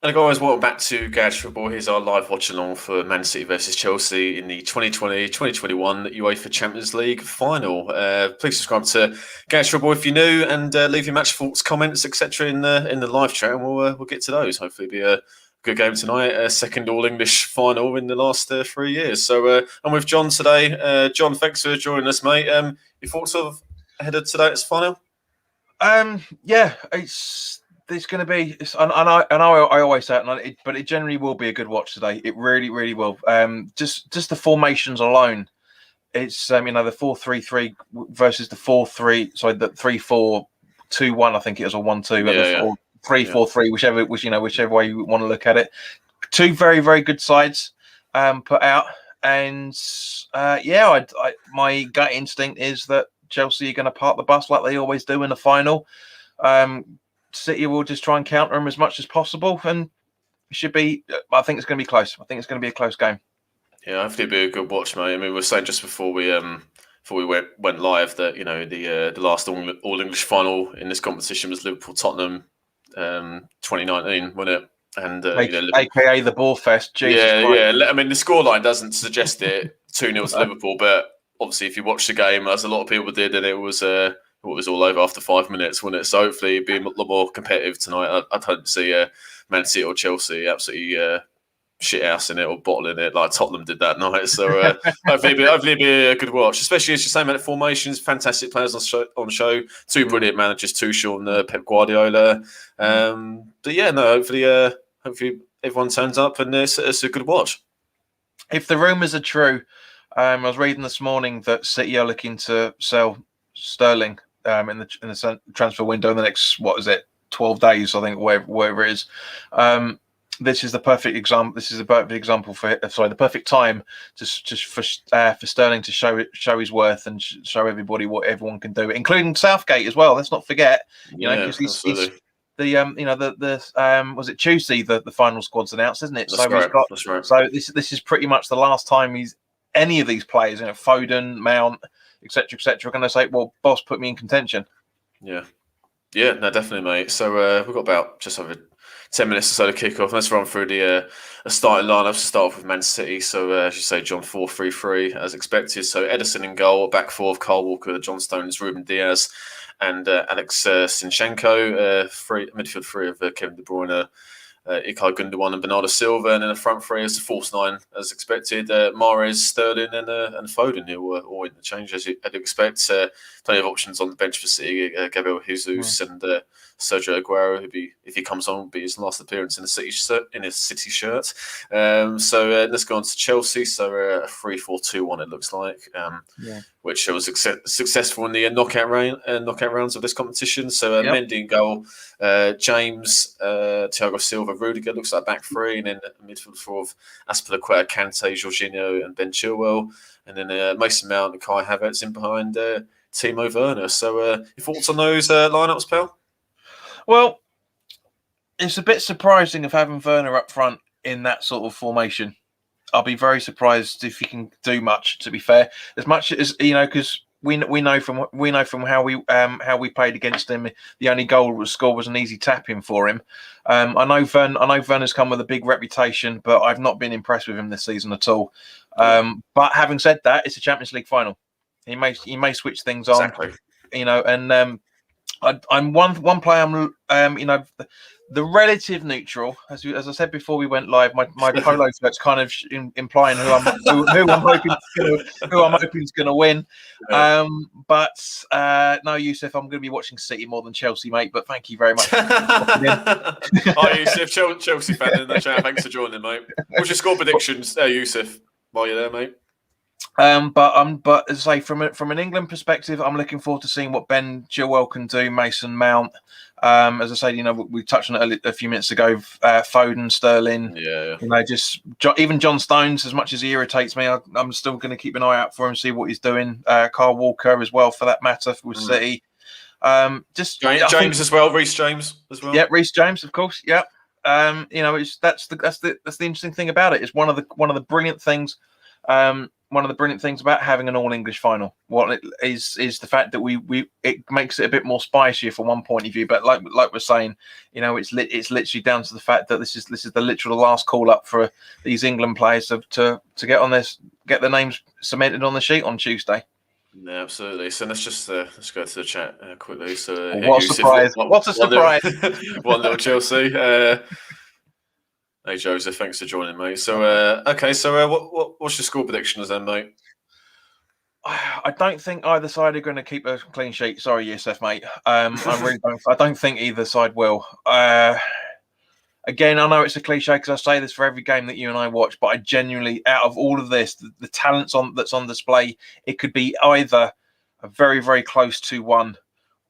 And guys, welcome back to Garage Football. Here's our live watch along for Man City versus Chelsea in the 2020-2021 UEFA Champions League final. Please subscribe to Garage Football if you're new, and leave your match thoughts, comments, etc. in the live chat, and we'll get to those. Hopefully, it'll be a good game tonight. A second All English final in the last 3 years. So I'm with John today. John, thanks for joining us, mate. Your thoughts ahead of tonight's final? There's going to be, and I always say it, but it generally will be a good watch today. It really, really will. Just the formations alone. It's the 4-3-3 versus the 4-3. Sorry, the 3-4-2-1. I think it was, or 1-2. 3-4-3, whichever way you want to look at it. Two very, very good sides put out, and my gut instinct is that Chelsea are going to park the bus like they always do in the final. City will just try and counter them as much as possible, and it should be. I think it's going to be close. I think it's going to be a close game. Yeah, hopefully it'll be a good watch, mate. I mean, we were saying just before we went live that the last all English final in this competition was Liverpool-Tottenham 2019, wasn't it? And AKA the Ball Fest. Jesus Christ. I mean, the scoreline doesn't suggest it 2-0 to Liverpool, but obviously, if you watch the game, as a lot of people did, and it was all over after 5 minutes, wasn't it? So hopefully it'll be a lot more competitive tonight. I'd hope to see Man City or Chelsea absolutely shithousing it or bottling it like Tottenham did that night. So hopefully it'll be a good watch, especially as you're saying about the formations. Fantastic players on show. Two brilliant managers, Tuchel and Pep Guardiola. Hopefully everyone turns up and it's a good watch. If the rumours are true, I was reading this morning that City are looking to sell Sterling in the transfer window in the next 12 days, I think, wherever it is. This is the perfect example. This is the perfect time for Sterling to show his worth and show everybody what everyone can do, including Southgate as well. Let's not forget, because he's was it Tuesday the final squad's announced, isn't it? That's right. So this is pretty much the last time any of these players, Foden, Mount, etc., are going to say, "Well, boss, put me in contention." Yeah, no, definitely, mate. So we've got about just over 10 minutes or so to kick off. Let's run through the starting lineup to start off with Man City. So as you say, John, 4-3-3 as expected. So Ederson in goal, back four of Kyle Walker, John Stones, Ruben Diaz, and Alex Zinchenko. Midfield three of Kevin De Bruyne, Ilkay Gundogan and Bernardo Silva, and then the front three as the false nine as expected. Mahrez, Sterling, and Foden, who were all in the change as you'd expect. Plenty of options on the bench for City. Gabriel Jesus and Sergio Aguero, if he comes on, will be his last appearance in a City shirt. So let's go on to Chelsea. So a 3-4-2-1 it looks like, which was successful in the knockout rounds of this competition. So Mendy in goal, James, Thiago Silva, Rudiger looks like back three, and then midfield four of Azpilicueta, Kante, Jorginho, and Ben Chilwell, and then Mason Mount and Kai Havertz in behind Timo Werner. So your thoughts on those lineups, pal? Well, it's a bit surprising of having Werner up front in that sort of formation. I'll be very surprised if he can do much. To be fair, as much as because we know from how we played against him, the only goal was scored was an easy tap in for him. I know Werner's come with a big reputation, but I've not been impressed with him this season at all. But having said that, it's a Champions League final. He may switch things on, and. I'm one player. The relative neutral, as I said before we went live. My polo shirt's kind of implying who I'm hoping is going to win. No, Yusuf, I'm going to be watching City more than Chelsea, mate. But thank you very much. Hi, Yusuf, Chelsea fan in the chat. Thanks for joining, mate. What's your score predictions, Yusuf? While you're there, mate. But as I say, from an England perspective, I'm looking forward to seeing what Ben Chilwell can do. Mason Mount, as I say, we touched on it a few minutes ago. Foden, Sterling, even John Stones. As much as he irritates me, I'm still going to keep an eye out for him, see what he's doing. Kyle Walker as well, for that matter, with City. James as well, Reece James as well. Yeah, Reece James, of course. Yeah, that's the interesting thing about it. It's one of the brilliant things. one of the brilliant things about having an all-English final. What it is the fact that it makes it a bit more spicier from one point of view. But like we're saying, it's literally down to the fact that this is the literal last call up for these England players to get their names cemented on the sheet on Tuesday. Yeah, absolutely. So let's go to the chat quickly. So what a surprise! What a surprise! One little Chelsea. Hey Joseph, thanks for joining, mate. So okay, so what's your score predictions then, mate? I don't think either side are going to keep a clean sheet. Sorry, Yusuf, mate. I really don't. I don't think either side will. Again, I know it's a cliche because I say this for every game that you and I watch, but I genuinely, out of all of this, the talents that's on display, it could be either a very, very close 2-1,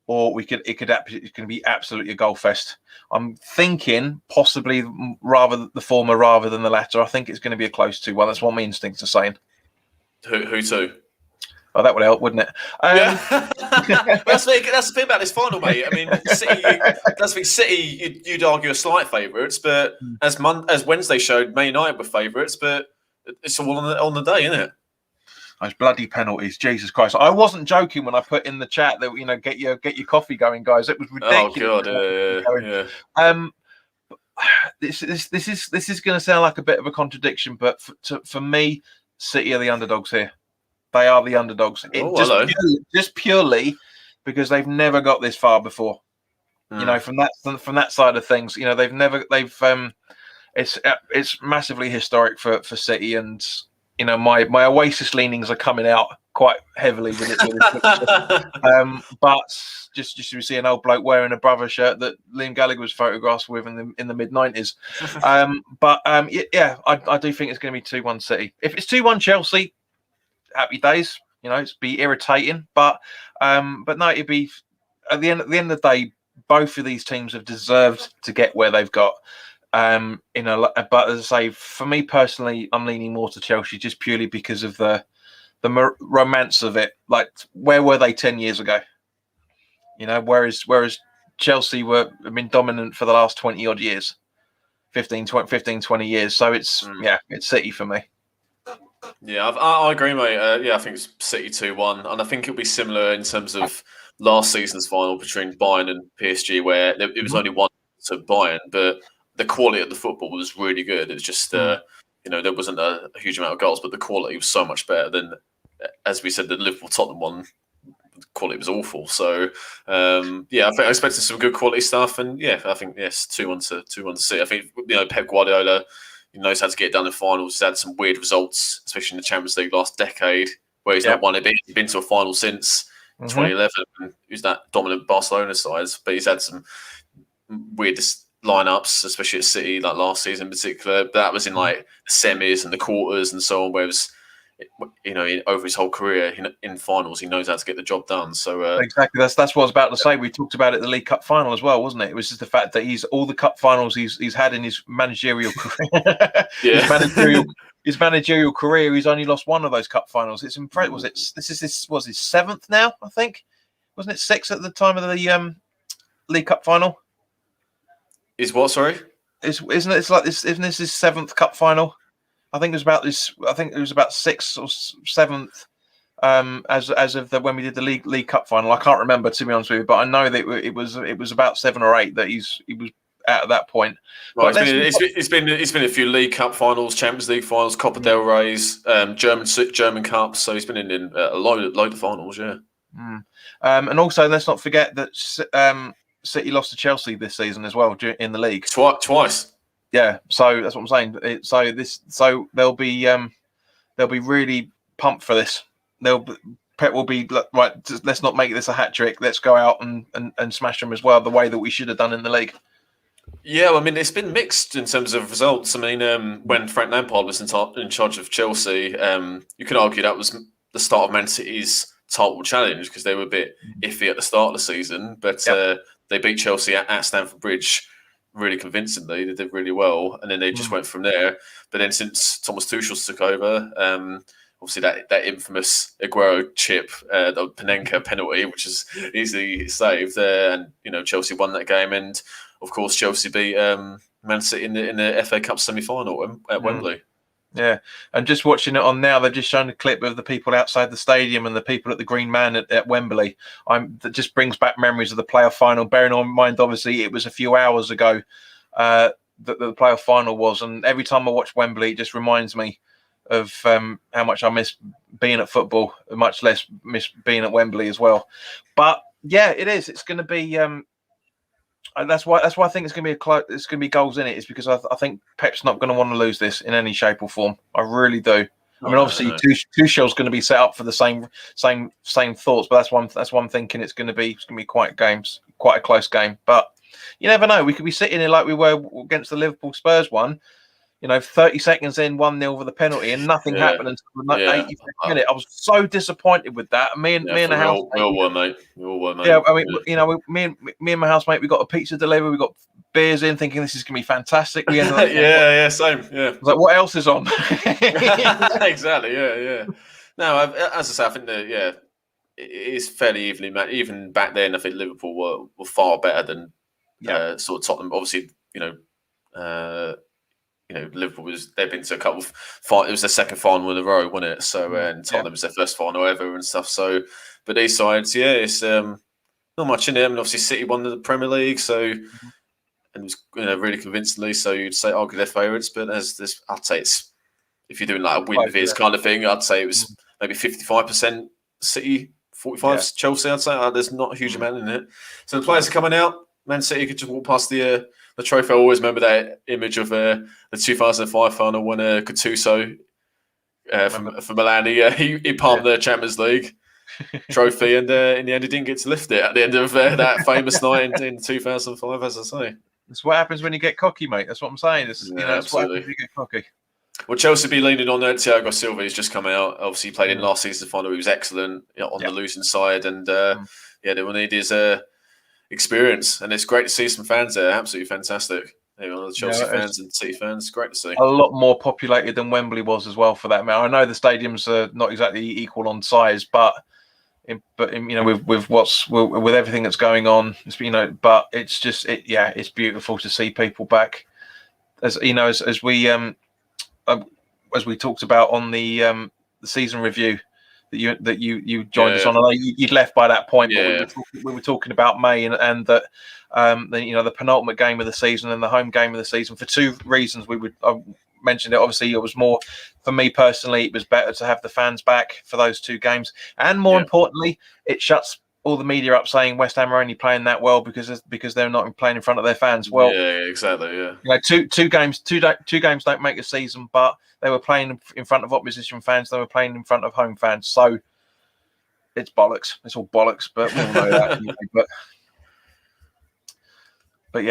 or it can be absolutely a goal fest. I'm thinking possibly rather the former rather than the latter. I think it's going to be a close 2-1. That's what my instincts are saying. Who to? Oh, that would help, wouldn't it? Yeah. that's the thing about this final, mate. I mean, City, you'd argue are slight favourites, but as Wednesday showed, Man United were favourites, but it's all on the day, isn't it? Those bloody penalties, Jesus Christ! I wasn't joking when I put in the chat that get your coffee going, guys. It was ridiculous. Oh God, yeah. This is going to sound like a bit of a contradiction, but for me, City are the underdogs here. They are the underdogs. Just purely because they've never got this far before. From that side of things, it's massively historic for City, and my Oasis leanings are coming out quite heavily with it. But just we see an old bloke wearing a brother shirt that Liam Gallagher was photographed with in the mid-90s. I do think it's going to be 2-1 City. If it's 2-1 Chelsea, happy days. It's be irritating, but no, it'd be at the end of the day. Both of these teams have deserved to get where they've got. But as I say, for me personally, I'm leaning more to Chelsea just purely because of the romance of it. Like, where were they 10 years ago? Whereas Chelsea have been dominant for the last 20 odd years, 15, 20 years. So it's City for me. Yeah, I agree, mate. I think it's City 2-1, and I think it'll be similar in terms of last season's final between Bayern and PSG, where it was only one to Bayern, but the quality of the football was really good. It's just, there wasn't a huge amount of goals, but the quality was so much better than, as we said, the Liverpool-Tottenham one. The quality was awful. So, I think I expected some good quality stuff, and I think 2-1 to City. I think Pep Guardiola. He knows how to get it done in finals. He's had some weird results, especially in the Champions League last decade, where he's not won it. He's been to a final since 2011. He was that dominant Barcelona side, but he's had some weird lineups, especially at City, like last season in particular. But that was in like the semis and the quarters and so on, where it was, over his whole career in finals, he knows how to get the job done. So exactly, that's what I was about to say. We talked about it at the League Cup final as well, wasn't it? It was just the fact that all the cup finals he's had in his managerial career. his managerial career, he's only lost one of those cup finals. It's impressive. Was his seventh now? I think, wasn't it sixth at the time of the League Cup final? Is what? Sorry, isn't it? It's like this. Isn't this his seventh cup final? I think it was about this. I think it was about sixth or seventh, as of when we did the League Cup final. I can't remember, to be honest with you, but I know that it was about 7 or 8 that he was at that point. Right, it's been a few League Cup finals, Champions League finals, Copa del Rey's, German Cups. So he's been in a load of finals. Yeah. And also, let's not forget that City lost to Chelsea this season as well in the league. Twice. Yeah, so that's what I'm saying. So they'll be really pumped for this. Pep will be right. Let's not make this a hat trick. Let's go out and smash them as well, the way that we should have done in the league. Yeah, I mean, it's been mixed in terms of results. I mean, when Frank Lampard was in charge of Chelsea, you could argue that was the start of Man City's title challenge because they were a bit iffy at the start of the season, but they beat Chelsea at Stamford Bridge really convincingly. They did really well, and then they just went from there. But then since Thomas Tuchel took over, obviously that infamous Aguero chip, the Panenka penalty, which is easily saved, and Chelsea won that game, and of course Chelsea beat Man City in the FA Cup semi-final at Wembley. Yeah, and just watching it on now, they've just shown a clip of the people outside the stadium and the people at the Green Man at Wembley. That just brings back memories of the playoff final. Bearing in mind, obviously, it was a few hours ago that the playoff final was, and every time I watch Wembley, it just reminds me of how much I miss being at football, much less miss being at Wembley as well. But yeah, it is. It's going to be. That's why I think it's going to be goals in it. Is because I think Pep's not going to want to lose this in any shape or form. I really do. I mean, obviously, Tuchel's going to be set up for the same thoughts, but that's one I'm thinking. It's going to be quite a close game. But you never know. We could be sitting here like we were against the Liverpool Spurs one. 30 seconds in, 1-0 with a penalty, and nothing happened until the 85th minute. I was so disappointed with that. Me and the housemate. We all were, mate. Yeah, I mean, me and my housemate, we got a pizza delivered, we got beers in, thinking this is going to be fantastic. We ended up same. Yeah. I was like, what else is on? Exactly. Yeah. No, as I say, I think that it is fairly evenly matched. Even back then, I think Liverpool were far better than sort of Tottenham. Obviously, Liverpool they've been to a couple of it was their second final in a row, wasn't it? So and Tottenham was their first final ever and stuff. So, but these sides, it's not much in it. I mean, obviously City won the Premier League, so and it was really convincingly. So you'd say argue they're favourites, but I'd say it's if you're doing like a win viz kind of thing, I'd say it was maybe 55% City, 45 Chelsea. I'd say there's not a huge amount in it. So the players are coming out. Man City could just walk past the trophy. I always remember that image of the 2005 final when Gattuso for Milan, he palmed the Champions League trophy, and in the end he didn't get to lift it at the end of that famous night in 2005, as I say. That's what happens when you get cocky, mate. That's what I'm saying. That's what happens when you get cocky. Well, Chelsea be leaning on Thiago Silva. He's just come out. Obviously, he played in last season's final. He was excellent on the losing side, and they will need his experience, and it's great to see some fans there. Absolutely fantastic. The Chelsea fans and City fans, great to see. A lot more populated than Wembley was as well, for that matter. I know the stadiums are not exactly equal on size, but with everything that's going on, but it's just it's beautiful to see people back. As we talked about on the season review that you joined us on. I know you'd left by that point, but we were talking about May and that the penultimate game of the season and the home game of the season for two reasons. I mentioned it. Obviously, it was more for me personally. It was better to have the fans back for those two games, and more importantly, it shuts all the media up saying West Ham are only playing that well because they're not playing in front of their fans. Well, exactly. Yeah, two games don't make a season, but they were playing in front of opposition fans. They were playing in front of home fans. So it's bollocks. It's all bollocks, but we all know that. But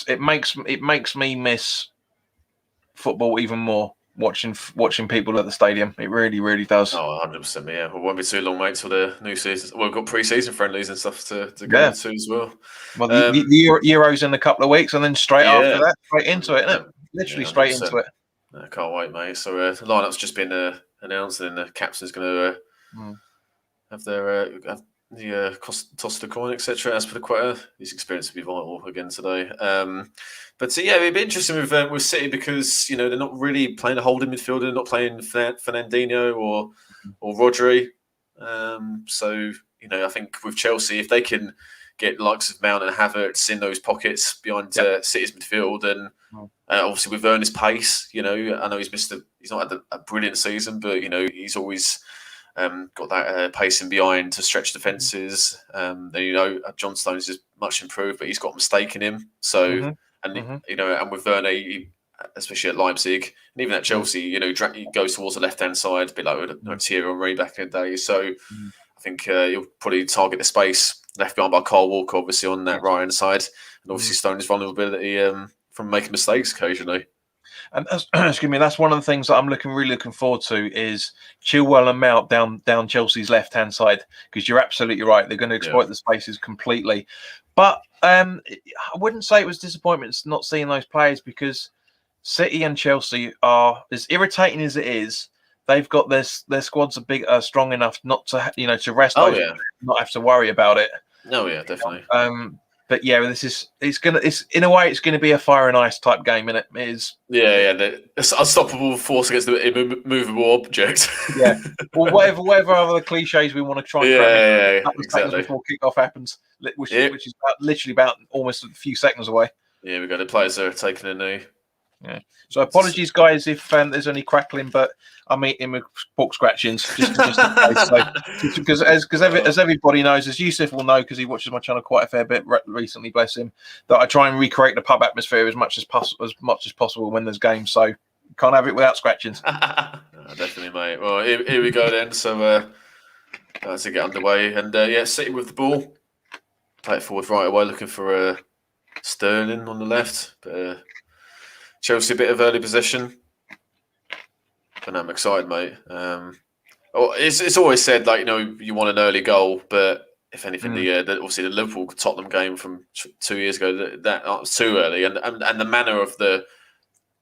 it makes me miss football even more. Watching people at the stadium, it really, really does. 100%. Yeah, it won't be too long, mate, till the new season. Well, we've got pre-season friendlies and stuff to go into as well. Well, the Euros in a couple of weeks, and then straight after that, straight into it, isn't it? Literally straight into it. I can't wait, mate. So the lineup's just been announced, and the captain's going to have their toss of the coin, etc. As for the quota, his experience will be vital again today. But it'd be interesting with City because they're not really playing a holding midfielder. They're not playing Fernandinho or Rodri. So I think with Chelsea, if they can get the likes of Mount and Havertz in those pockets behind City's midfield, and obviously with Werner's pace, I know he's not had a brilliant season, but he's always got that pace in behind to stretch defences. Then John Stones is much improved, but he's got a mistake in him. So and with Werner, especially at Leipzig and even at Chelsea, he goes towards the left hand side, a bit like with Thierry Henry back in the day. So I think he'll probably target the space left behind by Kyle Walker, obviously on that right hand side, and obviously Stone's vulnerability from making mistakes occasionally. And that's one of the things that I'm really looking forward to is Chilwell and Mount down Chelsea's left hand side, because you're absolutely right. They're going to exploit the spaces completely. But I wouldn't say it was disappointment not seeing those players, because City and Chelsea are, as irritating as it is, they've got their squads are strong enough not to to rest. Not have to worry about it. No, yeah, definitely. But yeah, it's in a way it's going to be a fire and ice type game, isn't it? It is. Yeah. The unstoppable force against the immovable object. Yeah. Well, whatever other cliches we want to try and cram in. Yeah, A couple of exactly. seconds before kickoff happens, which is literally about almost a few seconds away. Yeah, we got the players that are taking a knee. Yeah. So apologies, guys, if there's any crackling, but I'm eating with pork scratchings just because as everybody knows, as Yusuf will know because he watches my channel quite a fair bit recently, bless him, that I try and recreate the pub atmosphere as much as possible when there's games. So can't have it without scratchings. Definitely, mate. Well, here we go then. So to get underway, and City with the ball, play it forward right away, looking for Sterling on the left. But, Chelsea a bit of early possession, but I'm excited, mate. It's always said like you want an early goal, but if anything, obviously the Liverpool Tottenham game from 2 years ago that was too early, and the manner of the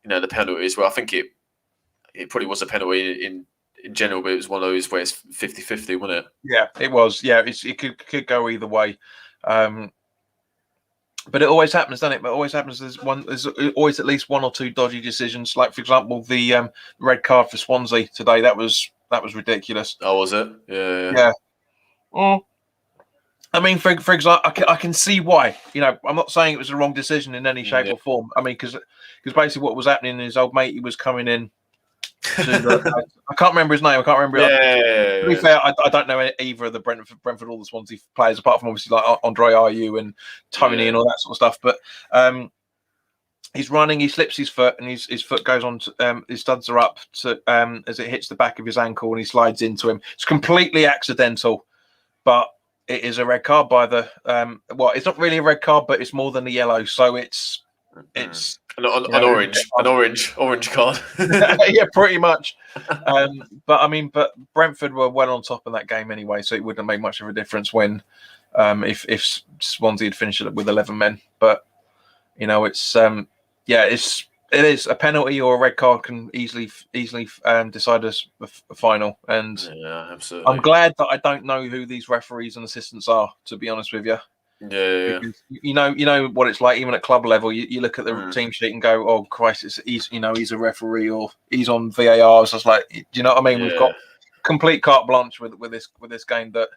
the penalty as well. I think it probably was a penalty in general, but it was one of those where it's 50-50, wasn't it? Yeah, it was. Yeah, it could go either way. But it always happens, doesn't it? But it always happens. There's always at least one or two dodgy decisions. Like for example, the red card for Swansea today. That was ridiculous. Oh, was it? Yeah. Yeah. Well, I mean, for example, I can see why. I'm not saying it was the wrong decision in any shape or form. I mean, because basically what was happening is old matey was coming in. I can't remember his name. I can't remember. Yeah. To be fair, I don't know either of the Brentford or the Swansea players, apart from obviously like Andre Ayew and Tony and all that sort of stuff. But he's running, he slips his foot, and his foot goes on. His studs are up to as it hits the back of his ankle, and he slides into him. It's completely accidental, but it is a red card by the. It's not really a red card, but it's more than a yellow, so it's. An orange card. Yeah, pretty much. But Brentford were well on top of that game anyway, so it wouldn't have made much of a difference when if Swansea had finished it with 11 men. But it is a penalty or a red card can easily decide a final. And yeah, absolutely. I'm glad that I don't know who these referees and assistants are, to be honest with you. Yeah. You know what it's like. Even at club level, you look at the team sheet and go, "Oh Christ, he's a referee or he's on VAR." So it's like, do you know what I mean? We've got complete carte blanche with this game that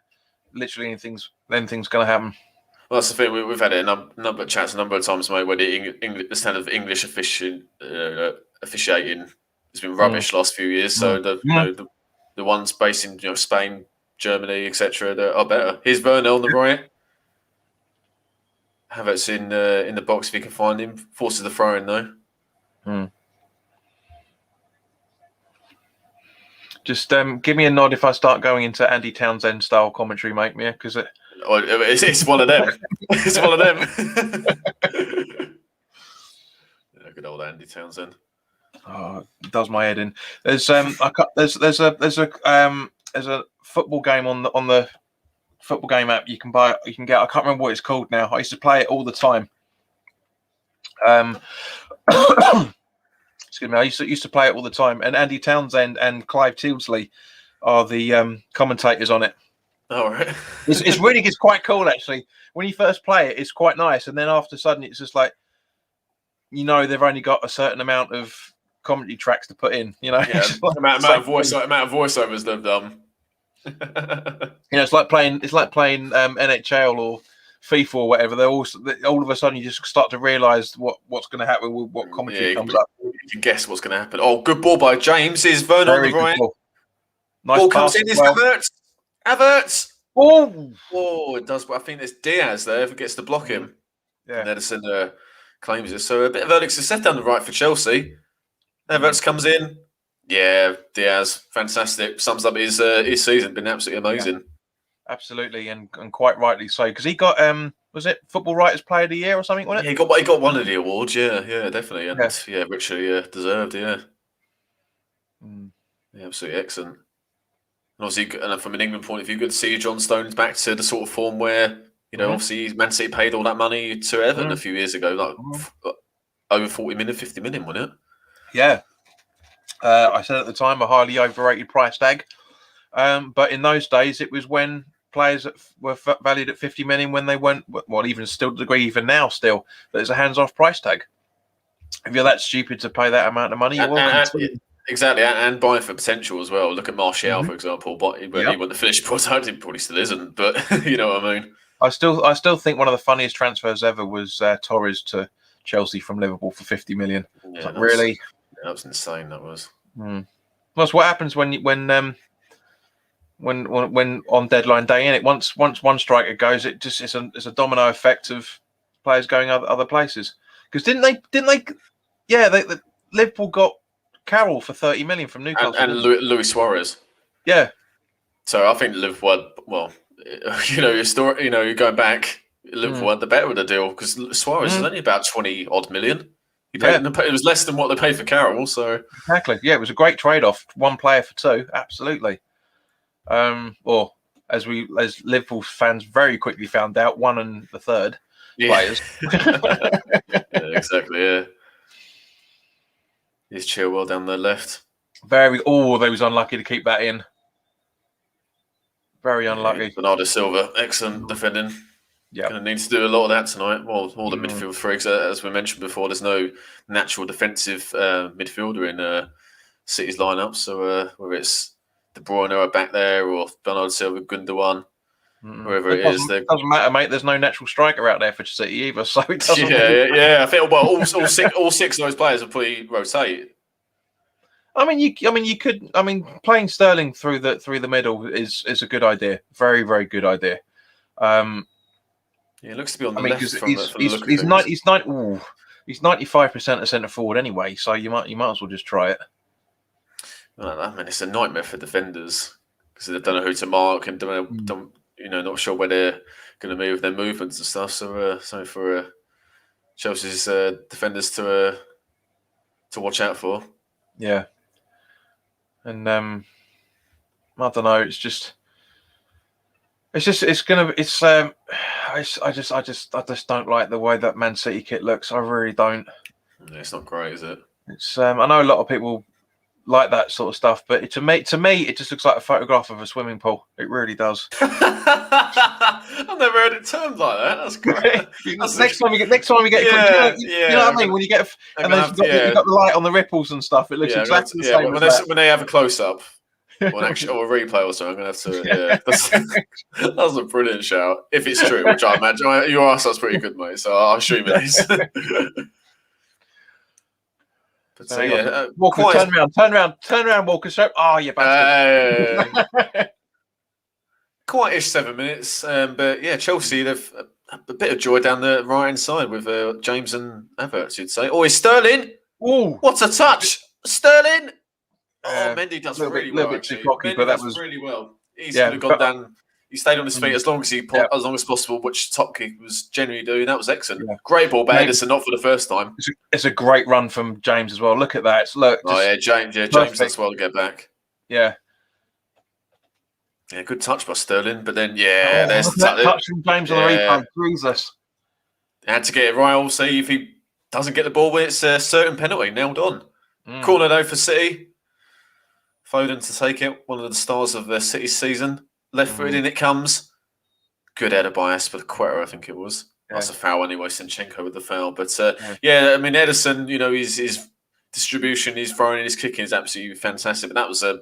literally anything's going to happen. Well, that's the thing. We've had it a number of chats, a number of times, mate, where the standard of English officiating has been rubbish last few years. So the ones based in Spain, Germany, etc. are better. Here's Werner on the right. Havertz in the box if you can find him. Forces the throw in though. Just give me a nod if I start going into Andy Townsend style commentary, mate. Yeah, because it's one of them. It's one of them. Good old Andy Townsend. Oh, it does my head in. There's there's a football game on the football game app you can get. I can't remember what it's called now. I used to play it all the time. Excuse me. I used to play it all the time, and Andy Townsend and Clive Tildesley are the commentators on it. All right. It's quite cool actually. When you first play it, it's quite nice, and then after sudden it's just like they've only got a certain amount of commentary tracks to put in. Yeah, amount of voiceovers they've done. It's like playing NHL or FIFA or whatever. They're all of a sudden you just start to realise what's going to happen with what commentary comes up. You can guess what's going to happen. Oh, good ball by James. Is Werner on the right? Nice ball comes in. Is Havertz. Oh, it does. But I think there's Diaz there who gets to block him. Yeah, and Edison claims it. So a bit of early success down the right for Chelsea. Havertz comes in. Yeah, Diaz, fantastic. Sums up his season. Been absolutely amazing. Yeah, absolutely, and quite rightly so. Because he got was it Football Writers Player of the Year or something? Wasn't it? Yeah, he got one of the awards. Yeah, definitely, and richly deserved. Yeah, absolutely excellent. And obviously, from an England point of view, good to see John Stones back to the sort of form where obviously Man City paid all that money to Everton a few years ago, like over 40 million, 50 million, wasn't it? Yeah. I said at the time a highly overrated price tag, but in those days it was when players that were valued at 50 million when they weren't. Well, even still to the degree, even now, still there's a hands-off price tag. If you're that stupid to pay that amount of money, you're welcome to. Exactly, and buying for potential as well. Look at Martial, for example. But he wouldn't have finished product. He probably still isn't, but you know what I mean. I still think one of the funniest transfers ever was Torres to Chelsea from Liverpool for 50 million. Yeah, really, that was insane. That was. Well, that's what happens when on deadline day in it. Once one striker goes, it's a domino effect of players going other places. Because didn't they? Yeah, Liverpool got Carroll for 30 million from Newcastle and Luis Suarez. Yeah. So I think Liverpool. Well, your story. You're going back. Liverpool had the better of the deal because Suarez is only about 20 odd million. It was less than what they paid for Carroll. So exactly. Yeah, it was a great trade-off. One player for two. Absolutely. Or as Liverpool fans very quickly found out, one and the third players. Yeah, exactly. Yeah. He's Chilwell down the left. They was unlucky to keep that in. Very unlucky. Bernardo Silva, excellent defending. Yeah, going to need to do a lot of that tonight. Well, all the midfield freaks, as we mentioned before. There's no natural defensive midfielder in City's lineup. So whether it's De Bruyne back there or Bernardo Silva, Gundogan, wherever it is, doesn't matter, mate. There's no natural striker out there for City either, so it doesn't. Yeah. I think all six of those players will probably rotate. I mean, you could. I mean, playing Sterling through the middle is a good idea. Very, very good idea. It looks to be on the left. He's 95% a centre forward anyway, so you might as well just try it. I mean, it's a nightmare for defenders because they don't know who to mark and not sure where they're going to move with their movements and stuff. So, for Chelsea's defenders to watch out for. Yeah, and I don't know. I just don't like the way that Man City kit looks. I really don't. Yeah, it's not great, is it? It's I know a lot of people like that sort of stuff, but to me, it just looks like a photograph of a swimming pool. It really does. I've never heard it termed like that. That's great. Next time we get, you know what I mean? When you get, and then you've got the light on the ripples and stuff. It looks exactly the same. When they have a close up. Or a replay or something. I'm going to have to. That's a brilliant shout. If it's true, which I imagine. Your ass, that's pretty good, mate. So I'll assume it is. But Walker, turn around, Walker. Oh, you bastard. Quite-ish 7 minutes. But yeah, Chelsea, they've a bit of joy down the right-hand side with James and Havertz, you'd say. Oh, it's Sterling. Ooh. What a touch. Sterling. Oh, Mendy does really well. Cocky, but that was really well. He's gone down. He stayed on his feet as long as possible, which Topkick was generally doing. That was excellent. Yeah. Great ball by Ederson, not for the first time. It's a great run from James as well. Look at that. James does well to get back. Yeah. Yeah, good touch by Sterling, but then there's that touch from James on the replay. Jesus. Had to get it right. See if he doesn't get the ball when it's a certain penalty nailed on. Corner though for City. Foden to take it, one of the stars of the City season. Left foot in it comes. Good header by Aspilicueta, I think it was. Yeah. That's a foul anyway, Sinchenko with the foul. But I mean, Ederson, his distribution, his throwing, his kicking is absolutely fantastic. But that was like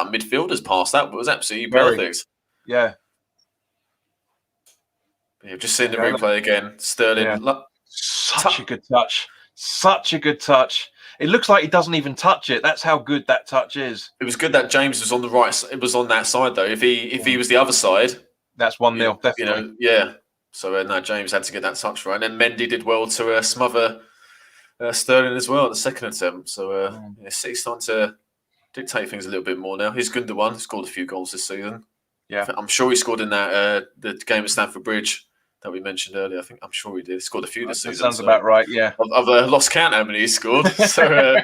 midfielder's pass. That was absolutely perfect. Yeah. Just seeing the replay again. Sterling. Yeah. Such a good touch. Such a good touch. It looks like he doesn't even touch it. That's how good that touch is. It was good that James was on the right. It was on that side though. If he was the other side, that's 1-0. Definitely. So no, James had to get that touch right, and then Mendy did well to smother Sterling as well at the second attempt. So City's starting to dictate things a little bit more now. He's Gundogan. He's scored a few goals this season. Yeah, I'm sure he scored in that the game at Stamford Bridge that we mentioned earlier. I'm sure he did. He scored a few this season. Sounds about right. Yeah, I've lost count how many he scored. So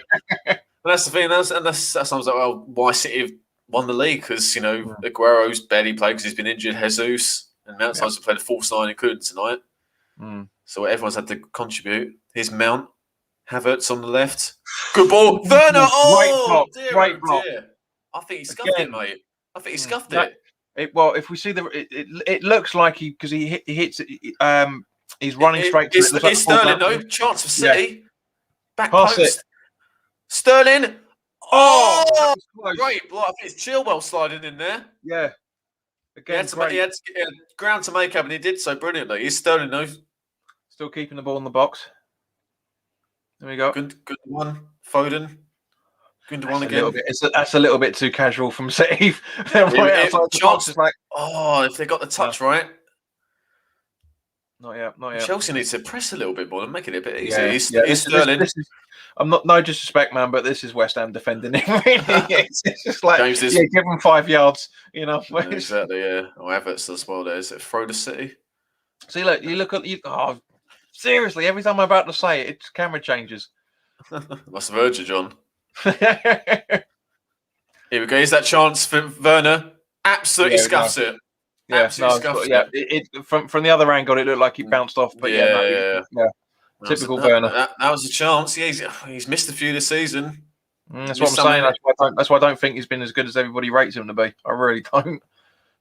that's the thing. That sounds like why City have won the league because Aguero's barely played because he's been injured. Jesus and Mount times to play the false nine, including tonight. So everyone's had to contribute. Here's Mount, Havertz on the left. Good ball, Werner. Oh, great block. Dear. I think he scuffed it, mate. I think he scuffed it. Well, if we see it looks like he hits it. He's running straight to it. Looks like It's Sterling, no chance for City. Back Pass post. it. Sterling. Oh, that Oh, was close. great block. I think it's Chilwell sliding in there. Yeah. Again, He had to get ground to make up, and he did so brilliantly. He's Sterling, no. Still keeping the ball in the box. There we go. Good one, Foden. Good one again. That's a little bit too casual from City. Chance, like, if they got the touch right. Not yet. Chelsea needs to press a little bit more and make it a bit easier. Yeah, he's Sterling. I'm not no disrespect, man, but this is West Ham defending him. It's just like give him 5 yards, you know. Yeah, exactly, yeah. Oh, Havertz as well. There's it. Throw to City. See, look, you look at you. Oh, seriously, every time I'm about to say it, it's camera changes. Must have heard you, John. Here we go. Here's that chance for Werner. Absolutely scuffs it. Yeah, from the other angle, it looked like he bounced off. But yeah. Typical Werner. That was a chance. Yeah, he's missed a few this season. That's what I'm saying. That's why I don't think he's been as good as everybody rates him to be. I really don't.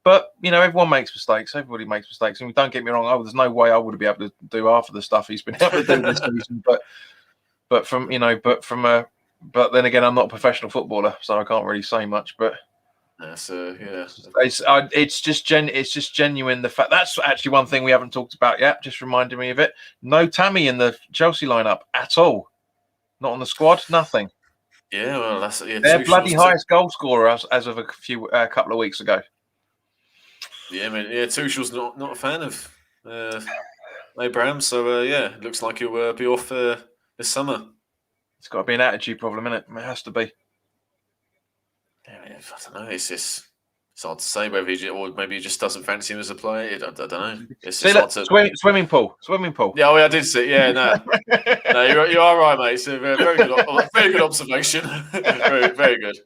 But everyone makes mistakes. Everybody makes mistakes, and don't get me wrong. There's no way I would be able to do half of the stuff he's been able to do this season. But then again, I'm not a professional footballer, so I can't really say much. But it's just genuine. The fact that's actually one thing we haven't talked about yet. Just reminded me of it. No Tammy in the Chelsea lineup at all. Not on the squad. Nothing. Yeah, well, that's their bloody highest goal scorer as of a couple of weeks ago. Yeah, I mean, Tuchel's not a fan of Abraham, so it looks like he'll be off this summer. It's got to be an attitude problem, isn't it? It has to be. Yeah, I don't know. It's hard to say whether maybe he just doesn't fancy him as a player. I don't know. It's hard to... Swimming pool. Yeah, I did see. Yeah, no, you are right, mate. It's a very good observation. very good.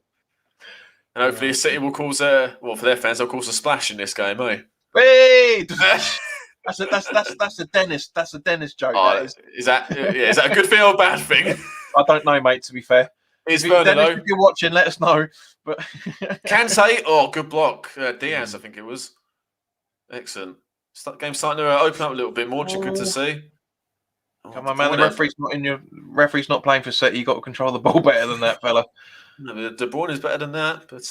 And hopefully, City will cause for their fans, they'll cause a splash in this game, eh? Hey! That's a Dennis. That's a Dennis joke. Is that a good thing or a bad thing? I don't know, mate. To be fair, if you're watching, let us know. But Kante, good block. Diaz, I think it was. Excellent. Game starting to open up a little bit more. Good to see. Come on, man. The referee's not playing for City. You got to control the ball better than that, fella. No, De Bruyne is better than that, but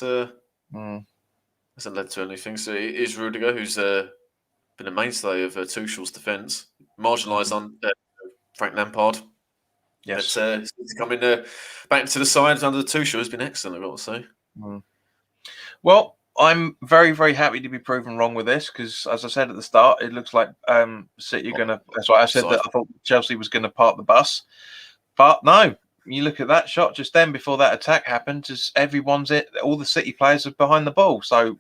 hasn't led to anything. So it is Rudiger, who's been a mainstay of Tuchel's defence, marginalised on Frank Lampard. Yes, but he's coming back into the side under the Tuchel has been excellent, I've got to say. Well, I'm very, very happy to be proven wrong with this because, as I said at the start, it looks like City are going to. That's why I said that I thought Chelsea was going to park the bus, but no. You look at that shot just then before that attack happened. Just all the City players are behind the ball. So,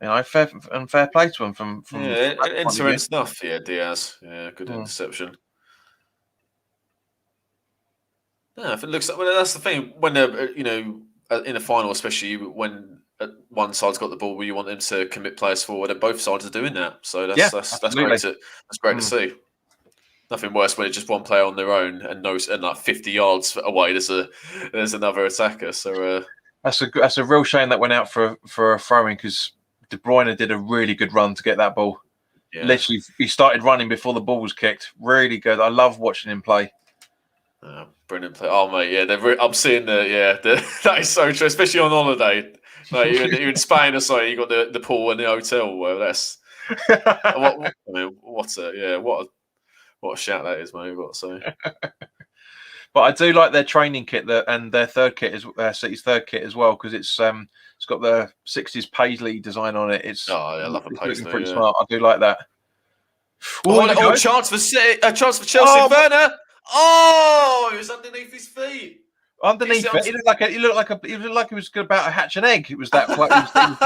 fair play to them from end-to-end stuff. Yeah, Diaz. Yeah, good interception. Yeah, if it looks like that's the thing when they're in a final, especially when one side's got the ball, where you want them to commit players forward, and both sides are doing that. So that's great. That's great to see. Nothing worse when it's just one player on their own and like 50 yards away, there's another attacker. So that's a real shame that went out for a throw-in because De Bruyne did a really good run to get that ball. Yeah. Literally, he started running before the ball was kicked. Really good. I love watching him play. Brilliant play. Oh mate, yeah, I'm seeing that is so true, especially on holiday. Like you're in Spain or something, you got the pool and the hotel. Well, that's what a shout that is, mate. What to say? But I do like their training kit and their third kit is City's third kit as well because it's got the 60s Paisley design on it. I love a Paisley. Pretty smart. I do like that. Chance for City, chance for Chelsea. Werner. Oh, he was underneath his feet. Underneath it, he looked like he was about to hatch an egg. It was that flat. He was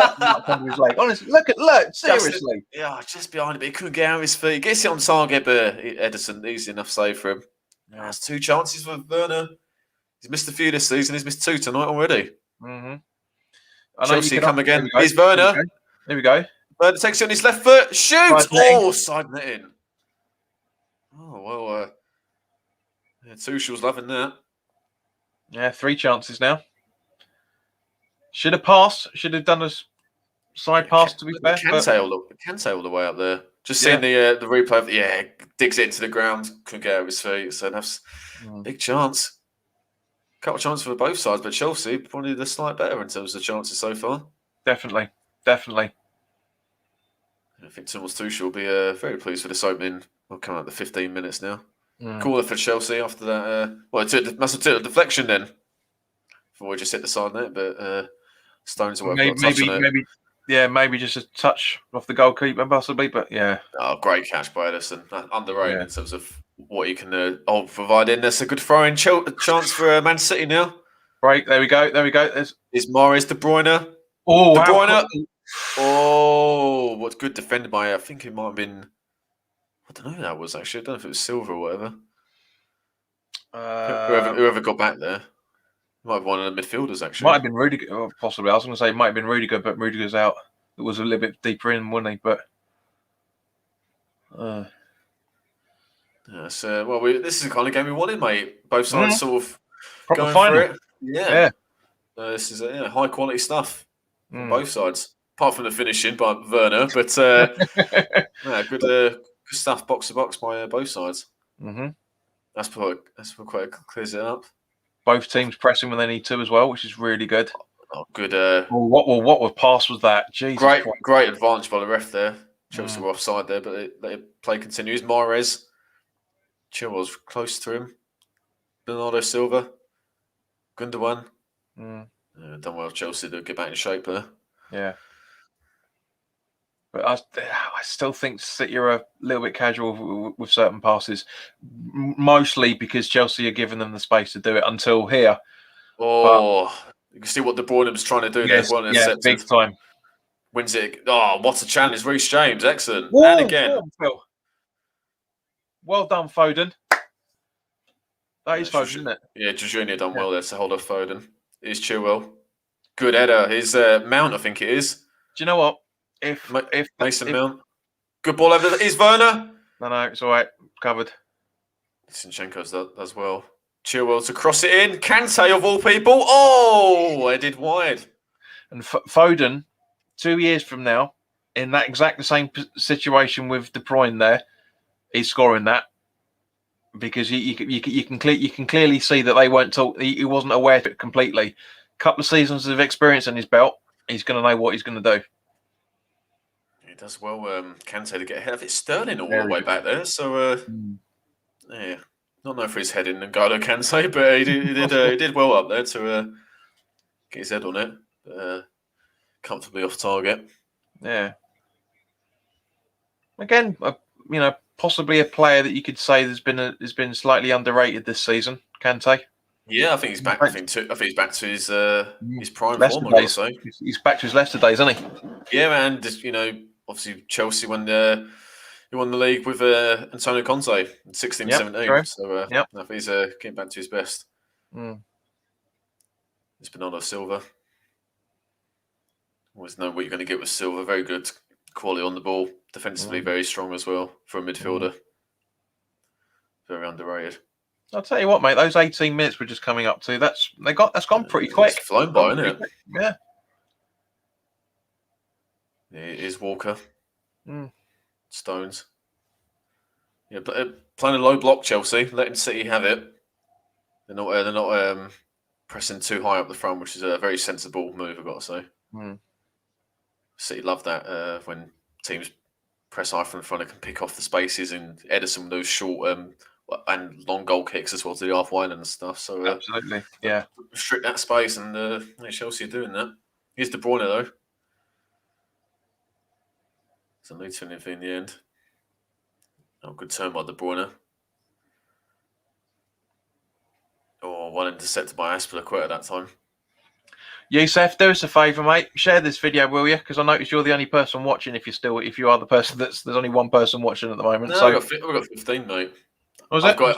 under his leg. Honestly, look, seriously. Just behind it, but he couldn't get out of his feet. Gets it on target, but Edison, easy enough save for him. That's 2 chances for Werner. He's missed a few this season. He's missed 2 tonight already. Chelsea come again. Here's Werner. Here we go. Werner takes it on his left foot. Shoots. Side netting. Oh well. Tuchel's loving that. Yeah, 3 chances now. Should have passed. Should have done us. side pass, to be fair. Kante all the way up there. Just seeing the replay of digs it into the ground, couldn't get over his feet. So that's big chance. Couple of chances for both sides, but Chelsea probably the slight better in terms of chances so far. Definitely. I think Thomas Tuchel will be very pleased with this opening. We'll come out the 15 minutes now. Cooler for Chelsea after that. It must have took a deflection then. Before we just hit the side net, but Stones will have got a touch on it. Maybe just a touch off the goalkeeper, possibly, but yeah. Oh, great catch by Ederson. Underrated in terms of what he can provide in. That's a good throw-in chance for Man City now. Right, there we go. Is Mahrez De Bruyne? Oh, De Bruyne. Oh, what's good defended by? I think it might have been. I don't know who that was actually. I don't know if it was Silva or whatever. Whoever got back there. Might have one of the midfielders actually. Might have been Rudiger, possibly. I was going to say it might have been Rudiger, but Rudiger's out. It was a little bit deeper in, wasn't he? But this is the kind of game we wanted, mate. Both sides sort of proper going final. for it. Yeah. This is high quality stuff from both sides, apart from the finishing by Werner. But good stuff, box to box by both sides. That's quite clears it up. Both teams pressing when they need to as well, which is really good. Oh, good. What pass was that? Jesus great advantage by the ref there. Chelsea were offside there, but the play continues. Mahrez, Chilwell's close to him. Bernardo Silva, Gundogan. Done well, Chelsea to get back in shape there. Yeah. But I still think City are a little bit casual with certain passes, mostly because Chelsea are giving them the space to do it until here. You can see what De Bruyne was trying to do there. Yeah, big time. Wins it. Oh, what a challenge. Reece James, excellent. Whoa, and again. Well done, Foden. That is Foden, isn't it? Yeah, Jorginho done well there to hold off Foden. Here's Chilwell. Good header. His Mount, I think it is. Do you know what? If Mason Mount. Good ball over there. Is Werner? No, it's all right. Covered. Zinchenko's as well. Chilwell to cross it in. Kante of all people. Oh, headed wide. And Foden, 2 years from now, in that exact same situation with De Bruyne there, he's scoring that. Because you can clearly see that they weren't taught. He wasn't aware of it completely. Couple of seasons of experience in his belt, he's going to know what he's going to do. He does well, Kante, to get ahead of it. Sterling all the way back there. So, not known for his head in N'Golo Kante, but he did well up there to get his head on it. Comfortably off target. Yeah. Again, possibly a player that you could say has been slightly underrated this season, Kante. Yeah, I think he's back. I think he's back to his prime Leicester form. days. He's back to his Leicester days, isn't he? Yeah, man. Obviously Chelsea won the league with Antonio Conte in 16-17. True. So I think he's getting back to his best. It's Bernardo Silva. Always know what you're going to get with Silva. Very good quality on the ball. Defensively, very strong as well for a midfielder. Very underrated. I'll tell you what, mate. Those 18 minutes we're just coming up to. That's gone pretty quick. It's flown by, isn't it? Quick. Yeah. It is Walker. Stones. Yeah, but playing a low block, Chelsea, letting City have it. They're not pressing too high up the front, which is a very sensible move, I've got to say. City love that when teams press high from the front, they can pick off the spaces, and Ederson with those short and long goal kicks as well to the half-wide and stuff. So absolutely, yeah. Restrict that space, and Chelsea are doing that. Here's De Bruyne though. Doesn't lead to anything in the end. Oh, good turn by De Bruyne. Oh, one intercepted by Aspilicueta that time. Youssef, do us a favour, mate. Share this video, will you? Because I notice you're the only person watching. If you are the person there's only one person watching at the moment. No, so we've got 15, mate. Was it? I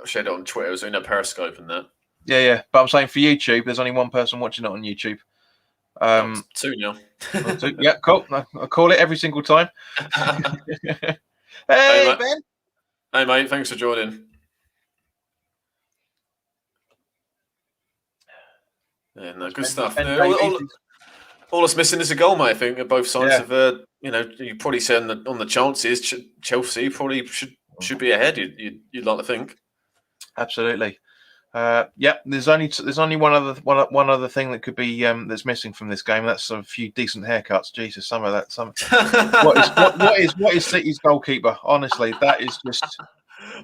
shared it on Twitter. It was in a Periscope and that. Yeah. But I'm saying for YouTube, there's only one person watching it on YouTube. Two now. Yeah, cool. I call it every single time. Hey, Ben. Hey, mate. Thanks for joining. Yeah, no, good stuff. All that's missing is a goal, mate. I think both sides Yeah. have, you probably say on the chances, Chelsea probably should be ahead. You'd like to think. Absolutely. There's only one other thing that could be that's missing from this game. That's a few decent haircuts. Jesus, some of that. What is City's goalkeeper? Honestly, that is just.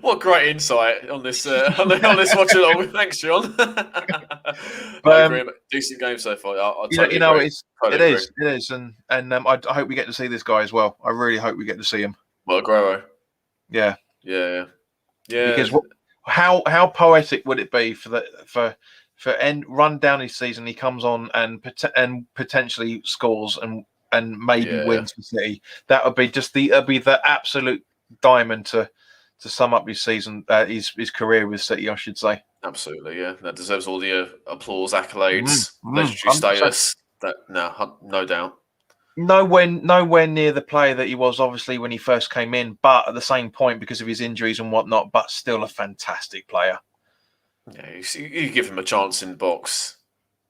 What great insight on this on this watch along. Thanks, John. I agree. Decent game so far. I totally agree. It is, and I hope we get to see this guy as well. I really hope we get to see him. Well, Aguero. Yeah. Because how poetic would it be for run down his season? He comes on and potentially scores and maybe wins for City. That would be the absolute diamond to sum up his season, his career with City, I should say. Absolutely, yeah. That deserves all the applause, accolades, legendary status. No doubt. Nowhere near the player that he was, obviously, when he first came in, but at the same point, because of his injuries and whatnot, but still a fantastic player. Yeah, you give him a chance in the box,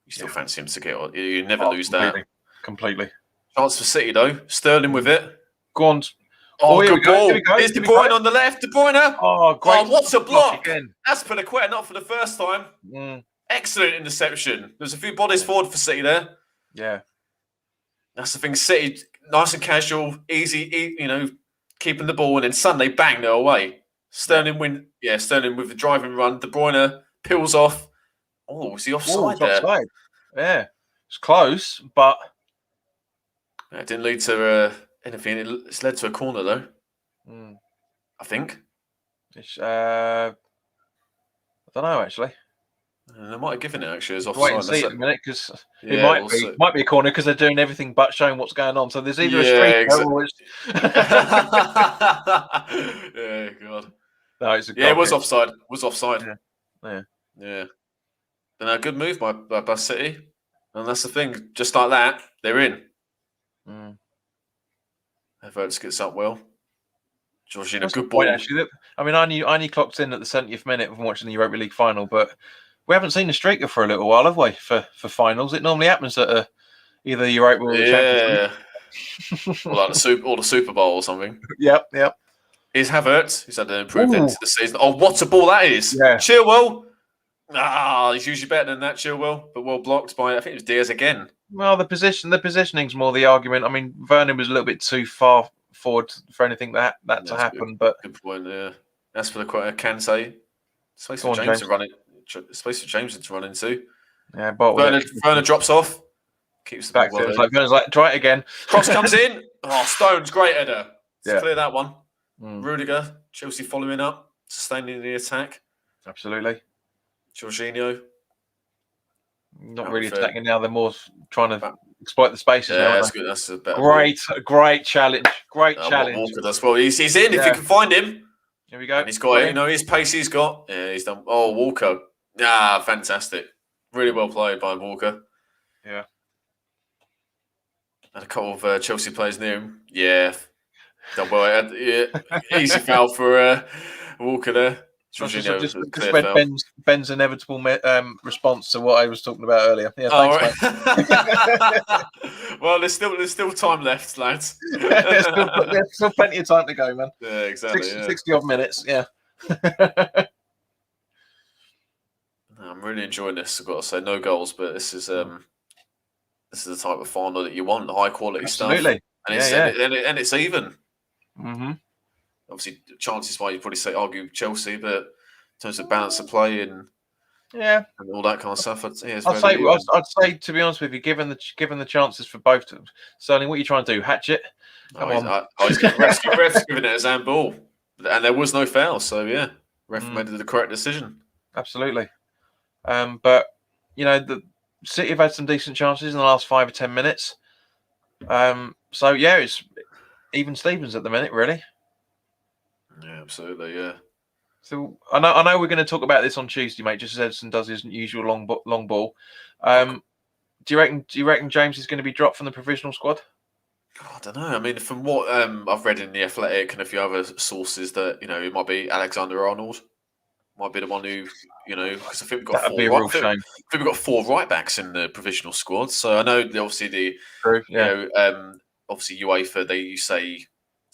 you still fancy him to get on. You never lose that. Completely. Chance for City, though. Sterling with it. Go on. Oh, good ball. Here's De Bruyne on the left. De Bruyne. Oh, great. Oh, what a block. That's for the Quetta, not for the first time. Excellent interception. There's a few bodies forward for City there. Yeah. That's the thing. City, nice and casual, easy, keeping the ball, and then suddenly, bang, they're away. Sterling Sterling with the driving run. De Bruyne peels off. Oh, was he offside there? Offside. Yeah. It's close, but... It didn't lead to... anything. It's led to a corner though. I think. I don't know actually. They might have given it actually as offside. Wait and see in a minute because it might be a corner because they're doing everything but showing what's going on. So there's either a streak or it's. Yeah, God. No, it's it was offside. Yeah. Then a good move by City, and that's the thing. Just like that, they're in. Havertz gets up well. Jorginho, good ball. Actually, I mean, I only clocked in at the 70th minute from watching the Europa League final, but we haven't seen a streaker for a little while, have we? For finals, it normally happens at either Europa or the Champions League. Or like the Super Bowl or something. Yep. Here's Havertz. He's had an improved end to the season. Oh, what a ball that is! Yeah. Chilwell. He's usually better than that, Chilwell, but well blocked by I think it was Diaz again. Well, the positioning's more the argument. I mean, Vernon was a little bit too far forward for anything that to happen. But good point. Yeah, that's for the Kante. Space for James to run it. Space for James to run into. Yeah, but Vernon drops off. Keeps the back. ball well. Verner's like, try it again. Cross comes in. Oh, Stones, great header. Let's clear that one. Rudiger, Chelsea following up, sustaining the attack. Absolutely. Jorginho. Not really attacking now. They're more trying to exploit the spaces. Yeah, now, that's good. That's a better great challenge. Great challenge. Walker does well. He's in if you can find him. Here we go. And he's got it. His pace he's got. Yeah, he's done. Oh, Walker. Yeah, fantastic. Really well played by Walker. Yeah. And a couple of Chelsea players near him. Yeah. Done well. Easy foul for Walker there. Just read Ben's inevitable response to what I was talking about earlier. Yeah, thanks, right. Well, there's still time left, lads. there's still plenty of time to go, man. Yeah, exactly. 60 odd minutes. Yeah. I'm really enjoying this. I've got to say, no goals, but this is the type of final that you want, high quality stuff. Absolutely. And it's even. Mm-hmm. Obviously, chances why you probably argue Chelsea, but in terms of balance of play and all that kind of stuff, I'd say, to be honest with you, given the chances for both of them, Sterling, what are you trying to do? Hatchet? He's ref's giving it a Zan ball, and there was no foul, so yeah, ref made the correct decision. Absolutely, but the City have had some decent chances in the last 5 or 10 minutes. So yeah, it's even Stevens at the minute, really. Yeah, absolutely, yeah. So I know we're going to talk about this on Tuesday, mate. Just as Edson does his usual long ball. Do you reckon James is going to be dropped from the provisional squad? I don't know. I mean, from what I've read in the Athletic and a few other sources, that it might be Alexander-Arnold. Might be the one who because I think we've got That'd be a real shame. we've got 4 right backs in the provisional squad. So I know obviously True. Yeah. obviously UEFA you say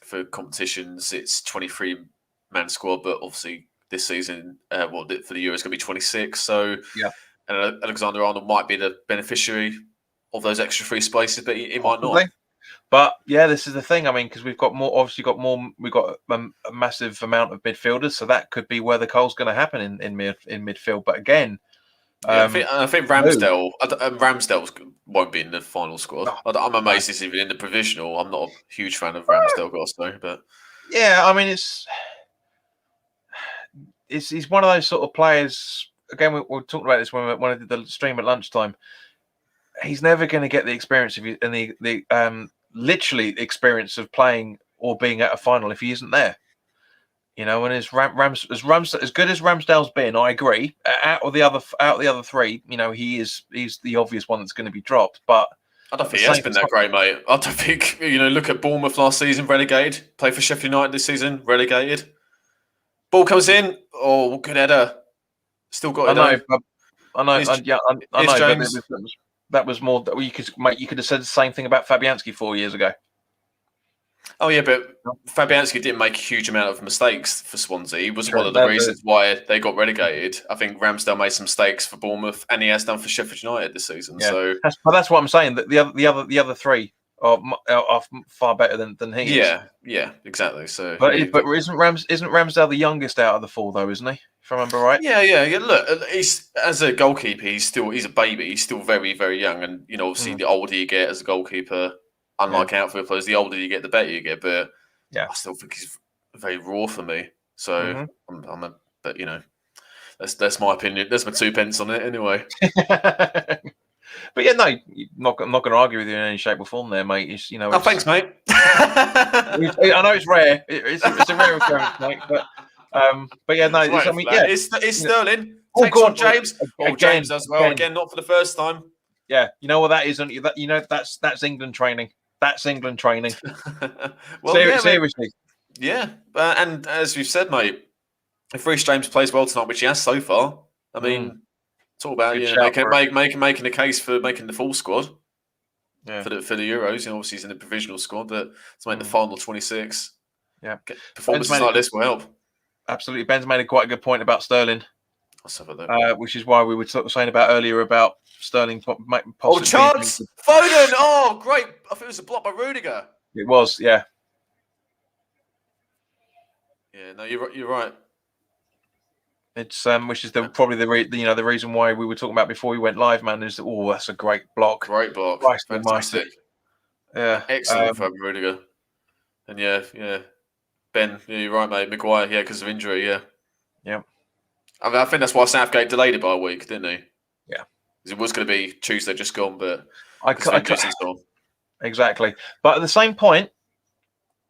for competitions it's 23-man squad, but obviously this season, for the Euro is going to be 26. So Yeah. Alexander Arnold might be the beneficiary of those extra 3 spaces, but he might not. But yeah, this is the thing. I mean, because we've got more. Obviously, we've got a massive amount of midfielders, so that could be where the goal's going to happen in midfield. But again, I think Ramsdale won't be in the final squad. I'm amazed he's even in the provisional. I'm not a huge fan of Ramsdale, got to say, but yeah, I mean, he's one of those sort of players. Again, we talked about this when I did the stream at lunchtime. He's never going to get the experience of the literally experience of playing or being at a final if he isn't there. You know, and as good as Ramsdale's been, I agree. Out of the other 3, you know, he's the obvious one that's going to be dropped. But I don't think he has been that great, mate. I don't think look at Bournemouth last season, relegated. Play for Sheffield United this season, relegated. Ball comes in, good header. Still got it. I know. James. But that was more. You could have said the same thing about Fabianski 4 years ago. Oh yeah, but Fabianski didn't make a huge amount of mistakes for Swansea. He was one of the reasons why they got relegated. I think Ramsdale made some mistakes for Bournemouth, and he has done for Sheffield United this season. Yeah. So that's what I'm saying. That the other 3 are far better than he is. Yeah, exactly. So, but isn't Ramsdale the youngest out of the 4 though? Isn't he? If I remember right. Yeah. Look, he's as a goalkeeper, he's a baby. He's still very, very young, and obviously the older you get as a goalkeeper. Unlike outfield players, the older you get, the better you get. But I still think he's very raw for me. So but that's my opinion. That's my 2 pence on it, anyway. But yeah, no, I'm not going to argue with you in any shape or form, there, mate. Thanks, mate. I know it's rare. It's a rare occurrence, mate. But yeah, no. It's Sterling. Takes on James. James as well. Again, not for the first time. Yeah, you know what that is, that's England training. That's England training. Seriously. Yeah, and as we've said, mate, if Reece James plays well tonight, which he has so far, I mean, it's all about making a case for making the full squad for the Euros. Obviously, he's in the provisional squad, but to make the final 26, performances like this will help. Absolutely, Ben's made quite a good point about Sterling. Let's have a look. Which is why we were saying about earlier about Sterling possibly. Chance! Foden! Oh, great! I think it was a block by Rudiger. It was, yeah. Yeah, no, you're right. It's which is probably the reason why we were talking about before we went live, man. Is that's a great block. Great block. Christ, fantastic. Yeah, excellent from Rudiger. And yeah, Ben, you're right, mate. Maguire, because of injury, yeah. I think that's why Southgate delayed it by a week, didn't he? Yeah. It was going to be Tuesday just gone, but exactly. But at the same point,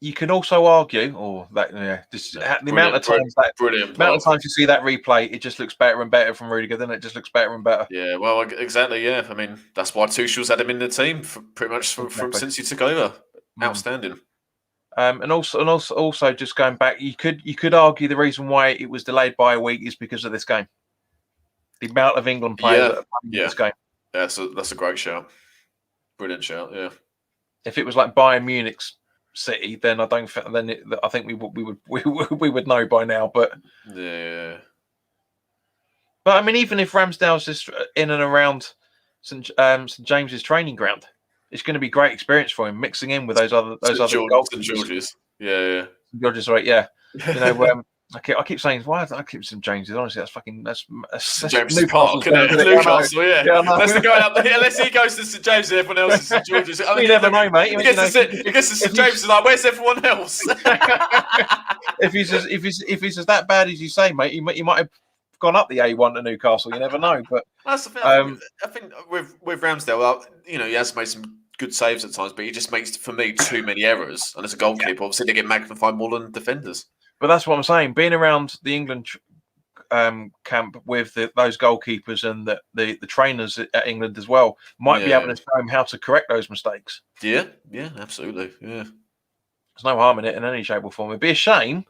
you can also argue, the amount of times you see that replay, it just looks better and better from Rudiger. Then it just looks better and better. Yeah, well, exactly. Yeah, I mean that's why Tuchel's had him in the team pretty much from since he took over. Outstanding. And also just going back, you could argue the reason why it was delayed by a week is because of this game. The amount of England players that are playing this game. Yeah, that's a great shout. Brilliant shout. Yeah. If it was like Bayern Munich's City, then I think we would know by now. But yeah. But I mean, even if Ramsdale's just in and around St James's training ground, it's going to be a great experience for him mixing in with those other goals. St George's. Yeah. St George's, right? Yeah. I keep saying, why do I keep St James's? Honestly, that's James Park, isn't it? Newcastle, yeah. That's the guy up there. Unless he goes to St James's, everyone else is St George's. I mean, you never know, mate. He gets to St James's, like, where's everyone else? if he's as that bad as you say, mate, he might have gone up the A1 to Newcastle. You never know. But that's the thing. I think with Ramsdale, he has made some good saves at times, but he just makes, for me, too many errors. And as a goalkeeper, obviously they get magnified more than defenders. But that's what I'm saying. Being around the England camp with those goalkeepers and the trainers at England as well might be able to show him how to correct those mistakes. Yeah, absolutely. Yeah, there's no harm in it in any shape or form. It'd be a shame,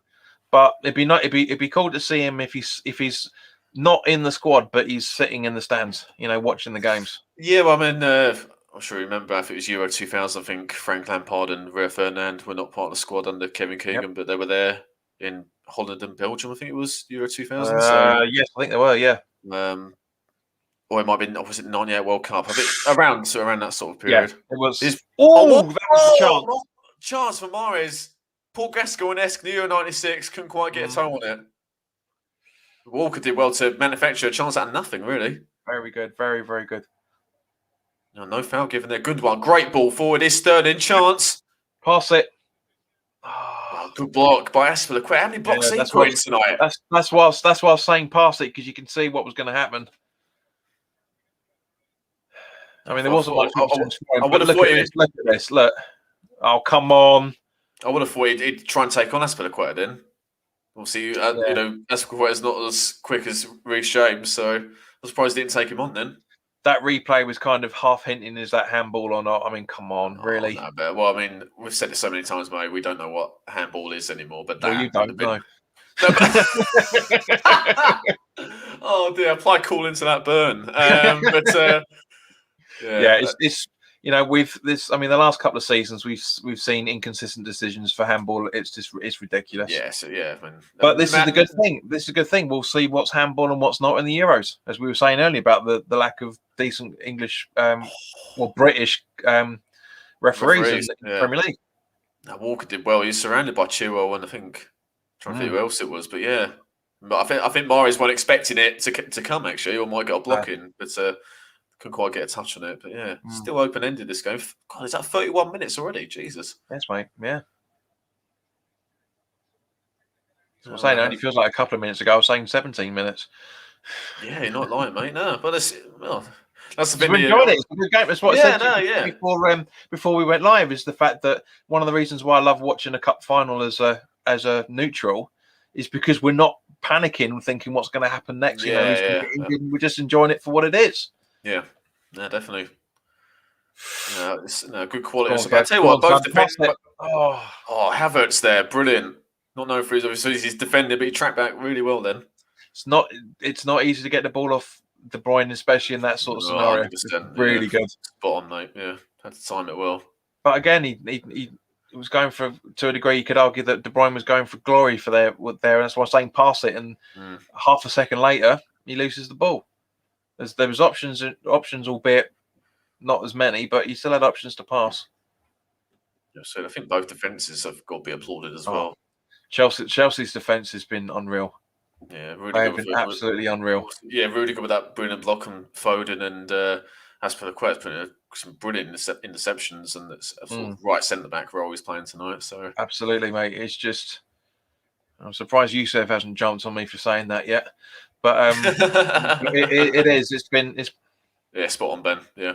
but it'd be cool to see him if he's not in the squad, but he's sitting in the stands, watching the games. Yeah, well, I mean, I'm sure you remember, if it was Euro 2000, I think Frank Lampard and Rio Ferdinand were not part of the squad under Kevin Keegan, but they were there in Holland and Belgium, I think it was Euro 2000. Yes, I think they were, yeah. Or it might have been, was it 98 World Cup? I think around that sort of period. Yeah, it was. That was a chance. Chance for Mahrez. Paul Gascoigne-esque, Euro 96, couldn't quite get a toe on it. Walker did well to manufacture a chance out of nothing, really. Very good. Very, very good. No foul given there. Good one. Great ball forward. Is Sterling. Chance. Pass it. Good block by Aspilicueta. How many blocks he put tonight? That's why I was saying pass it, because you can see what was going to happen. I mean, there wasn't much. I would have thought look at this. Look. Oh, come on. I would have thought he'd try and take on Aspilicueta then. Obviously, Aspilicueta's not as quick as Reece James, so I'm surprised he didn't take him on then. That replay was kind of half hinting, is that handball or not? I mean, come on, really? No, but, well, I mean, we've said it so many times, mate. We don't know what handball is anymore. But you don't know. Oh dear, apply cool into that burn. It's with this. I mean, the last couple of seasons we've seen inconsistent decisions for handball. It's ridiculous. Yeah, but this is the good thing. This is a good thing. We'll see what's handball and what's not in the Euros, as we were saying earlier about the lack of decent English or British referees in the Premier League. Now, Walker did well. He's surrounded by Chilwell, and I think trying to think who else it was, but yeah. But I think Mahrez wasn't expecting it to come actually, or might get a block in, but couldn't quite get a touch on it. But yeah, still open ended this game. God, is that 31 minutes already? Jesus. Yes, mate. Yeah. I'm saying it only feels like a couple of minutes ago. I was saying 17 minutes. Yeah, you're not lying, mate. No, but that's the thing. We enjoyed it. It's a good game. That's what I said before we went live, is the fact that one of the reasons why I love watching a cup final as a neutral is because we're not panicking thinking what's going to happen next. We're just enjoying it for what it is. Yeah, no, definitely. It's good quality. I tell you what, both defenders. Havertz there, brilliant. Not known for his defending, but he tracked back really well. Then it's not easy to get the ball off De Bruyne, especially in that sort of scenario. Really good, spot on, mate. Yeah, had to time it well. But again, he was going for, to a degree, you could argue that De Bruyne was going for glory for there, and that's why I'm saying pass it. And half a second later, he loses the ball. There was options, albeit not as many, but he still had options to pass. Yeah, so I think both defences have got to be applauded as well. Chelsea's defence has been unreal. Yeah, really they've been absolutely unreal. Yeah, really good with that brilliant block on Foden, and Aspilicueta's putting some brilliant interceptions, and that's a sort of right centre back role he's playing tonight. So absolutely, mate. It's just, I'm surprised Yusuf hasn't jumped on me for saying that yet. But it is. It's spot on, Ben. Yeah.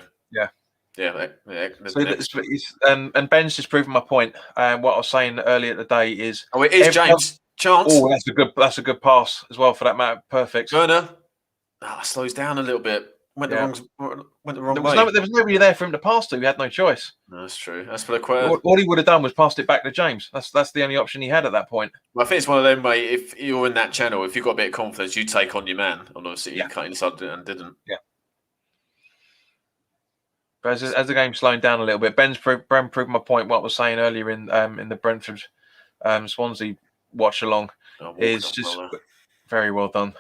And Ben's just proven my point. And what I was saying earlier today is, it is James chance. Oh, that's a good pass as well, for that matter. Perfect. Werner. Slows down a little bit. Went the wrong way. There was nobody there for him to pass to. He had no choice. No, that's true. That's for the all he would have done was passed it back to James. That's the only option he had at that point. Well, I think it's one of them, mate. If you're in that channel, if you've got a bit of confidence, you take on your man. And obviously, he cut inside and didn't. Yeah. But as the game's slowing down a little bit, Ben proved my point. What I was saying earlier in the Brentford Swansea watch along is just very well done.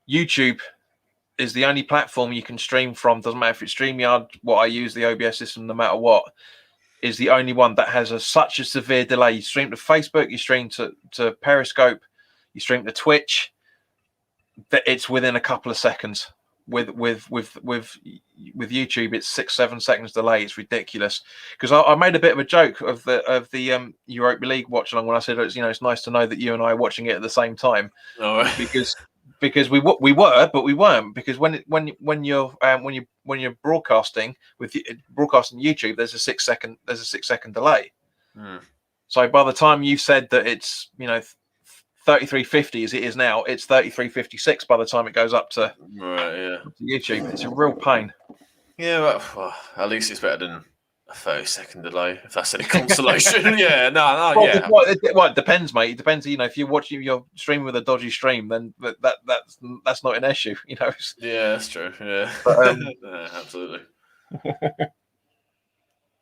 YouTube is the only platform you can stream from. Doesn't matter if it's StreamYard, what I use, the OBS system, no matter what, is the only one that has such a severe delay. You stream to Facebook, you stream to Periscope, you stream to Twitch. That it's within a couple of seconds. With YouTube, it's 6-7 seconds delay. It's ridiculous. Because I made a bit of a joke of the Europa League watch along when I said it's nice to know that you and I are watching it at the same time. Oh, right. Because we were, but we weren't. Because when you're broadcasting broadcasting YouTube, there's a 6 second delay. So by the time you've said that it's 33.50 as it is now, it's 33.56 by the time it goes up to YouTube. It's a real pain. Yeah, well, at least it's better than a 30-second delay, if that's any consolation. Yeah, no, Well, yeah. it depends, mate. It depends. If you're streaming with a dodgy stream, then that's not an issue. Yeah, that's true. Yeah, But, absolutely.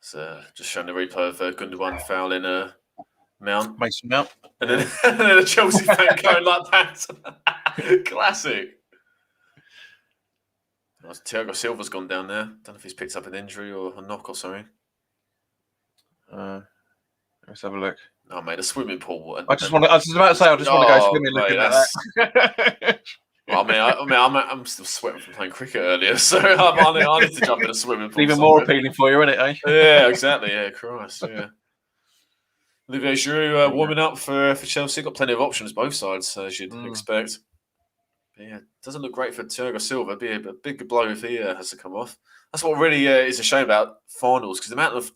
So just showing the replay of Gundogan fouling Mount, Mason Mount, and then, and then a Chelsea fan going like that. Classic. Thiago Silva's gone down there. Don't know if he's picked up an injury or a knock or something. Let's have a look. Oh, mate, a swimming pool. I was about to say, I just want to go swimming looking at that. Well, I'm still sweating from playing cricket earlier, so I need to jump in a swimming pool. Even more appealing for you, isn't it? Yeah, exactly. Yeah, Christ. Yeah. Olivier Giroud warming up for Chelsea. Got plenty of options both sides, as you'd expect. But yeah, doesn't look great for Thiago Silva. Be a big blow if he has to come off. That's what really is a shame about finals, because the amount of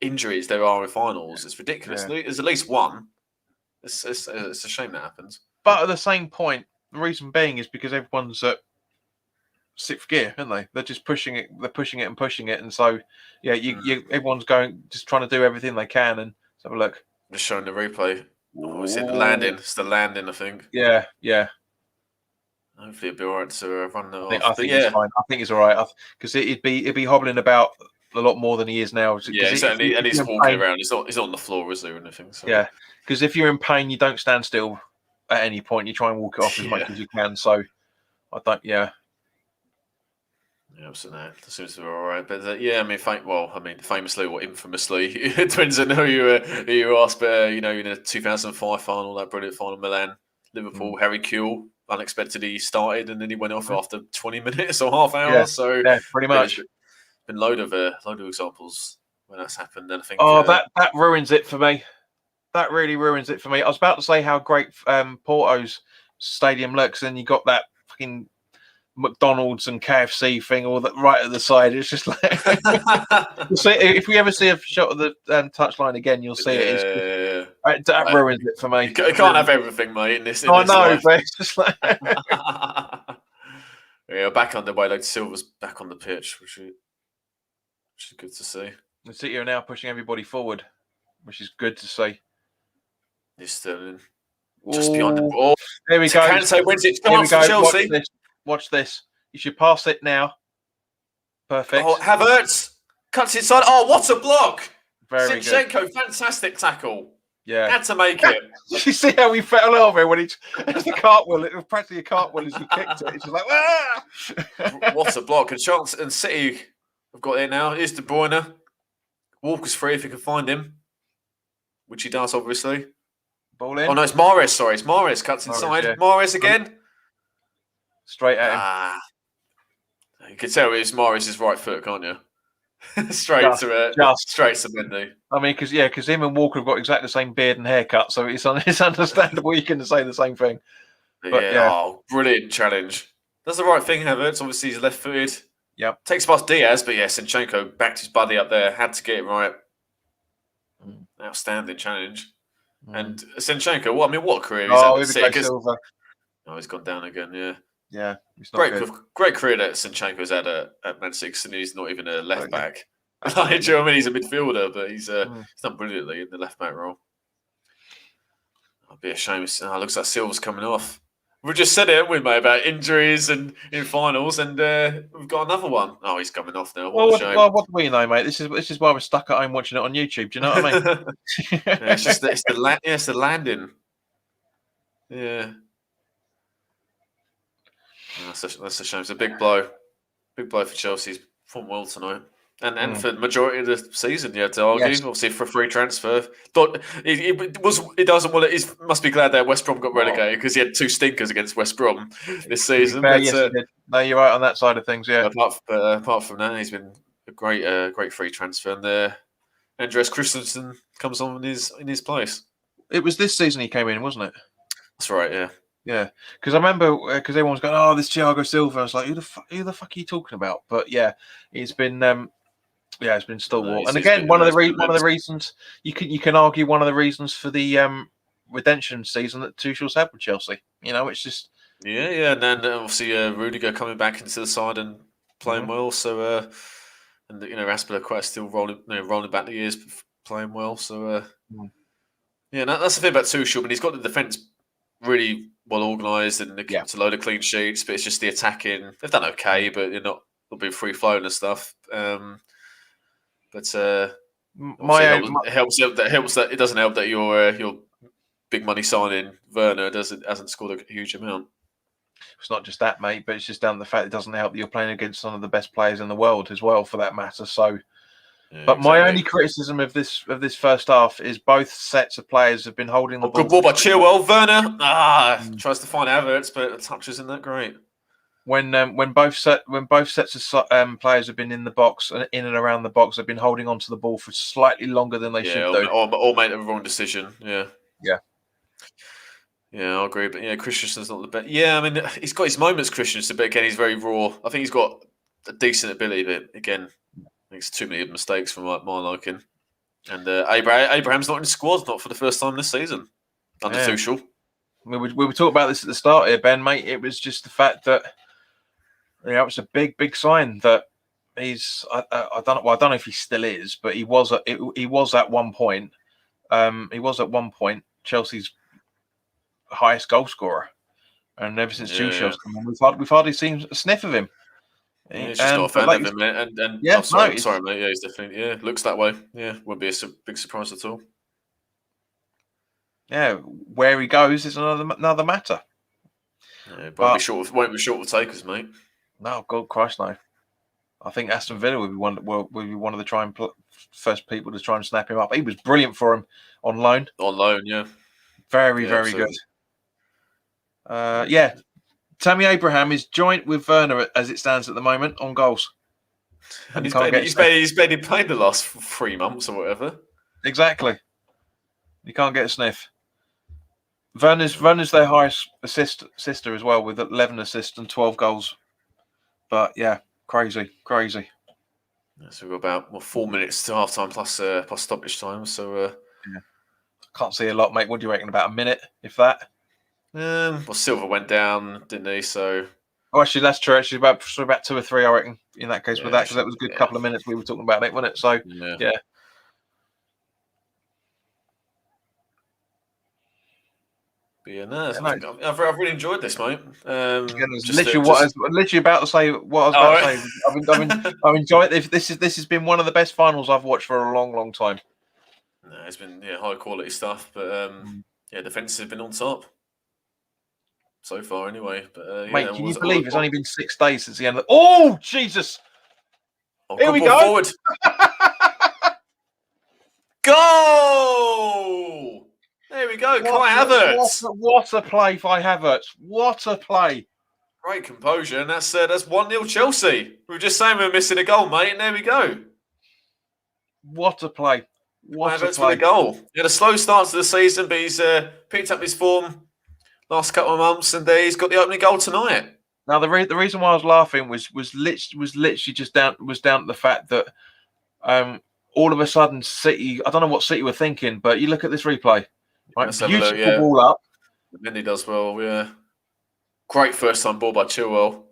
injuries there are in finals is ridiculous. Yeah. There's at least one. It's a shame that happens. But at the same point, the reason being is because everyone's at sixth gear, aren't they? They're just pushing it. They're pushing it and pushing it, and so yeah, everyone's just trying to do everything they can. And let's have a look. Just showing the replay. Oh, is it the landing? It's the landing, I think. Yeah. Hopefully it'll be all right to run that off. I think it's fine. I think it's all right because it'd be hobbling about a lot more than he is now. Yeah, exactly. And he's walking around. He's not on the floor, is there, or anything? So. Yeah, because if you're in pain, you don't stand still at any point. You try and walk it off as much as you can. So I don't. Yeah. Yeah, so no, that seems to be all right. But famously or infamously, it depends on who you ask. But in the 2005 final, that brilliant final, Milan, Liverpool, Harry Kewell unexpectedly started, and then he went off after 20 minutes or half hour. Yeah, pretty much. Been load of examples when that's happened. And I think that ruins it for me. That really ruins it for me. I was about to say how great Porto's stadium looks, and you got that fucking McDonald's and KFC thing all that right at the side. It's just like you'll see, if we ever see a shot of the touchline again, you'll see it. That ruins it for me. You can't have everything, mate. In this but it's just like back on the way. Like Silva's back on the pitch, which is good to see. The City are now pushing everybody forward, which is good to see. He's Sterling just behind the ball. There we go. Kante wins it. Here we go. Chelsea. Watch this. You should pass it now. Perfect. Oh, Havertz cuts inside. Oh, what a block! Very Zinchenko, good. Fantastic tackle. Yeah. Had to make it. Did you see how he fell over when it's the cartwheel? It was practically a cartwheel as he kicked it. It's just like, ah! What a block. And City have got it now. Here's De Bruyne. Walker's free if he can find him, which he does, obviously. Ball in. Oh, no, it's Mahrez. Sorry, it's Mahrez. Cuts inside. Yeah. Mahrez again. Straight at him. You can tell it's Mahrez's right foot, can't you? straight to Mendy. I mean, because him and Walker have got exactly the same beard and haircut, so it's understandable you can say the same thing. But, oh, brilliant challenge. Does the right thing, Havertz. Obviously, he's left-footed. Yep. Takes past Diaz, but Zinchenko backed his buddy up there. Had to get it right. Outstanding challenge. And Zinchenko, what a career he's had. Oh, he's gone down again. Yeah, great career that Zinchenko's had at Man City, and he's not even a left back. Do you know what I mean? He's a midfielder, but he's done brilliantly in the left back role. It'd be a shame. Looks like Silva's coming off. We just said it, haven't we, mate, about injuries and in finals, and we've got another one. Oh, he's coming off now. What do we know, mate? This is why we're stuck at home watching it on YouTube. Do you know what I mean? It's the landing. Yeah. That's a shame. It's a big blow. Big blow for Chelsea's performed well tonight. And for the majority of the season, you had to argue. Yes. Obviously, for a free transfer. It must be glad that West Brom got relegated because he had two stinkers against West Brom this season. Fair, yes, he did. No, you're right on that side of things, yeah. Apart from that, he's been a great free transfer. And Andreas Christensen comes on in his place. It was this season he came in, wasn't it? That's right, yeah. Yeah, because I remember everyone's going, "Oh, this Thiago Silva." I was like, "Who the fuck are you talking about?" But yeah, it's been stalwart. And again, one of the reasons you can argue one of the reasons for the redemption season that Tuchel's had with Chelsea. It's just and then obviously Rudiger coming back into the side and playing well. So and Aspilicueta still rolling back the years, playing well. So that's the thing about Tuchel. I mean, he's got the defence really well organised and it's a load of clean sheets, but it's just the attacking. They've done okay, but they're not being free flowing and stuff. It helps that it doesn't help that your big money signing Werner hasn't scored a huge amount. It's not just that, mate, but it's just down to the fact it doesn't help that you're playing against some of the best players in the world as well, for that matter. So, but my only criticism of this first half is both sets of players have been holding the ball. Good ball by Chilwell. Werner tries to find Havertz, but the touch isn't that great. When both sets of players have been in the box and in and around the box, they've been holding onto the ball for slightly longer than they should do. Or made the wrong decision. Yeah, I agree. But Christensen's not the best. Yeah, I mean, he's got his moments, Christensen, but again, he's very raw. I think he's got a decent ability, but again, makes too many mistakes from my liking. And Abraham's not in the squad, not for the first time this season under Tuchel. We were talking about this at the start here, Ben, mate. It was just the fact that it's a big sign that he's. I don't know if he still is, but he was at one point. He was at one point Chelsea's highest goal scorer, and ever since Tuchel's come on, we've hardly seen a sniff of him. He's just not a fan of him, and sorry, mate. Yeah, he's definitely looks that way. Yeah, wouldn't be a big surprise at all. Yeah, where he goes is another matter. Yeah, won't be short of takers, mate. No, God, Christ, no. I think Aston Villa would be one of the first people to try and snap him up. He was brilliant for him on loan. On loan, yeah. Very good. Tammy Abraham is joint with Werner as it stands at the moment on goals. And he's barely played the last 3 months or whatever. Exactly. You can't get a sniff. Werner's their highest assister as well, with 11 assists and 12 goals. But yeah, crazy. So we've got about 4 minutes to half time plus stoppage time. So can't see a lot, mate. What do you reckon? About a minute, if that? Silva went down, didn't he? So actually, that's true. Actually, about 2 or 3, I reckon. In that case, with that, because that was a good couple of minutes we were talking about it, wasn't it? So yeah. But I've really enjoyed this, mate. Literally about to say what I was about to say. I've enjoyed it. This has been one of the best finals I've watched for a long time. No, it's been high quality stuff, but defense has been on top so far, anyway. But mate, can you believe it's only been 6 days since the end of the... Oh, Jesus! Here we go. Forward. Goal! There we go. Kai Havertz. What a play by Havertz. What a play. Great composure. And that's 1-0 Chelsea. We were just saying we were missing a goal, mate. And there we go. What a play. Havertz with a goal. He had a slow start to the season, but he's picked up his form last couple of months, and he's got the opening goal tonight. Now, the reason why I was laughing was literally just down to the fact that all of a sudden City, I don't know what City were thinking, but you look at this replay. Right, beautiful ball up. And then he does well, yeah. Great first time ball by Chilwell.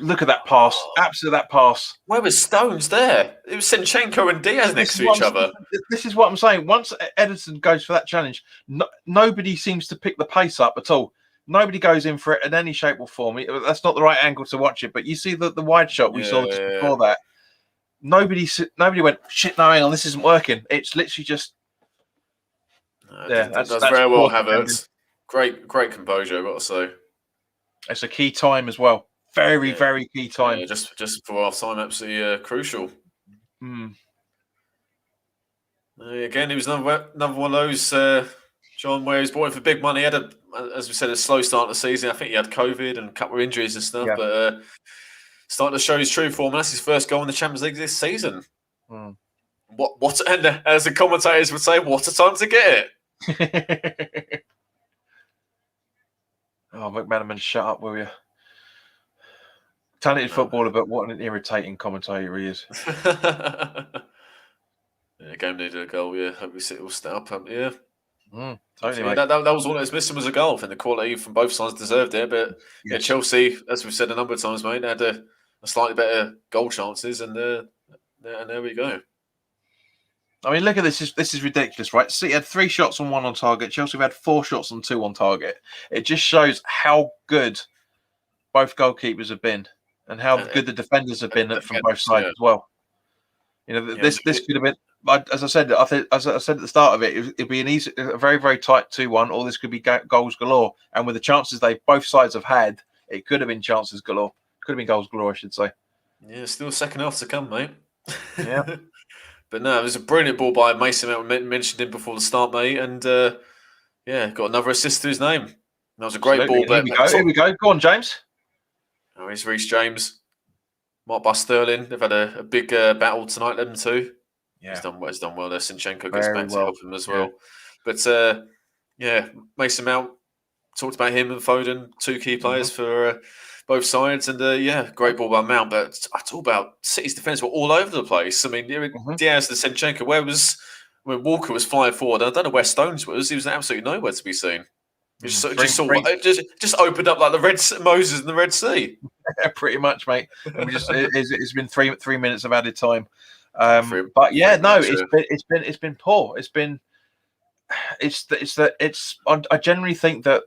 Look at that pass. Absolutely that pass. Where was Stones there? It was Zinchenko and Diaz next to each other. This is what I'm saying. Once Ederson goes for that challenge, nobody seems to pick the pace up at all. Nobody goes in for it in any shape or form. That's not the right angle to watch it. But you see the wide shot we saw just before that. Nobody went, shit, no, hang on, this isn't working. It's literally just... that's very well, Havertz. Great composure, I've got to say. It's a key time as well. Very key time. Yeah, just before half time, absolutely crucial. Again, he was another one of those, John, where he was brought in for big money. He had as we said, a slow start to the season. I think he had COVID and a couple of injuries and stuff, but starting to show his true form. And that's his first goal in the Champions League this season. What? And as the commentators would say, what a time to get it. Oh, McManaman, shut up, will you? Talented footballer, but what an irritating commentator he is. Game needed a goal, yeah. Hope we will step up, yeah. Totally, that was all that was missing was a goal. I think the quality from both sides deserved it, but Chelsea, as we've said a number of times, mate, had a slightly better goal chances, and And there we go. I mean, look at this. This is ridiculous, right? City had 3 shots and 1 on target. Chelsea had 4 shots and 2 on target. It just shows how good both goalkeepers have been and how good the defenders have been from both sides as well. You know, this could have been, as I said, as I said at the start of it, it'd be a very, very tight 2-1, or this could be goals galore. And with the chances both sides have had, it could have been chances galore. Could have been goals galore, I should say. Yeah, still second half to come, mate. Yeah. But no, it was a brilliant ball by Mason Mount. Mentioned him before the start, mate, and got another assist to his name. That was a great ball. Here we go. Go on, James. Oh, he's Reece James, marked by Sterling. They've had a big battle tonight, them two. Yeah, he's done well there. Sinchenko gets back to help him as well. But Mason Mount, talked about him and Foden, 2 key players for both sides, and great ball by Mount. But I talk about City's defence were all over the place. I mean, Diaz and Sinchenko, when Walker was flying forward, I don't know where Stones was. He was absolutely nowhere to be seen. It just opened up like the Moses in the Red Sea. Yeah, pretty much, mate. And it's been three minutes of added time. But yeah, no, it's been poor. I generally think that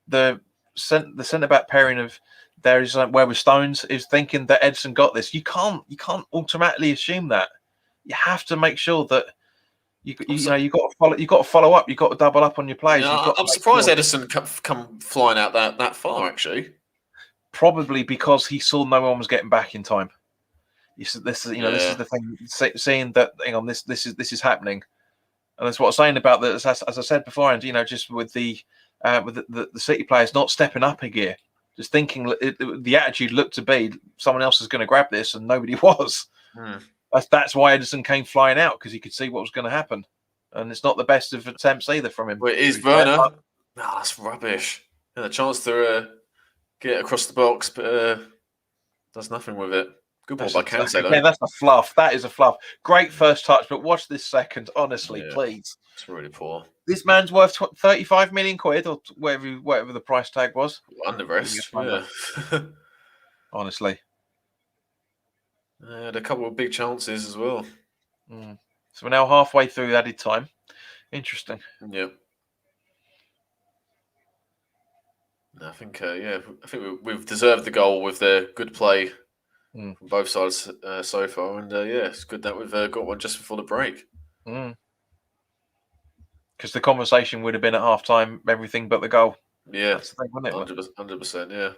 the centre back pairing of there is where with Stones is thinking that Edson got this. You can't automatically assume that. You have to make sure that you got to follow up. You got to double up on your players. I'm surprised Edison come flying out that far, actually. Probably because he saw no one was getting back in time. This is the thing. Seeing that, this is happening, and that's what I'm saying about that. As I said before, and just with the City players not stepping up a gear, just thinking the attitude looked to be someone else is going to grab this, and nobody was. That's why Edison came flying out, because he could see what was going to happen, and it's not the best of attempts either from him. Well, it is Werner. No, that's rubbish. And a chance to get across the box, but does nothing with it. Good ball by Kante, though. Yeah, that's a fluff. That is a fluff. Great first touch, but watch this second. Honestly, please. It's really poor. This man's worth 35 million quid, or whatever the price tag was. Under rest. Yeah. Honestly. Had a couple of big chances as well. So we're now halfway through added time. Interesting. Yeah. I think we've deserved the goal with the good play from both sides so far, and it's good that we've got one just before the break. Because the conversation would have been at half time, everything but the goal. Yeah, that's the thing, wasn't it? 100%. Yeah.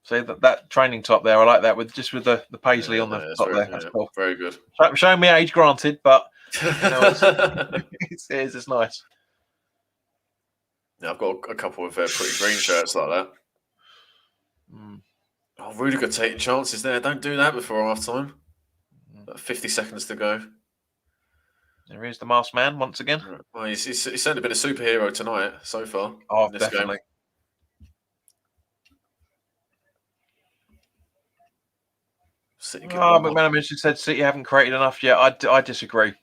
See that training top there, I like that with the paisley on the top there. That's cool. Very good. Showing me age, granted, but it's nice. Yeah, I've got a couple of pretty green shirts like that. Oh, Rudiger taking chances there. Don't do that before half time. 50 seconds to go. There is the masked man once again. Well, he's certainly been a superhero tonight so far. Oh, definitely. McManaman said City haven't created enough yet. I disagree.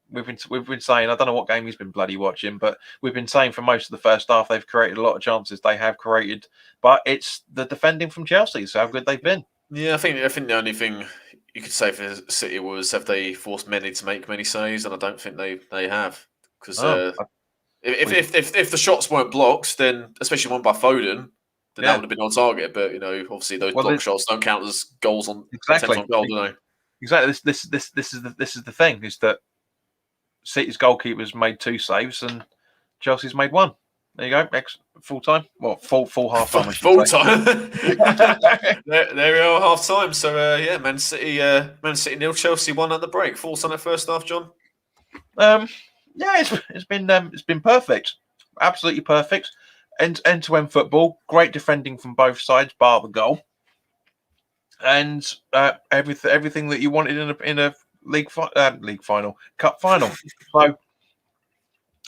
We've been saying, I don't know what game he's been bloody watching, but we've been saying for most of the first half they've created a lot of chances. They have created, but it's the defending from Chelsea. So how good they've been. Yeah, I think the only thing you could say for City was, have they forced many to make many saves, and I don't think they have, because if the shots weren't blocked, then especially one by Foden, then that would have been on target. But obviously those block shots don't count as goals on attempts on goal, do they? Exactly. This is the thing, is that City's goalkeepers made 2 saves and Chelsea's made 1. There you go. Full time. Well, full half time. Full time. there we are, half time. So Man City 0, Chelsea 1 at the break. Thoughts on that first half, John? It's been perfect. Absolutely perfect. End-to-end football. Great defending from both sides, bar the goal. And everything that you wanted in a league final, cup final. So,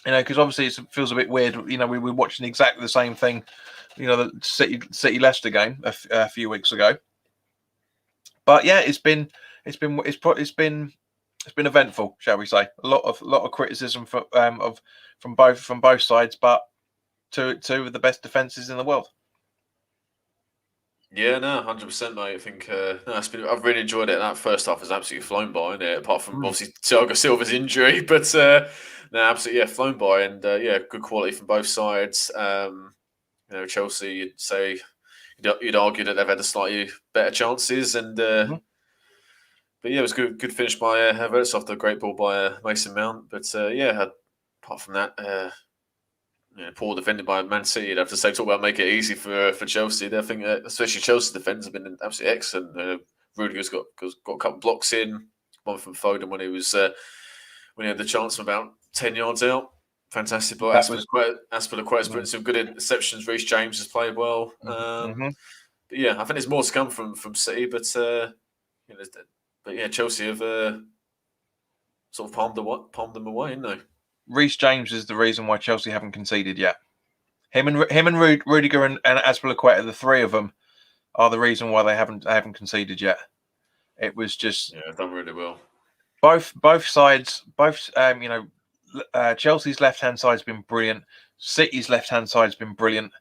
because obviously it feels a bit weird. We were watching exactly the same thing, the City Leicester game a few weeks ago. But yeah, it's been eventful, shall we say? A lot of criticism from both sides, but two of the best defenses in the world. Yeah, no, 100%, mate. I think no, I've really enjoyed it. That first half has absolutely flown by, innit? Apart from Mm. obviously Thiago Silva's injury, but no, absolutely, yeah, flown by, and yeah, good quality from both sides. Chelsea, you'd say you'd argue that they've had the slightly better chances, and Mhm. but yeah, it was good finish by Havertz after a great ball by Mason Mount. But yeah, apart from that. Poor defended by Man City. You'd have to say, talk about make it easy for Chelsea. I think, especially Chelsea defenders have been absolutely excellent. Rudiger's got a couple blocks in, one from Foden when he had the chance from about 10 yards out. Fantastic block. That was. Aspilicueta's putting some good interceptions. Reece James has played well. Mm-hmm. But yeah, I think there's more to come from City. But Chelsea have sort of palmed them away, haven't they? Reece James is the reason why Chelsea haven't conceded yet. Him and Rudiger and Aspilicueta, the three of them, are the reason why they haven't conceded yet. It was just Yeah, done really well. both sides, Chelsea's left hand side's been brilliant. City's left hand side's been brilliant.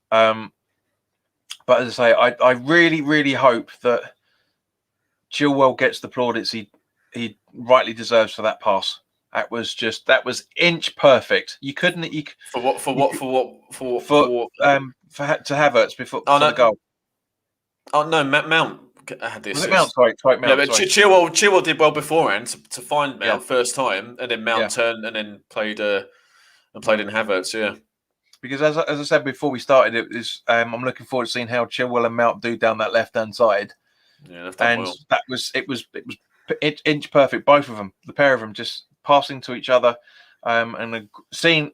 But as I say, I really, really hope that Chilwell gets the plaudits he rightly deserves for that pass. That was inch perfect. You couldn't to Havertz before for the goal. Oh no, Mount had this. Was it Mount? Sorry, Mount. Yeah, but Chilwell did well beforehand to find Mount first time, and then Mount turned and then played in Havertz. Yeah, because as I said before we started, it was I'm looking forward to seeing how Chilwell and Mount do down that left hand side. Yeah, they've done well. That was inch perfect. Both of them, the pair of them, just passing to each other, and Mount seeing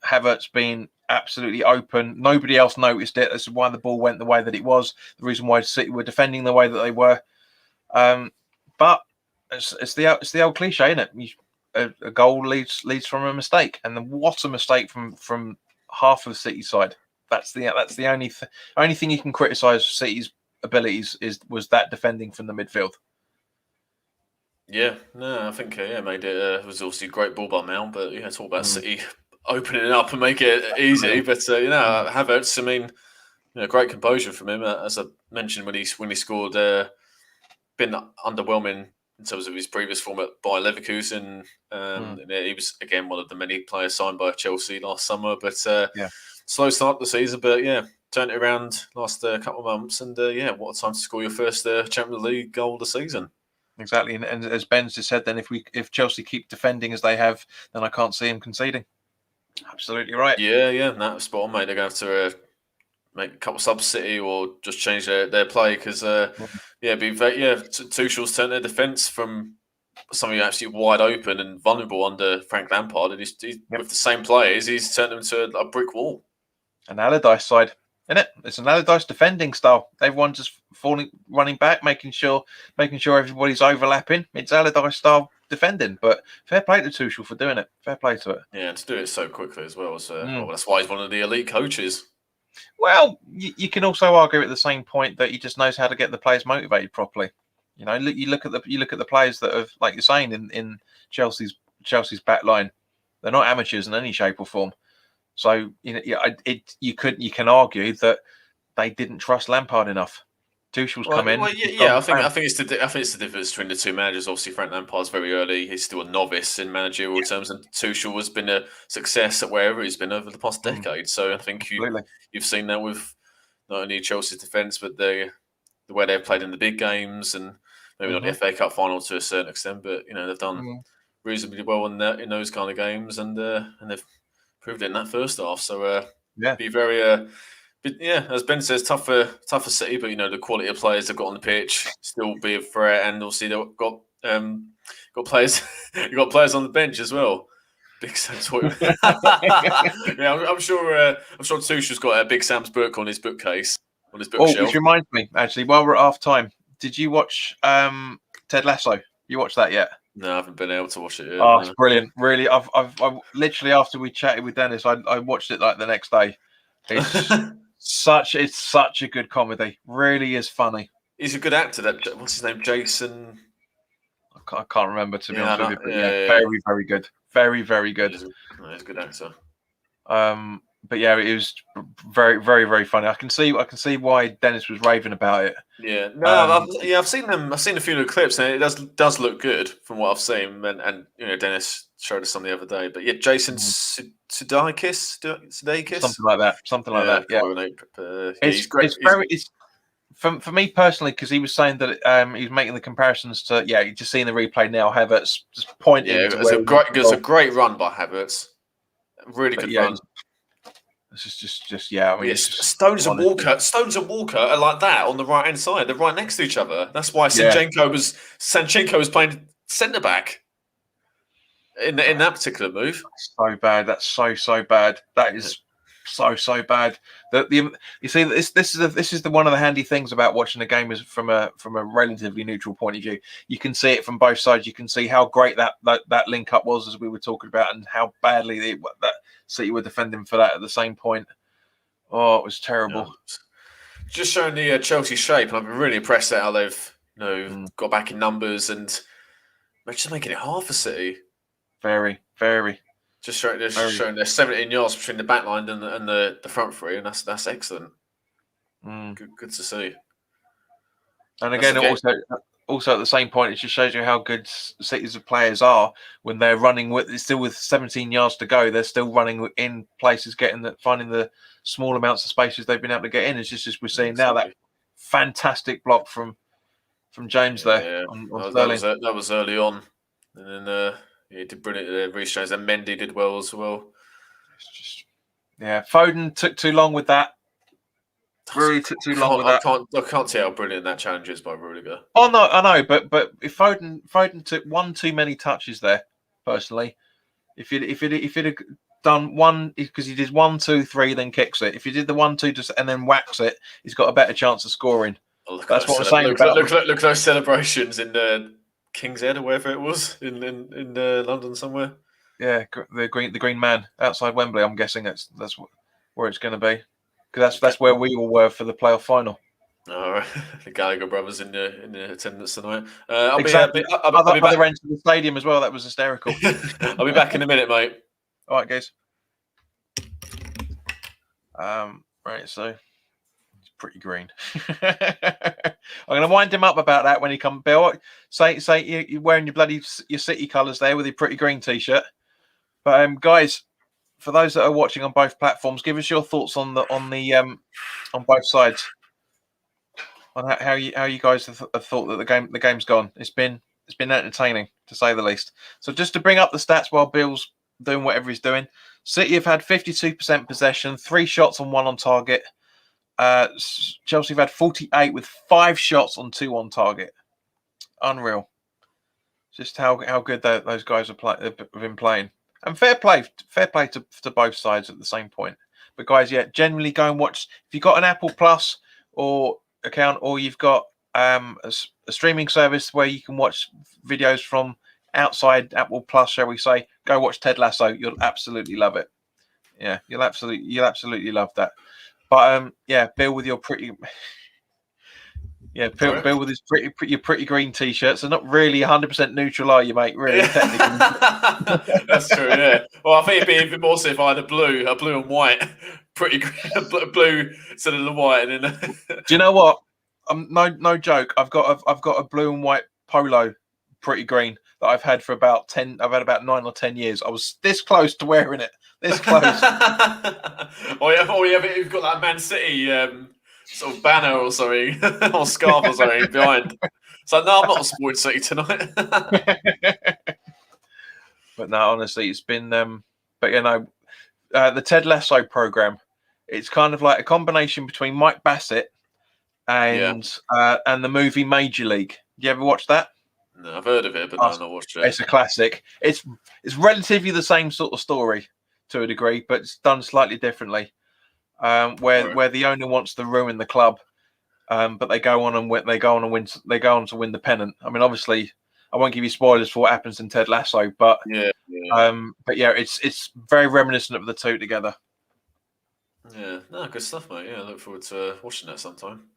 Havertz being absolutely open. Nobody else noticed it. That's why the ball went the way that it was. The reason why City were defending the way that they were. But it's the old cliche, isn't it? A goal leads from a mistake, and what a mistake from half of City's side. That's the only thing you can criticise City's abilities was that defending from the midfield. Yeah, no, I think made it. It was obviously a great ball by Mount, but talk about City opening it up and make it easy. But Havertz, I mean, great composure from him. As I mentioned when he scored, been underwhelming in terms of his previous form at Bayer Leverkusen. He was again one of the many players signed by Chelsea last summer, but slow start the season. But turned it around last couple of months, and what a time to score your first Champions League goal of the season. Exactly, and as Ben's just said, then if Chelsea keep defending as they have, then I can't see him conceding. Absolutely right. Yeah, that's spot on, mate. They're going to have to make a couple sub City or just change their play because Tuchel's turned their defence from something absolutely wide open and vulnerable under Frank Lampard, and he's with the same players, he's turned them to a brick wall. An Allardyce side. Isn't it? It's an Allardyce defending style. Everyone's just running back, making sure everybody's overlapping. It's Allardyce style defending. But fair play to Tuchel for doing it. Fair play to it. Yeah, and to do it so quickly as well. So that's why he's one of the elite coaches. Well, you can also argue at the same point that he just knows how to get the players motivated properly. You look at the players that have, like you're saying, in Chelsea's back line. They're not amateurs in any shape or form. So you can argue that they didn't trust Lampard enough. Tuchel's come in. I think it's the difference between the two managers. Obviously, Frank Lampard's very early; he's still a novice in managerial terms, and Tuchel has been a success at wherever he's been over the past decade. So I think you've seen that with not only Chelsea's defence, but the way they've played in the big games, and maybe not the FA Cup final to a certain extent, but they've done reasonably well in those kind of games, and they've proved it in that first half. So be very. But as Ben says, tougher City, but the quality of players they've got on the pitch still be a threat, and obviously they've got players, you've got players on the bench as well. Big Sam's I'm sure Tuchel's got a Big Sam's book on his bookcase, on his bookshelf. Which reminds me, actually, while we're at half time, did you watch Ted Lasso? You watched that yet? No, I haven't been able to watch it yet. Oh, it's brilliant! Really, I've literally after we chatted with Dennis, I watched it like the next day. It's such a good comedy. Really is funny. He's a good actor. What's his name? Jason. I can't remember, to be honest with you. But very, very good. Very, very good. He's a good actor. but yeah, it was very, very, very funny. I can see why Dennis was raving about it. Yeah, no, I've seen them. I've seen a few of the clips, and it does look good from what I've seen. And Dennis showed us some the other day. But yeah, Jason Sudeikis, Something like that. Yeah, he's great. It's for me personally, because he was saying that he's making the comparisons to you just seeing the replay now. Havertz just pointing. Yeah, it was a great run by Havertz. Really good run. It's just I mean, Stones and Walker are like that on the right hand side. They're right next to each other. That's why Zinchenko was playing centre back in that particular move. So bad. That's so bad. That is so bad. You see, this is one of the handy things about watching a game is from a relatively neutral point of view. You can see it from both sides. You can see how great that link up was, as we were talking about, and how badly that City were defending for that at the same point. Oh, it was terrible. Just showing the Chelsea shape, and I've been really impressed at how they've got back in numbers and they're just making it hard for City. Very, very. Just showing there's 17 yards between the back line and the front three, and that's excellent. Good to see. And again, also at the same point, it just shows you how good City's players are when they're running with 17 yards to go. They're still running in places, finding the small amounts of spaces they've been able to get in. It's just as we're seeing now, that fantastic block from James there. On that was early on, and then he did brilliant. Reece James and Mendy did well as well. Foden took too long with that. Really took too long with that. I can't see how brilliant that challenge is by Rudiger. Oh no, I know, but if Foden took one too many touches there, personally, if you'd have done one, because he did 1, 2, 3, then kicks it. If you did the 1, 2, and then whacks it, he's got a better chance of scoring. That's what I'm saying. Look at those celebrations in the King's Head or wherever it was in London somewhere. Yeah, the Green Man outside Wembley. I'm guessing that's where it's going to be. Because that's where we all were for the playoff final. All right, the Gallagher brothers in the attendance tonight. Exactly. Other end of the stadium as well. That was hysterical. I'll be back in a minute, mate. All right, guys. Right, so it's pretty green. I'm going to wind him up about that when he comes. Bill, say you're wearing your City colours there with your pretty green t-shirt. But guys, for those that are watching on both platforms, give us your thoughts on both sides, on how you guys have thought that the game's gone. It's been entertaining, to say the least. So just to bring up the stats while Bill's doing whatever he's doing, City have had 52% possession, 3 shots on 1 on target. Chelsea have had 48 with 5 shots on 2 on target. Unreal. Just how good those guys have been playing. And fair play to both sides at the same point. But guys, generally go and watch. If you've got an Apple Plus or account, or you've got a streaming service where you can watch videos from outside Apple Plus, shall we say, go watch Ted Lasso. You'll absolutely love it. Yeah, you'll absolutely love that. But Bill with your pretty. Yeah, Bill with his your pretty green t-shirt. So not really 100% neutral, are you, mate? Really, technically. That's true. Yeah. Well, I think it'd be even more so if I had a blue and white, pretty green, blue instead of the white. And then do you know what? No joke. I've got a blue and white polo, pretty green, that I've had for about 10. I've had about 9 or 10 years. I was this close to wearing it. This close. You've got that Man City. Sort of banner or something, or scarf or something behind. So no, I'm not a Sporting City tonight. But no, honestly, it's been. The Ted Lasso program. It's kind of like a combination between Mike Bassett and the movie Major League. You ever watch that? No, I've heard of it, but no, I've not watched it. It's a classic. It's relatively the same sort of story to a degree, but it's done slightly differently. Where the owner wants to ruin the club, but they go on and win. They go on to win the pennant. I mean, obviously, I won't give you spoilers for what happens in Ted Lasso, but it's very reminiscent of the two together. Yeah, no, good stuff, mate. Yeah, I look forward to watching that sometime.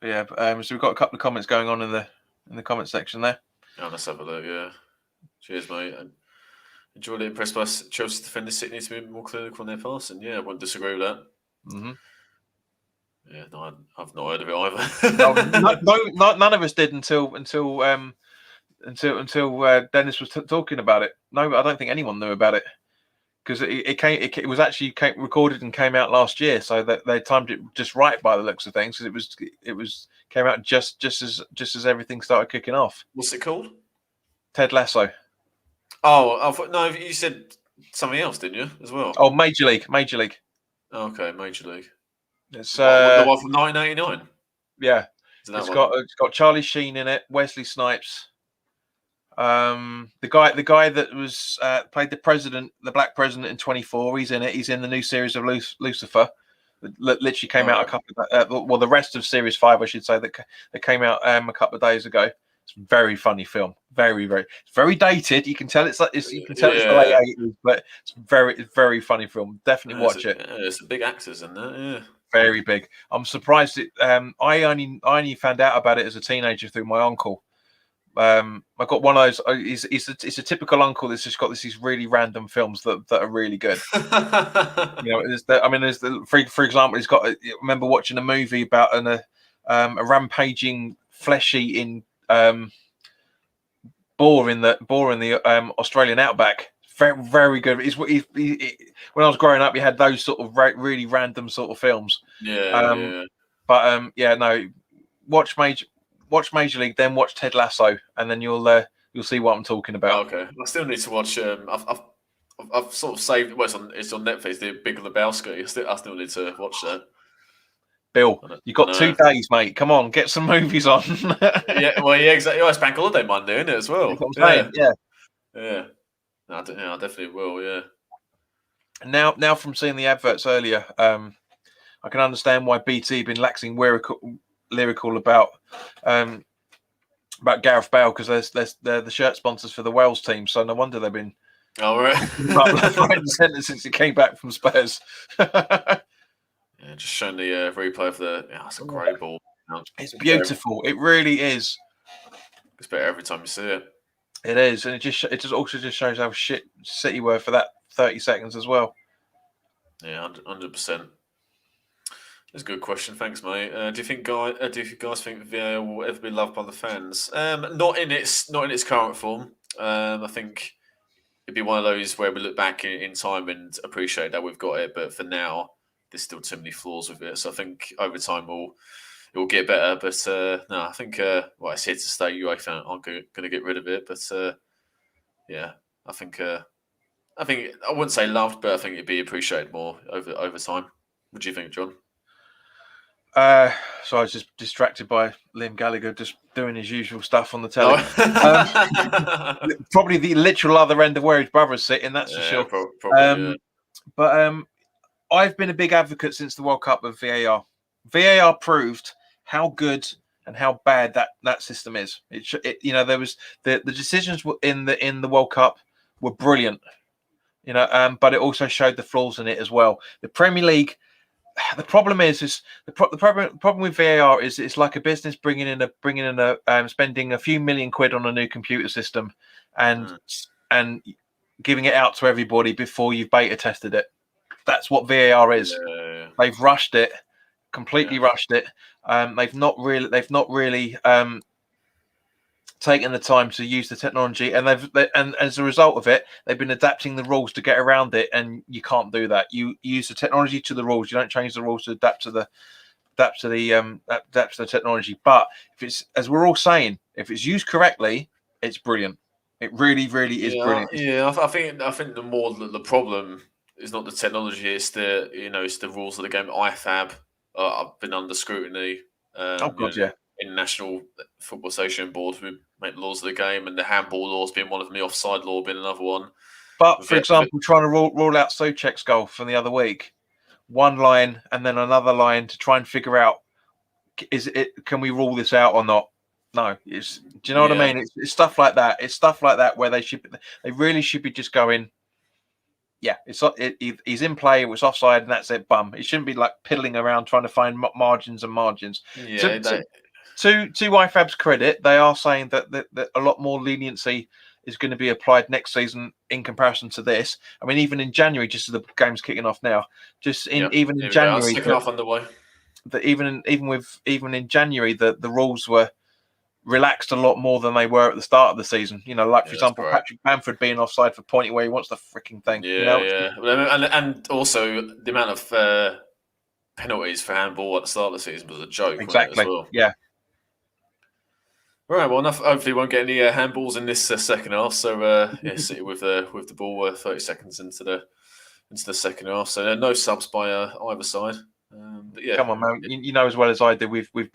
But yeah, so we've got a couple of comments going on in the comment section there. Yeah, let's have a look. Yeah, cheers, mate. enjoyed it. Impressed by Chelsea defenders. City needs to be more clinical in their passing. Yeah, I wouldn't disagree with that. Mm-hmm. Yeah, no, I've not heard of it either. None of us did until Dennis was talking about it. No, I don't think anyone knew about it because it was actually recorded and came out last year, so that they timed it just right by the looks of things. Because it came out just as everything started kicking off. What's it called? Ted Lasso. Oh, I thought, no, you said something else, didn't you, as well? Oh, Major League. Okay, Major League. It's the one from 1989. Yeah, it's got Charlie Sheen in it, Wesley Snipes. The guy that was played the Black President in 24. He's in it. He's in the new series of Lucifer. That literally came out a couple of the rest of series 5, I should say, that came out a couple of days ago. It's a very funny film. Very, very, it's very dated. You can tell it's the late 80s, but it's very funny film. Definitely watch it. It's the big actors in there. Yeah, very big. I'm surprised I only found out about it as a teenager through my uncle. I got one of those. It's a typical uncle that's just got these really random films that are really good. For example, he's got. I remember watching a movie about a rampaging flesh-eating boar in the Australian outback. Very, very good. When I was growing up, you had those sort of really random sort of films. Yeah. Watch Major League, then watch Ted Lasso, and then you'll see what I'm talking about. Okay, I still need to watch. I've sort of saved. Well, it's on Netflix. The Big Lebowski. I still need to watch that. Bill, you've got 2 days, mate. Come on, get some movies on. Yeah, exactly. Oh, it's Bank Holiday Monday, isn't it, as well? That's what I'm saying. Yeah. No, I definitely will. Yeah. Now, from seeing the adverts earlier, I can understand why BT have been waxing lyrical about Gareth Bale, because they're the shirt sponsors for the Wales team. So no wonder they've been right since he came back from Spurs. Yeah, just showing the replay of it's a great ball. It's beautiful. It really is. It's better every time you see it. It is, and it just also shows how shit City were for that 30 seconds as well. Yeah, 100%. That's a good question. Thanks, mate. Do you guys think VAR will ever be loved by the fans? Not in its current form. I think it'd be one of those where we look back in time and appreciate that we've got it, but for now, there's still too many flaws with it. So I think over time it will get better. But no, I think it's here to stay. UEFA aren't going to get rid of it. But I think I wouldn't say loved, but I think it'd be appreciated more over time. What do you think, John? So I was just distracted by Liam Gallagher just doing his usual stuff on the telly. Probably the literal other end of where his brother's sitting, that's for sure. Probably, But I've been a big advocate since the World Cup of VAR. VAR proved how good and how bad that system is. There was the decisions in the World Cup were brilliant. But it also showed the flaws in it as well. The Premier League. The problem the problem with VAR is it's like a business bringing in spending a few million quid on a new computer system and giving it out to everybody before you've beta tested it. That's what VAR is. Yeah. They've rushed it, completely rushed it. They've not really taken the time to use the technology, and and as a result of it, they've been adapting the rules to get around it, and you can't do that. You use the technology to the rules. You don't change the rules to adapt to the technology. But if it's, as we're all saying, if it's used correctly, it's brilliant. It really, really is brilliant. Yeah, I think the problem is not the technology; it's the rules of the game. IFAB I've been under scrutiny. International Football Association board who make laws of the game, and the handball laws being one of them, the offside law being another one. But for example, trying to rule out Souček's goal from the other week, one line and then another line to try and figure out can we rule this out or not? No, do you know what I mean? It's stuff like that. It's stuff like that where they really should be just going. Yeah, he's in play. It was offside, and that's it. Bum. It shouldn't be like piddling around trying to find margins and margins. Yeah. To IFAB's credit, they are saying that a lot more leniency is going to be applied next season in comparison to this. I mean, even in January, just as the game's kicking off now, even in January, kicking off underway. Even in January, the rules were relaxed a lot more than they were at the start of the season. You know, like for example, Patrick Bamford being offside for pointing where he wants the freaking thing. And also the amount of penalties for handball at the start of the season was a joke. Exactly. As well. Yeah. Right. Well, enough. Hopefully, we won't get any handballs in this second half. So City with the ball 30 seconds into the second half. So no subs by either side. But yeah, come on, man. You know as well as I do. We've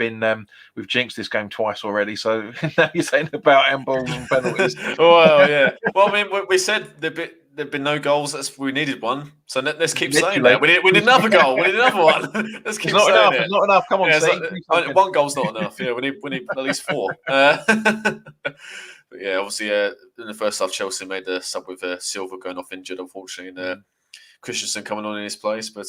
jinxed this game twice already. So now you're saying about handballs and penalties. Well, yeah. Well, I mean, we said there'd been no goals. We needed one. So let's keep saying that. We need another goal. We need another one. Let's keep saying it. It's not enough. Come on, one goal's not enough. Yeah, we need at least 4. But yeah, obviously, in the first half, Chelsea made the sub with Silva going off injured, unfortunately, and Christensen coming on in his place. But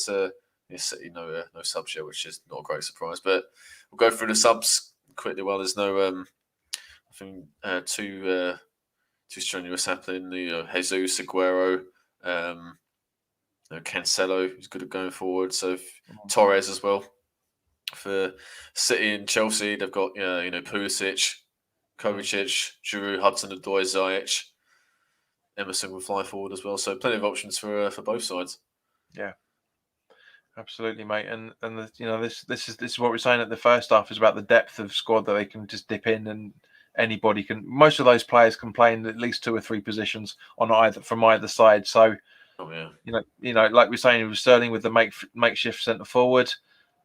City no subs yet, which is not a great surprise. But we'll go through the subs quickly. Well, there's no, I think too strenuous happening. Jesus, Aguero, Cancelo, who's good at going forward. So Torres as well for City and Chelsea. They've got Pulisic, Kovacic, Giroud, Hudson-Odoi, Ziyech. Emerson will fly forward as well. So plenty of options for both sides. Yeah. Absolutely, mate, and this is what we're saying at the first half is about the depth of squad that they can just dip in, and anybody can. Most of those players can play in at least 2 or 3 positions from either side. So, like we're saying, it was Sterling with the makeshift centre forward,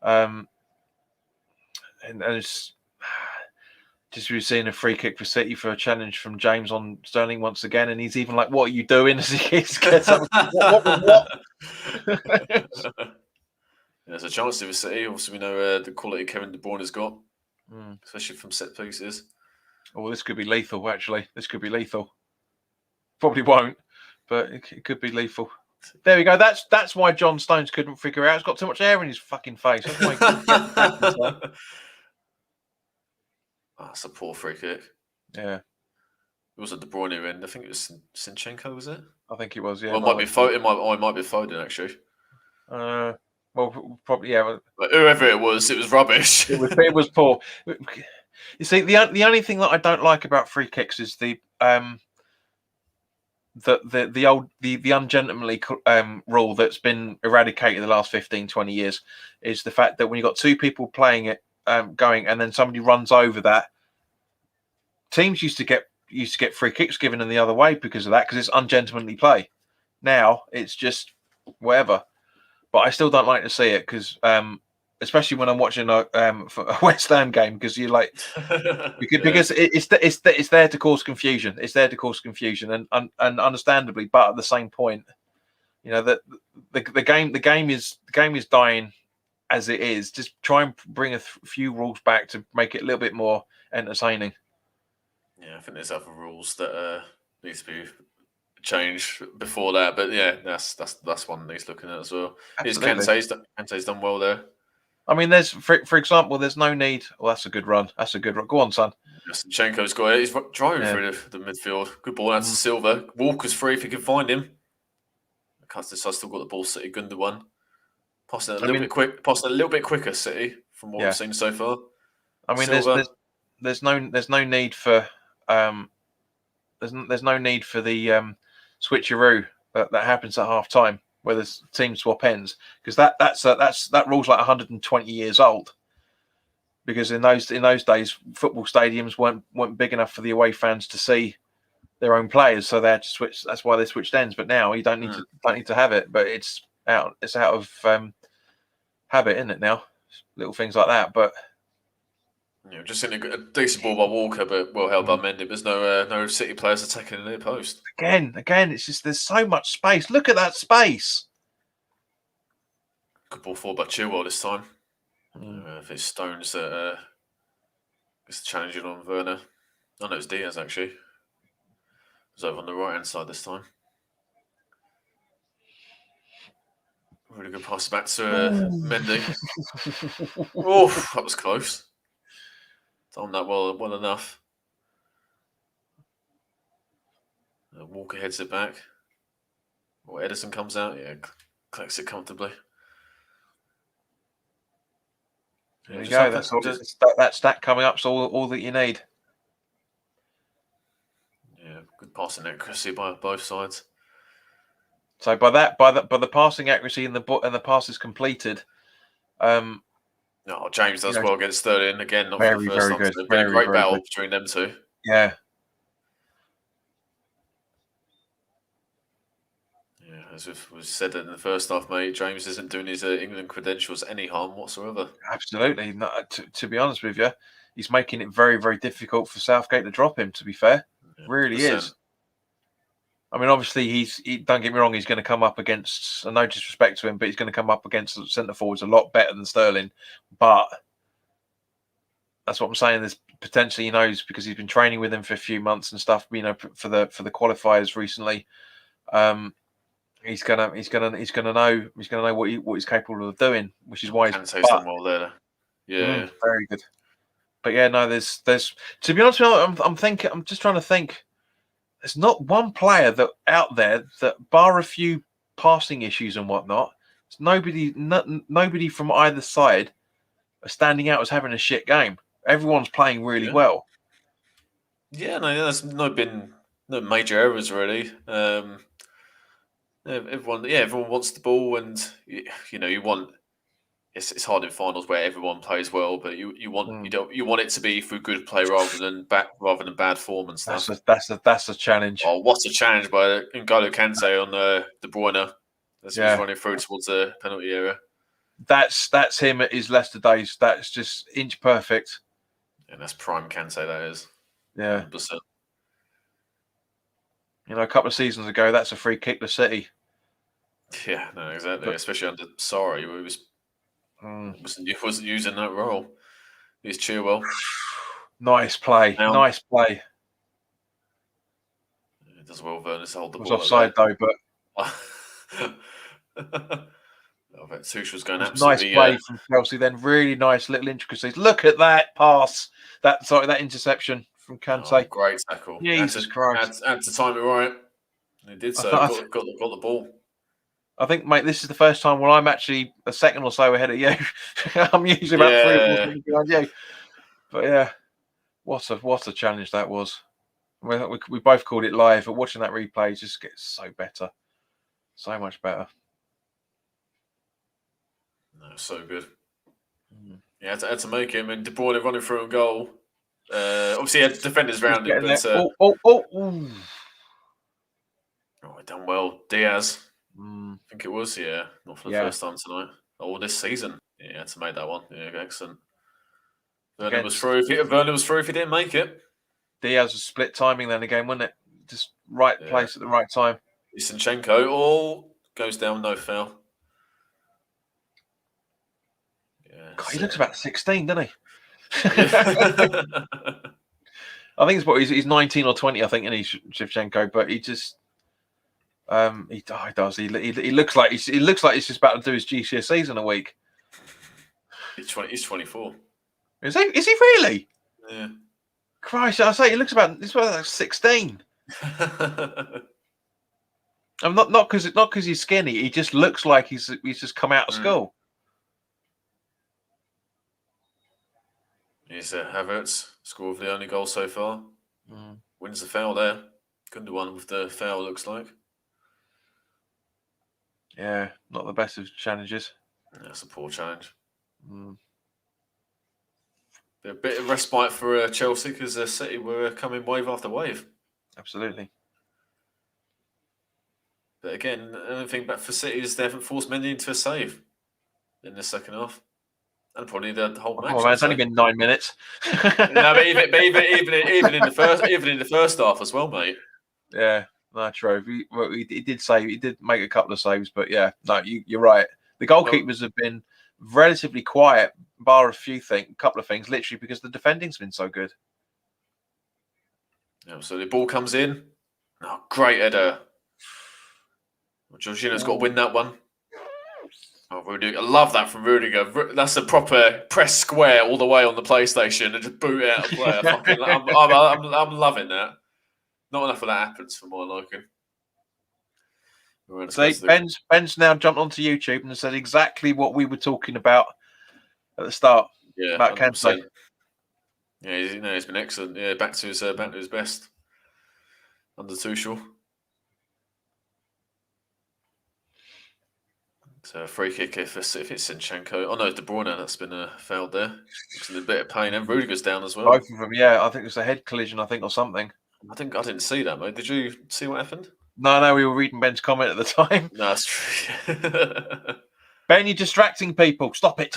and it's just we've seen a free kick for City for a challenge from James on Sterling once again, and he's even like, "What are you doing?" As he gets up. What? There's a chance to City. Obviously, we know the quality Kevin De Bruyne has got, especially from set pieces. Oh, this could be lethal. Actually, this could be lethal. Probably won't, but it could be lethal. There we go. That's why John Stones couldn't figure out. He's got too much air in his fucking face. That's why that's a poor free kick. Yeah. It was a De Bruyne end. I think it was Sinchenko, was it? I think it was. Yeah. Well, it might be Foden. It might be Foden actually. Well, probably yeah. But whoever it was rubbish. It was poor. You see, the only thing that I don't like about free kicks is the ungentlemanly rule that's been eradicated the last 15, 20 years is the fact that when you've got 2 people playing it, going, and then somebody runs over that. Teams used to get free kicks given in the other way because of that, because it's ungentlemanly play. Now it's just whatever. But I still don't like to see it because, especially when I'm watching a West Ham game, because you're like, because it's there to cause confusion. It's there to cause confusion, and understandably, but at the same point, that the game is dying as it is. Just try and bring a few rules back to make it a little bit more entertaining. Yeah, I think there's other rules that need to be changed before that, but yeah, that's one that he's looking at as well. Kante's done well there. I mean, there's for example, there's no need. Well, that's a good run. Go on, son. Sinchenko's got it. He's driving through the midfield. Good ball. That's Silva. Walker's free if he can find him. Custis, I still got the ball. City Gundogan. Passing a little bit quicker. City from what we've seen so far. I mean, there's no need for there's no need for the switcheroo that happens at half time where the team swap ends, because that rule's like 120 years old, because in those days football stadiums weren't big enough for the away fans to see their own players, so they had to switch. That's why they switched ends. But now you don't need to have it, but it's out of habit, isn't it now? Little things like that. But just seen a decent ball by Walker, but well held by Mendy. There's no City players attacking in their post. Again, it's just there's so much space. Look at that space. Good ball forward by Chilwell this time. If it's Stones that is challenging on Werner. Oh no, it's Diaz actually. It was over on the right hand side this time. Really good pass back to Mendy. Oh, that was close. Done that well enough. Walker heads it back. Or Edison comes out. Yeah, collects it comfortably. There you go. That stat coming up is all that you need. Yeah, good passing accuracy by both sides. So by the passing accuracy and the passes completed, James does well against Sterling again. Not very, for the first very time. good. It's been a great battle between them two. Yeah. Yeah, as we've said in the first half, mate, James isn't doing his England credentials any harm whatsoever. Absolutely. No, to be honest with you, he's making it very, very difficult for Southgate to drop him, to be fair. Yeah, really 100%. is. I mean, obviously, don't get me wrong, he's going to come up against, no disrespect to him, but he's going to come up against centre forwards a lot better than Sterling. But that's what I'm saying. There's potentially, he knows, because he's been training with him for a few months and stuff, for the qualifiers recently. He's gonna know what he's capable of doing, which is why he's done well there. Yeah, very good. But yeah, no, there's to be honest with you, I'm just trying to think. There's not one player out there that, bar a few passing issues and whatnot, nobody from either side are standing out as having a shit game. Everyone's playing really well. Yeah, no, there's been no major errors really. Everyone wants the ball, and you want. It's hard in finals where everyone plays well, but you want it to be through good play rather than bad form and stuff. That's a challenge. Oh, what a challenge by N'Golo Kante on De Bruyne as he's running through towards the penalty area. That's him at his Leicester days. That's just inch perfect. And that's prime Kante, that is. Yeah. 100%. A couple of seasons ago, that's a free kick to City. Yeah, no, exactly. Especially under Sarri, who wasn't using that role. He's Chilwell. Nice play. Nice play. It does well, Werner, to hold the ball. It was offside, though, but... I bet Tuchel's going absolutely... Nice play from Chelsea then. Really nice little intricacies. Look at that pass. That interception from Kante. Great tackle. Jesus Christ. Had to time it right. He did so. Got the ball. I think, mate, this is the first time when I'm actually a second or so ahead of you. I'm usually about 3 or 4 seconds behind you. But yeah, what a challenge that was. We both called it live, but watching that replay just gets so better. So much better. No, so good. Yeah, had to make him, and De Bruyne running through a goal. Obviously, he had defenders around him, but done well. Diaz, I think it was. Yeah, not for the first time tonight. This season. Yeah, had to make that one. Yeah, excellent. Werner was through. Werner was through if he didn't make it. Diaz was split timing then again, wasn't it? Just right place at the right time. Zinchenko goes down, no foul. Yeah, God, he looks about 16, doesn't he? I think he's 19 or 20. I think, and he's Shevchenko, but he just he does. He looks like he's just about to do his GCSEs in a week. He's 24. Is he really? Yeah. Christ, I say he looks about 16. I'm not because he's skinny. He just looks like he's just come out of school. He's Havertz, scored the only goal so far. Wins the foul there. Gundogan with the foul, looks like. Yeah, not the best of challenges. That's a poor challenge. A bit of respite for Chelsea because City were coming wave after wave. Absolutely. But again, the only thing back for City is they haven't forced many into a save in the second half. And probably the whole match. Oh man, it's only been 9 minutes. No, but even in the first half as well, mate. Yeah, no, true. He did make a couple of saves, but yeah, no, you're right. The goalkeepers have been relatively quiet, bar a couple of things, literally because the defending's been so good. Yeah, so the ball comes in. Oh, great header. Jorginho's got to win that one. Oh, Rudiger. I love that from Rudiger. That's a proper press square all the way on the PlayStation and just boot it out of play. I'm loving that. Not enough of that happens for my liking. See, Ben's now jumped onto YouTube and said exactly what we were talking about at the start. Yeah, about Kante. Yeah, he's been excellent. Yeah, back to his best under Tuchel. So free kick if it's Zinchenko. Oh no, De Bruyne, that's been fouled there. Looks in a bit of pain. And Rudiger's down as well. Both of them, yeah. I think it was a head collision, or something. I didn't see that, mate. Did you see what happened? No, we were reading Ben's comment at the time. No, that's true. Ben, you're distracting people. Stop it.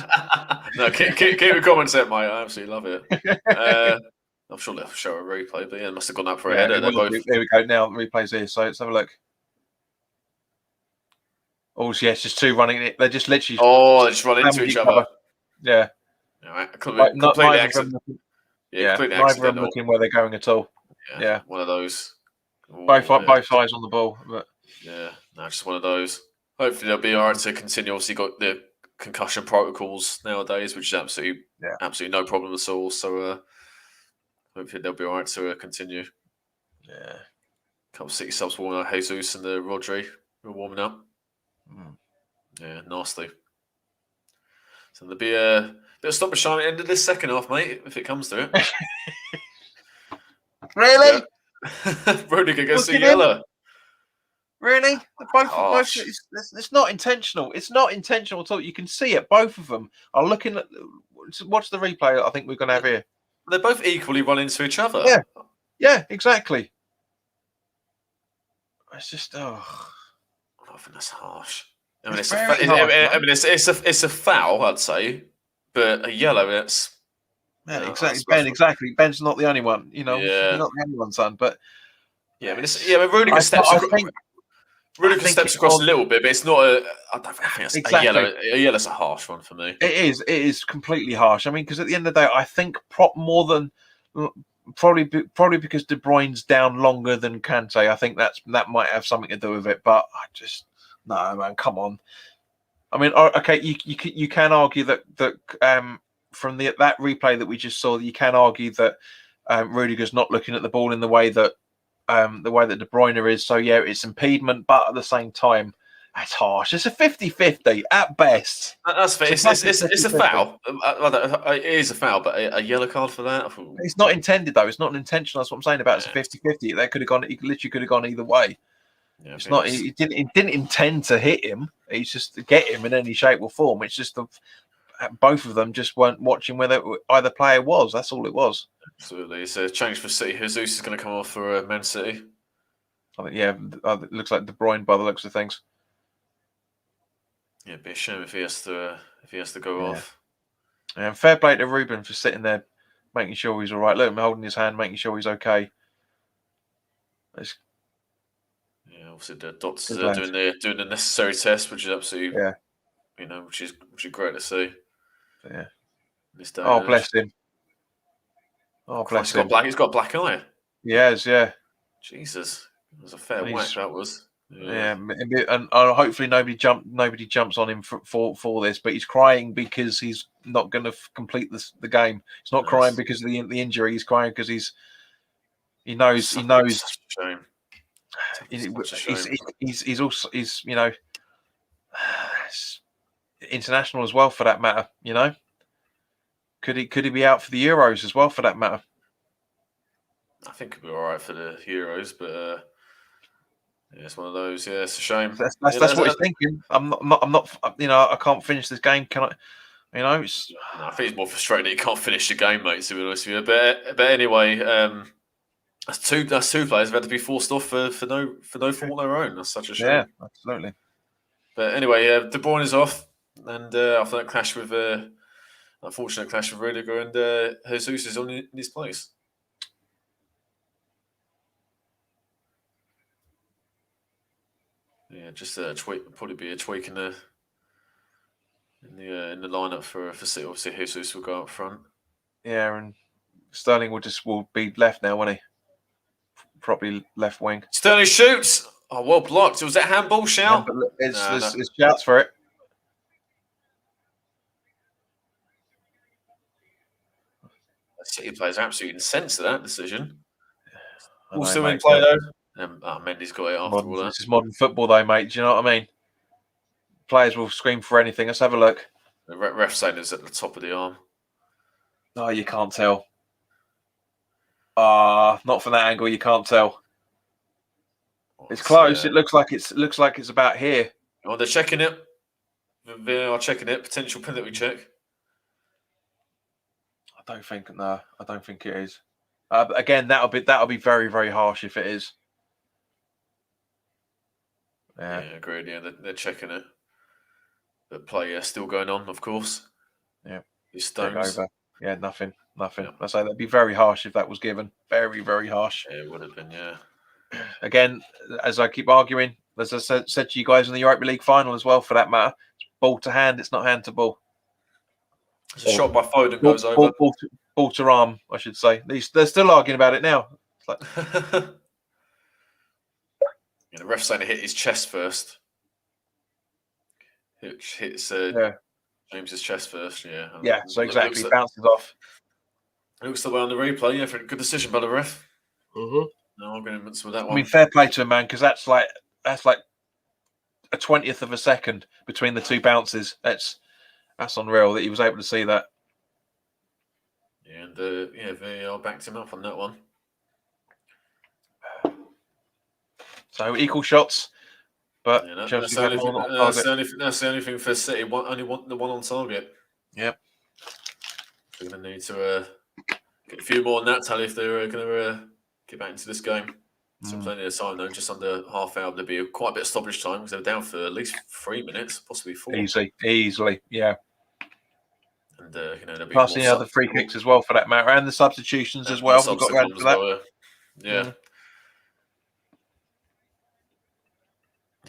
No, keep your comments there, mate. I absolutely love it. I'm sure they'll show a replay, but yeah, it must have gone up for a header. There we go. Now the replay's here, so let's have a look. Oh, yes, just two running it. They're just literally. Oh, they just run into each other. Yeah. Completely accidental. Neither of them looking where they're going at all. Yeah. One of those. Both eyes on the ball. But... Yeah, no, just one of those. Hopefully they'll be all right to continue. Obviously, got the concussion protocols nowadays, which is absolutely no problem at all. So hopefully they'll be all right to continue. Yeah. Couple of City subs warming up. Jesus and the Rodri are warming up. Yeah, nasty. So there'll be a bit of stop and shine at the end of this second half, mate, if it comes to it. Really? Yeah. Rudiger gets a yellow. Really? Both it's not intentional. It's not intentional at all. You can see it. Both of them are looking at. Watch the replay. I think we're going to have here. They're both equally run into each other. Yeah, exactly. It's just I think that's harsh. I mean, it's a foul, I'd say, but a yellow. It's exactly. Ben, exactly. Ben's not the only one. You're not the only one, son. But yeah, I mean, Rudiger steps. Rudiger steps across a little bit, but it's not a. I don't think it's a yellow. A yellow's a harsh one for me. It is. It is completely harsh. I mean, because at the end of the day, I think more than probably because De Bruyne's down longer than Kante. I think that might have something to do with it. But I just no, man. Come on. I mean, okay, you can argue that from that replay that we just saw, you can argue that Rudiger's not looking at the ball in the way that De Bruyne is. So yeah, it's impediment, but at the same time, that's harsh. It's a 50-50 at best. That's fair. It's a foul. It is a foul, but a yellow card for that. It's not intended though. It's not an intentional. That's what I'm saying about it's a 50-50. That could have gone. It literally could have gone either way. Yeah, it's not. He didn't intend to hit him. He's just to get him in any shape or form. It's just both of them just weren't watching where either player was. That's all it was. Absolutely. It's a change for City. Jesus is going to come off for Man City. I think, it looks like De Bruyne by the looks of things. Yeah, it'd be a shame if he has to go off. And fair play to Ruben for sitting there, making sure he's all right. Look at him holding his hand, making sure he's okay. Obviously the doctors are doing the necessary test, which is absolutely which is great to see. Yeah. This day bless him. Oh, bless him. He's got a black eye. He has, yeah. Jesus, it was a fair whack. That was. Yeah, and hopefully nobody jumps on him for this. But he's crying because he's not going to complete the game. He's not crying because of the injury. He's crying because he knows. Such a shame. He's also international as well for that matter. Could he be out for the Euros as well for that matter? I think he'll be all right for the Euros, but it's one of those. Yeah, it's a shame. That's what he's thinking. I'm not. I can't finish this game. Can I? I think it's more frustrating that he can't finish the game, mate. To be honest with you, but anyway. That's two players who've had to be forced off for no fault of their own. That's such a shame. Yeah, absolutely. But anyway, De Bruyne is off, and after that unfortunate clash with Rudiger, and Jesus is in his place. Yeah, just a tweak. Probably be a tweak in the lineup for City. Obviously, Jesus will go up front. Yeah, and Sterling will be left now, won't he? Probably left wing. Sterling shoots. Oh, well blocked. Was that handball, Shell? It's shouts for it. City players are absolutely incensed at that decision. All still in play though. Mendy's got it after all that. This is modern football though, mate. Do you know what I mean? Players will scream for anything. Let's have a look. The ref saying it's at the top of the arm. Oh, you can't tell. Not from that angle. You can't tell. It's close. It looks like it's about here. Oh, they're checking it. They are checking it. Potential penalty check. I don't think it is. Again, that'll be very, very harsh if it is. Yeah, agreed. Yeah, they're checking it. But play still going on, of course. Yeah, Stones. Yeah, nothing. Yeah. I say that'd be very harsh if that was given. Very, very harsh. Yeah, it would have been. Yeah. Again, as I keep arguing, as I said to you guys in the Europa League final as well, for that matter, it's ball to hand. It's not hand to ball. It's a shot by Foden goes over. Ball to arm, I should say. They're still arguing about it now. It's like... The ref saying it hit his chest first. It hits James's chest first. Yeah. Yeah. So exactly, bounces off. It looks the way on the replay. Yeah, for a good decision by the ref. Mm-hmm. No arguments with that one. I mean, fair play to him, man, because that's like a 20th of a second between the two bounces. That's unreal that he was able to see that. Yeah, and VAR backed him up on that one. So equal shots, but that's the only thing for City. The one on target. Yep. They're going to need to get a few more than that, Tally, if they're going to get back into this game. So plenty of time though, just under half hour. There'll be quite a bit of stoppage time because they're down for at least 3 minutes, possibly 4. Easily, yeah. And there'll be plus the other free kicks as well, for that matter, and the substitutions as well. We've got to add for that. Yeah.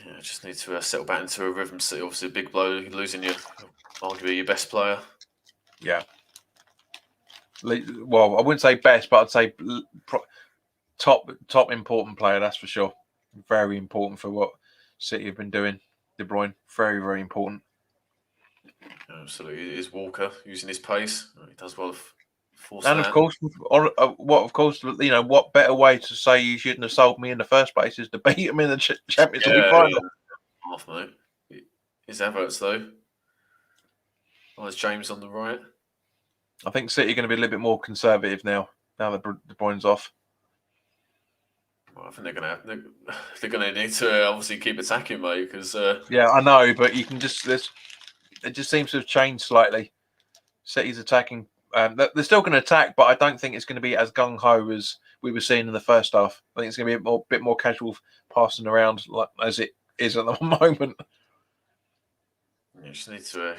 Yeah, just need to settle back into a rhythm. City, obviously, a big blow, losing arguably your best player. Yeah. Well, I wouldn't say best, but I'd say top important player. That's for sure. Very important for what City have been doing. De Bruyne, very, very important. Absolutely, is Walker using his pace? He does well. And of course, what better way to say you shouldn't have sold me in the first place is to beat him in the Champions League final. Yeah. Half, mate. His Havertz though. Oh, there's James on the right. I think City are going to be a little bit more conservative now that De Bruyne's off. Well, I think they're going to need to obviously keep attacking, mate. Because yeah, I know, but you can just it just seems to have changed slightly. City's attacking. They're still going to attack, but I don't think it's going to be as gung ho as we were seeing in the first half. I think it's going to be a bit more casual passing around, like as it is at the moment. You just need to.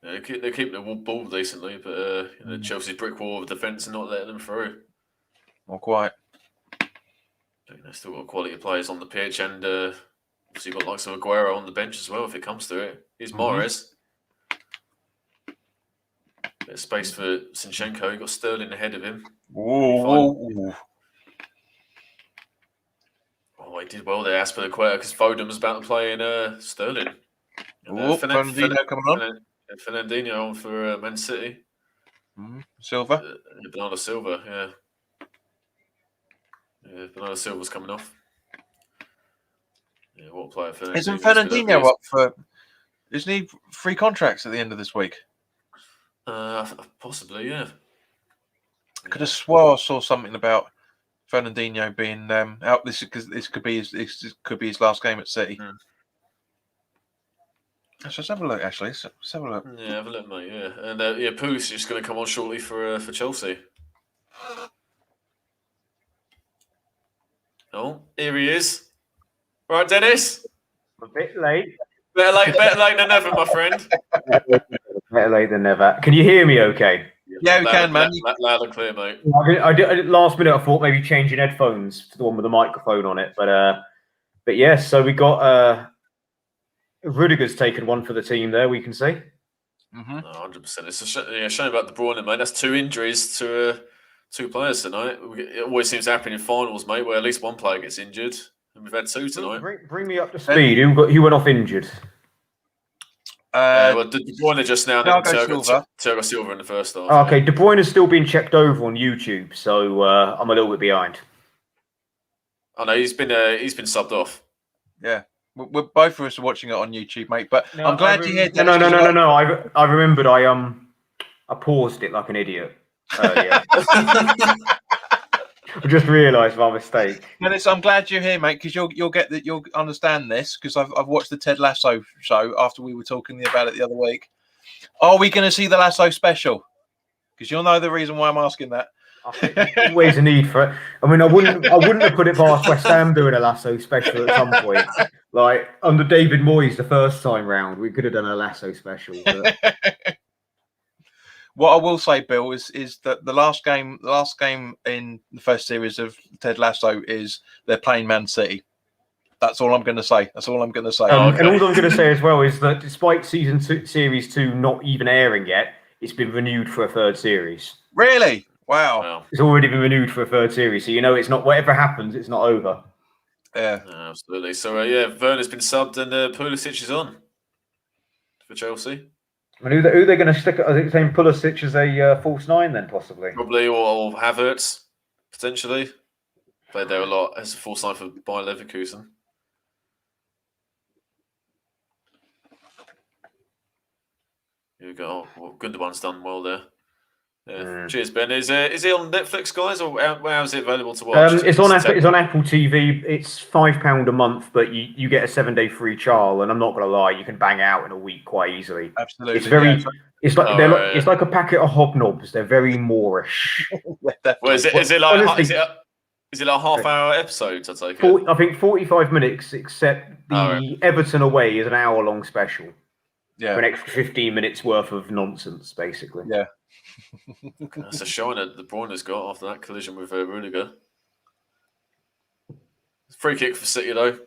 They're keeping the ball decently, but Chelsea's brick wall of defence and not letting them through. Not quite. They've still got quality players on the pitch, and obviously got likes of Aguero on the bench as well. If it comes to it, here's Mahrez. Bit of space for Zinchenko. He got Sterling ahead of him. Whoa. Oh, he did well there, Aspilicueta, because Foden was about to play in Sterling. Fernandinho coming on. Fernandinho on for Man City. Silva. Bernardo Silva, yeah. Yeah, Bernardo Silva's coming off. Yeah, what player? Isn't Fernandinho up for... Isn't he free contracts at the end of this week? Possibly, yeah. I could have swore I saw something about Fernandinho being out. This could be his last game at City. Let's have a look. Actually, let's have a look. Yeah, have a look, mate. Yeah, and Pulisic is just going to come on shortly for Chelsea. Oh, here he is. Right, Dennis. A bit late. Better late than never, my friend. Better late than never. Can you hear me okay? Yeah, we can, man. Loud and clear, mate. I did last minute. I thought maybe changing headphones to the one with the microphone on it, but yes. So we got Rudiger's taken one for the team there. We can see. 100%. It's a shame about De Bruyne, mate. That's 2 injuries to 2 players tonight. It always seems to happen in finals, mate, where at least one player gets injured, and we've had 2 tonight. Bring me up to speed. Who went off injured? De Bruyne just now. Thiago Silva in the first half. Okay, De Bruyne is still being checked over on YouTube, so I'm a little bit behind. I know he's been subbed off. Yeah. We're both of us are watching it on YouTube, mate. But No, I'm glad to hear. No. I remembered. I paused it like an idiot earlier. I just realised my mistake. And I'm glad you're here, mate, because you'll understand this because I've watched the Ted Lasso show after we were talking about it the other week. Are we going to see the Lasso special? Because you'll know the reason why I'm asking that. I think there's always a need for it. I mean, I wouldn't have put it past West Ham doing a Lasso special at some point. Like under David Moyes the first time round, we could have done a Lasso special. But... What I will say, Bill, is that the last game in the first series of Ted Lasso is they're playing Man City. That's all I'm going to say. And all I'm going to say as well is that despite series 2 not even airing yet, it's been renewed for a third series. Really? Wow. It's already been renewed for a third series, so it's not, whatever happens, it's not over. Yeah, absolutely. So Werner's been subbed and Pulisic is on for Chelsea. And who they're going to stick? I think saying Pulisic as a false 9, then possibly. Probably or Havertz potentially. Played there a lot as a false 9 for Bayer Leverkusen. Here we go. Well, Gundogan's done well there. Yeah. Cheers, Ben. Is he on Netflix, guys, or how is it available to watch? It's on Apple TV. It's £5 a month, but you get a 7-day free trial. And I'm not going to lie, you can bang out in a week quite easily. Absolutely, it's very. It's like it's like a packet of hobnobs. They're very Moorish. Well, is it like half-hour episodes? I take it. I think 45 minutes, except the Everton away is an hour-long special. Yeah, for an extra 15 minutes worth of nonsense, basically. Yeah. That's a shiner De Bruyne's got after that collision with Rudiger. Free kick for City though.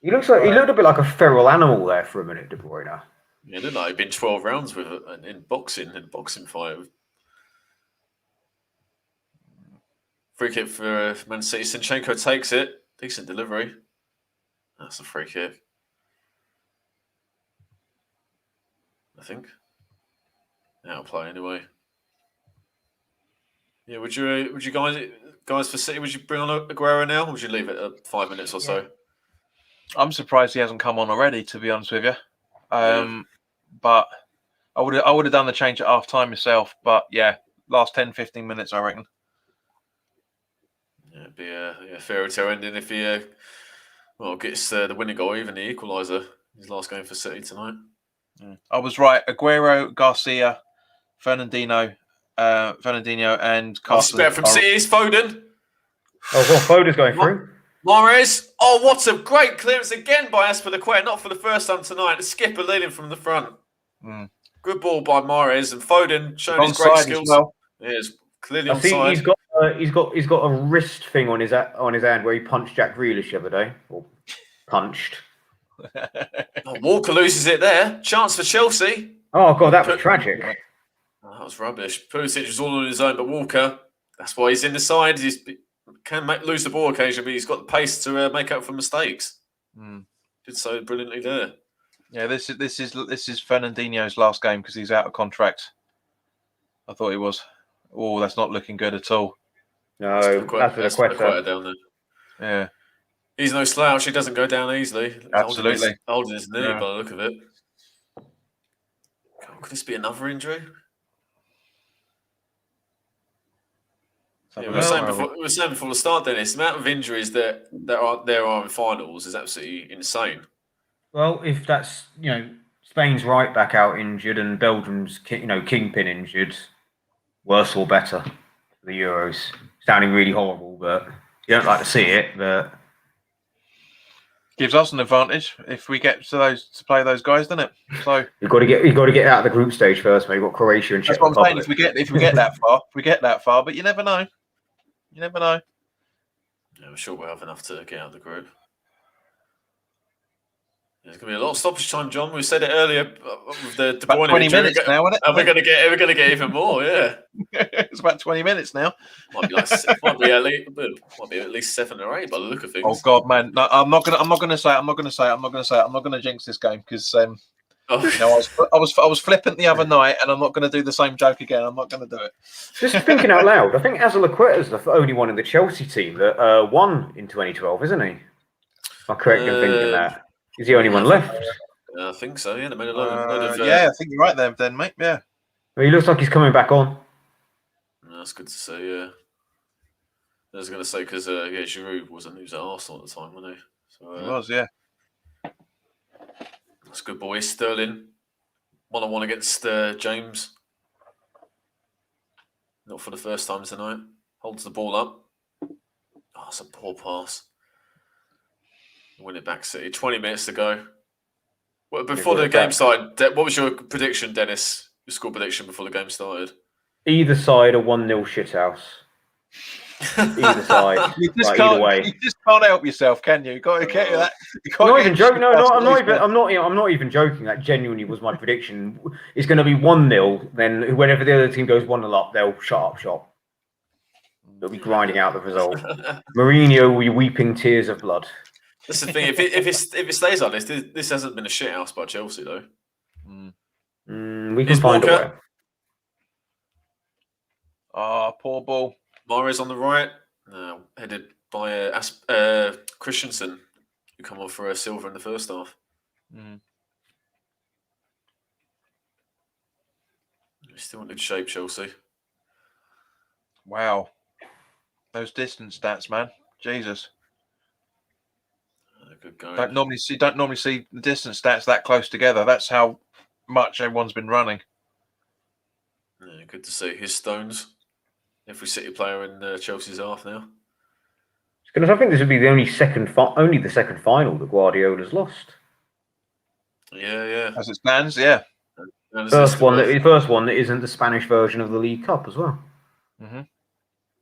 He looked a bit like a feral animal there for a minute, De Bruyne. Yeah, didn't like he'd been 12 rounds with it in a boxing fight. Free kick for Man City. Zinchenko takes it. Decent delivery. That's a free kick. I think. Out of play anyway. Yeah, would you guys for City? Would you bring on Aguero now, or would you leave it at 5 minutes or so? I'm surprised he hasn't come on already, to be honest with you. But I would have done the change at half time myself. But yeah, last 10-15 minutes, I reckon. Yeah, it'd be a fairy tale ending if he gets the winning goal, even the equaliser. His last game for City tonight. I was right. Aguero, Garcia, Fernandinho, and Carson. Spare from City is Foden. Oh, well, Foden's going through. Mahrez. Oh, what a great clearance again by Aspilicueta. Not for the first time tonight. The skipper leading from the front. Good ball by Mahrez, and Foden showing his great skills. Well. Yeah, it's clearly onside. He's got a wrist thing on his hand where he punched Jack Grealish the other day, or punched. Walker loses it there. Chance for Chelsea. Oh god, that was tragic. Oh, that was rubbish. Pulisic was all on his own, but Walker, that's why he's in the side. He can lose the ball occasionally, but he's got the pace to make up for mistakes. Did so brilliantly there. Yeah, this is Fernandinho's last game because he's out of contract. I thought he was. Oh, that's not looking good at all. No, that's a question down there. Yeah. He's no slouch. He doesn't go down easily. Absolutely. Holding his knee by the look of it. Could this be another injury? Yeah, we were saying before the start, Dennis, the amount of injuries that there are in finals is absolutely insane. Well, if that's, Spain's right back out injured and Belgium's, kingpin injured, worse or better for the Euros. Sounding really horrible, but you don't like to see it, but... Gives us an advantage if we get to play those guys, doesn't it? So you've got to get out of the group stage first, mate. You've got Croatia and Czech Republic. That's what I'm saying. Republic. If we get that far, but you never know. You never know. Yeah, I'm sure we'll have enough to get out of the group. There's going to be a lot of stoppage time, John. We said it earlier with the De Bruyne 20 minutes now, isn't it? And we're going to get even more. Yeah, it's about 20 minutes now. Might be at least 7 or 8 by the look of things. Oh God, man! No, I'm not gonna say. I'm not gonna jinx this game because Oh, No, I was flippant the other night, and I'm not going to do the same joke again. I'm not going to do it. Just thinking out loud, I think Azpilicueta's the only one in the Chelsea team that won in 2012, isn't he? Am I correct in thinking that? He's the only one left. I think so. Yeah, they made a load of. Yeah, I think you're right there, then, mate. Yeah. Well, he looks like he's coming back on. That's good to see. Yeah, I was going to say because Giroud was at Arsenal at the time, wasn't he? So, He was, yeah. That's good, boy. Sterling, 1-on-1 against James. Not for the first time tonight. Holds the ball up. Oh, that's a poor pass. Win it back, City. 20 minutes to go. Well, before the game started, what was your prediction, Dennis? Your score prediction before the game started? Either side, a 1-0 shithouse. Either side. You just either way. You just can't help yourself, can you? You got to get that. I'm not even joking. No, I'm not even joking. That genuinely was my prediction. It's going to be 1-0. Then whenever the other team goes 1-0 up, they'll shut up shop. They'll be grinding out the result. Mourinho will be weeping tears of blood. That's the thing. If it stays like this hasn't been a shithouse by Chelsea though. We can find a way. Oh, poor ball. Mahrez on the right, headed by Christensen, who come on for a silver in the first half. Still in good shape, Chelsea. Wow, those distance stats, man. Jesus. Good going. Don't normally see the distance stats that close together. That's how much everyone's been running. Yeah, good to see. His Stones, every City player in Chelsea's half now. Because I think this would be the only second final that Guardiola's lost. Yeah. As it stands, yeah. First one that isn't the Spanish version of the League Cup as well.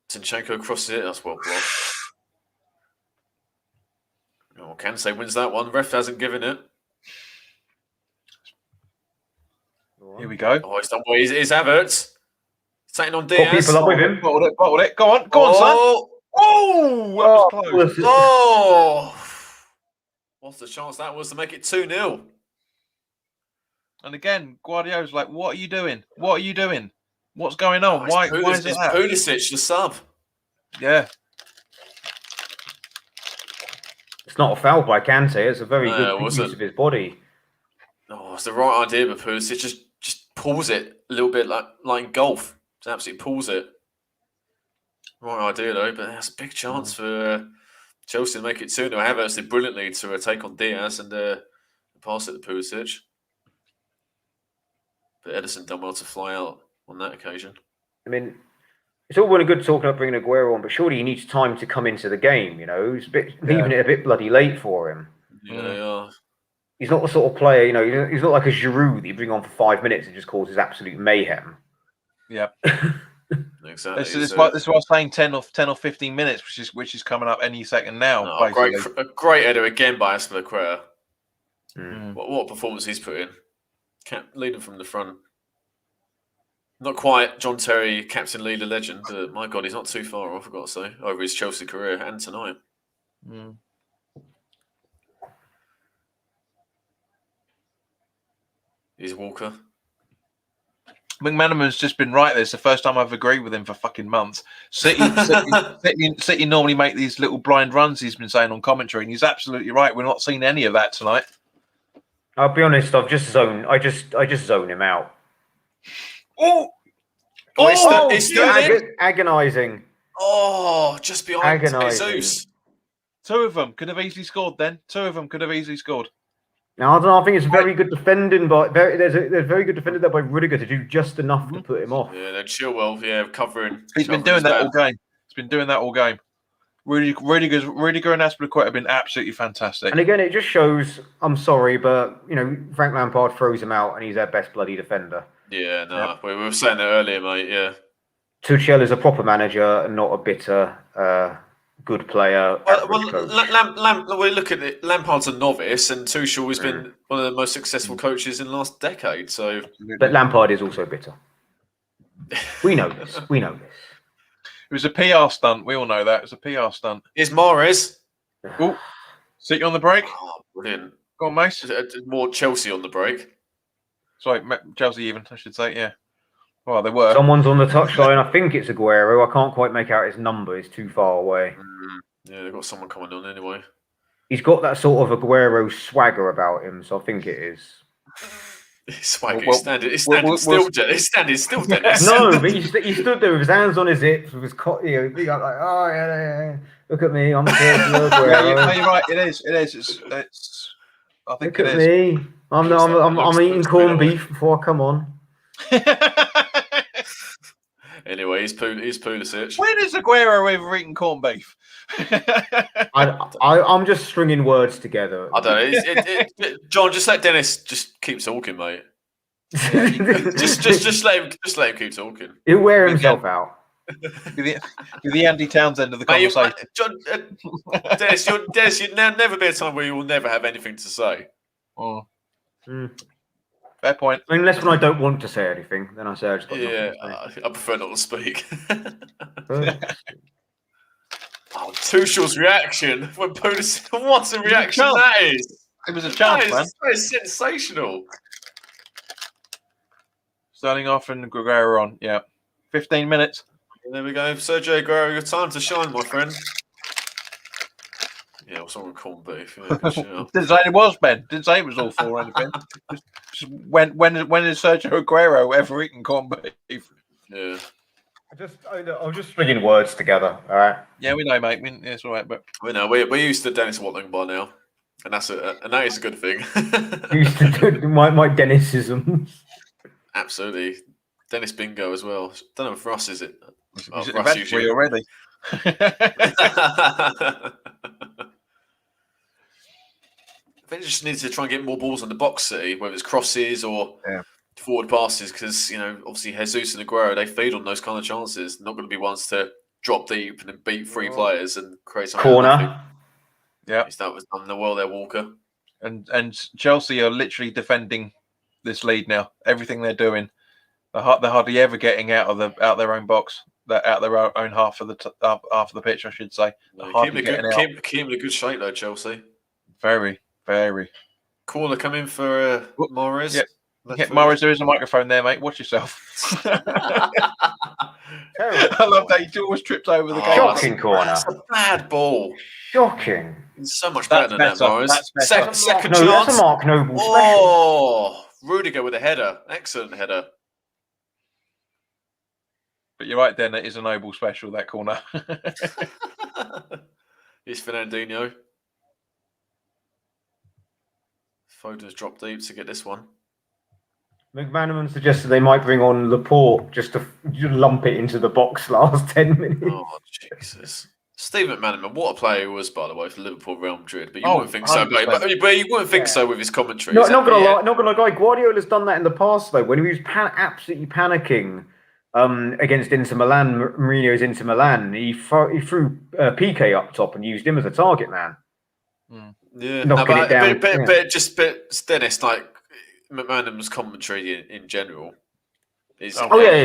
Zinchenko crosses it. That's well blocked. Oh, Kansai wins that one. Ref hasn't given it. Here we go. Oh, it's done. It's Havertz. Taking on Diaz. Got people up with him. Bottled it. Go on, son. Oh, that was close. Oh, what's the chance that was to make it 2-0? And again, Guardiola's like, "What are you doing? What are you doing? What's going on? Why is it that?" Pulisic, the sub. Yeah. It's not a foul by Kante. It's a very good use of his body. Oh, it's the right idea, but Pulisic just pulls it a little bit like golf. Just absolutely pulls it. Right idea though, but that's a big chance for Chelsea to make it 2-0. Havertz did brilliantly to take on Diaz and pass it to Pulisic. But Ederson done well to fly out on that occasion. I mean, it's all well and good talking about bringing Aguero on, but surely he needs time to come into the game. You know, he's leaving it a bit bloody late for him. Yeah. He's not the sort of player, he's not like a Giroud that you bring on for 5 minutes and just causes absolute mayhem. Yeah. Exactly. This is what I was saying. 10 or 15 minutes, which is coming up any second now. A great header again by Azpilicueta. What performance he's put in. Leading from the front. Not quite John Terry, captain, leader, legend, but my God, he's not too far off, I've got to say, over his Chelsea career and tonight. He's Walker. McManaman's just been right there. It's the first time I've agreed with him for fucking months. City normally make these little blind runs, he's been saying on commentary, and he's absolutely right. We're not seeing any of that tonight. I'll be honest, I just zone him out. It's agonizing. Oh, just behind Agonising. Jesus. Two of them could have easily scored then. Now, I don't know. I think it's very good defending, but there's very good defending there by Rudiger to do just enough to put him off. Yeah, then Chilwell, covering. He's been doing that all game. Rudiger and Azpilicueta have been absolutely fantastic. And again, it just shows. I'm sorry, but Frank Lampard throws him out, and he's their best bloody defender. Yeah, no, we were saying that earlier, mate. Yeah, Tuchel is a proper manager and not a bitter, good player. We look at it. Lampard's a novice, and Tuchel has been one of the most successful coaches in the last decade. So, but Lampard is also bitter. We know this. It was a PR stunt. We all know that. It was a PR stunt. Here's Mahrez. Oh, City on the break. Oh, brilliant. Go on, Mace. More Chelsea on the break. Sorry, Chelsea even, I should say, yeah. Well, they were. Someone's on the touchline. I think it's Aguero. I can't quite make out his number. It's too far away. Yeah, they've got someone coming on anyway. He's got that sort of Aguero swagger about him, so I think it is. Swagger. He's standing still, Dennis. No, but he stood there with his hands on his hips, with his he got like, oh yeah, look at me, I'm Aguero. You're right. It is. It's. I think look at me. I'm eating corned beef before I come on. Anyway, he's Pulisic. When has Aguero ever eaten corned beef? I'm just stringing words together. I don't know. John, just let Dennis just keep talking, mate. just let him keep talking. He'll wear himself out. The Andy Townsend of the conversation. John, Dennis, you'd never be a time where you will never have anything to say. Oh. Fair point. Unless when I don't want to say anything, then I say I just got I prefer not to speak. Tuchel's reaction when Pulisic. What a reaction that is! It was a chance, man. That is sensational. Starting off and Aguero on. Yeah, 15 minutes. And there we go, Sergio Aguero. Your time to shine, my friend. Yeah, someone corned beef. Yeah, didn't say it was, Ben. Didn't say it was awful or anything. Just when is Sergio Aguero ever eaten corned beef? Yeah. I'm just stringing words together. All right. Yeah, we know, mate. It's all right, but we know we're used to Dennis Watling by now, and that is a good thing. Used to do my Dennisisms. Absolutely, Dennis Bingo as well. Don't know if Russ is it. Is it eventually already? I think they just need to try and get more balls on the box, City, whether it's crosses or forward passes, because obviously Jesus and Aguero, they feed on those kind of chances. They're not going to be ones to drop deep and then beat three players and create some corner. Yeah, that was done well there, Walker. And Chelsea are literally defending this lead now. Everything they're doing, they're hardly ever getting out their own box. Out their own half of the pitch, I should say. Keep in a good shape though, Chelsea. Very, very. Corner coming for Morris. Yeah, Morris, there is a microphone there, mate. Watch yourself. I love that he always trips over the game. Shocking corner. That's a bad ball. Shocking. It's so much better than that, Morris. Second chance. That's a Mark Noble special. Oh, Rudiger with a header. Excellent header. But you're right, then. It is a Noble special, that corner. Here's Fernandinho. Foden's dropped deep to get this one. McManaman suggested they might bring on Laporte just to lump it into the box last 10 minutes. Oh, Jesus. Steve McManaman, what a player he was, by the way, for Liverpool, Real Madrid. But you wouldn't think so. But you wouldn't think so with his commentary. Not gonna lie. Guardiola's done that in the past, though. When he was absolutely panicking against Inter Milan, Mourinho's Inter Milan, he threw PK up top and used him as a target man. Yeah, it down. But Dennis, like McManaman's commentary in general is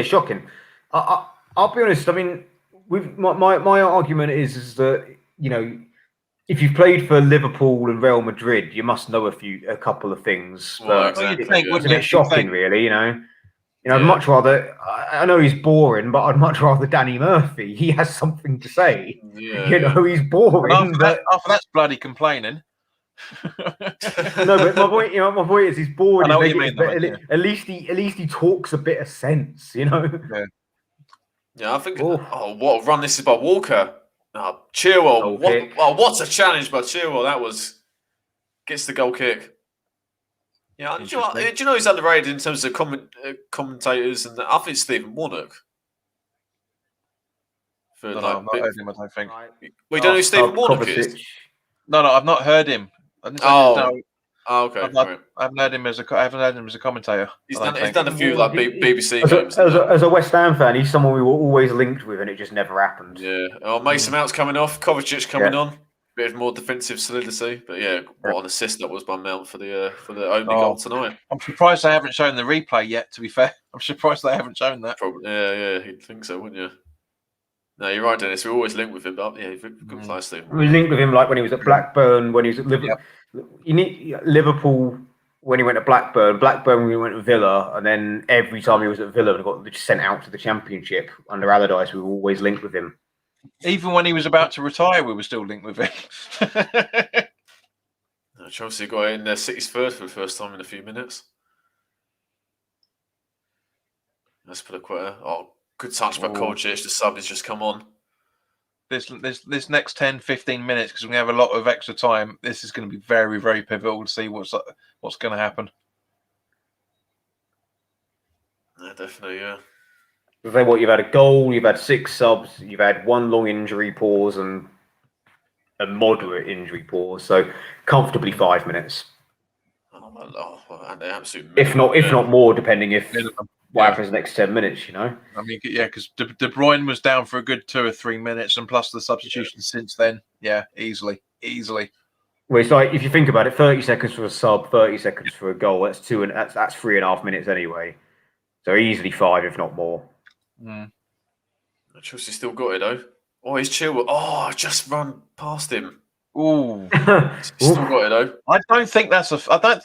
shocking. I'll be honest. I mean, my argument is that if you've played for Liverpool and Real Madrid, you must know a couple of things. Well, exactly, it's a bit shocking, really. I'd much rather. I know he's boring, but I'd much rather Danny Murphy. He has something to say. Yeah, he's boring. After that's bloody complaining. No, but my point is he's boring. I know what you mean, at least he talks a bit of sense. Yeah, I think. Oh, what a run this is by Walker. Oh, Chilwell. What's a challenge by Chilwell? That gets the goal kick. Yeah, do you know who's underrated in terms of commentators? And I think Stephen Warnock. I've not heard him. I don't think. We don't know who Stephen Warnock is. No, I've not heard him. Okay. I haven't heard him as a commentator. He's done a few like BBC games. As a West Ham fan, he's someone we were always linked with, and it just never happened. Yeah. Oh, Mason Mount's coming off. Kovacic coming on. Bit of more defensive solidity, but what an assist that was by Mount for the only goal tonight. I'm surprised they haven't shown the replay yet. To be fair, I'm surprised they haven't shown that. Probably, you'd think so, wouldn't you? No, you're right, Dennis. We always link with him, but good player, Steve. We linked with him like when he was at Blackburn, when he was at Liverpool. You need Liverpool when he went to Blackburn, when he went to Villa, and then every time he was at Villa and got sent out to the Championship under Allardyce, we were always linked with him. Even when he was about to retire, we were still linked with him. Chelsea got in City's third for the first time in a few minutes. Let's put a good touch by Kovacic. The sub has just come on. This next 10, 15 minutes, because we have a lot of extra time, this is going to be very, very pivotal to see what's going to happen. Yeah, definitely, yeah. Say what, you've had a goal, you've had 6 subs, you've had 1 long injury pause and a moderate injury pause, so comfortably 5 minutes. And the absolute if not more, depending if what happens next 10 minutes, you know. I mean, yeah, because De Bruyne was down for a good 2 or 3 minutes, and plus the substitutions since then. Yeah, easily. Well, it's like, if you think about it, 30 seconds for a sub, 30 seconds for a goal. That's 3.5 minutes anyway. So easily 5, if not more. Chelsea still got it though. Oh, he's chill. Oh, just run past him. Ooh, still got it though. I don't think that's I don't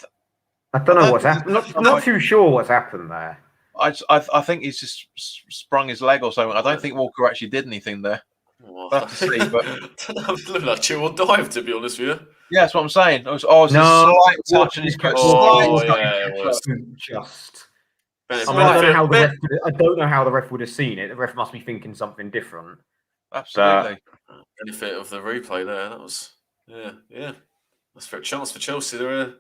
know what's happened. Not too sure what's happened there. I think he's just sprung his leg or something. I don't think Walker actually did anything there. We'll have to see, but it looked like chill dive, to be honest with you. Yeah, that's what I'm saying. It was a slight touch on his foot. Just. I don't know how the ref would have seen it. The ref must be thinking something different. Absolutely. Benefit of the replay there. That was yeah. That's for a chance for Chelsea. They're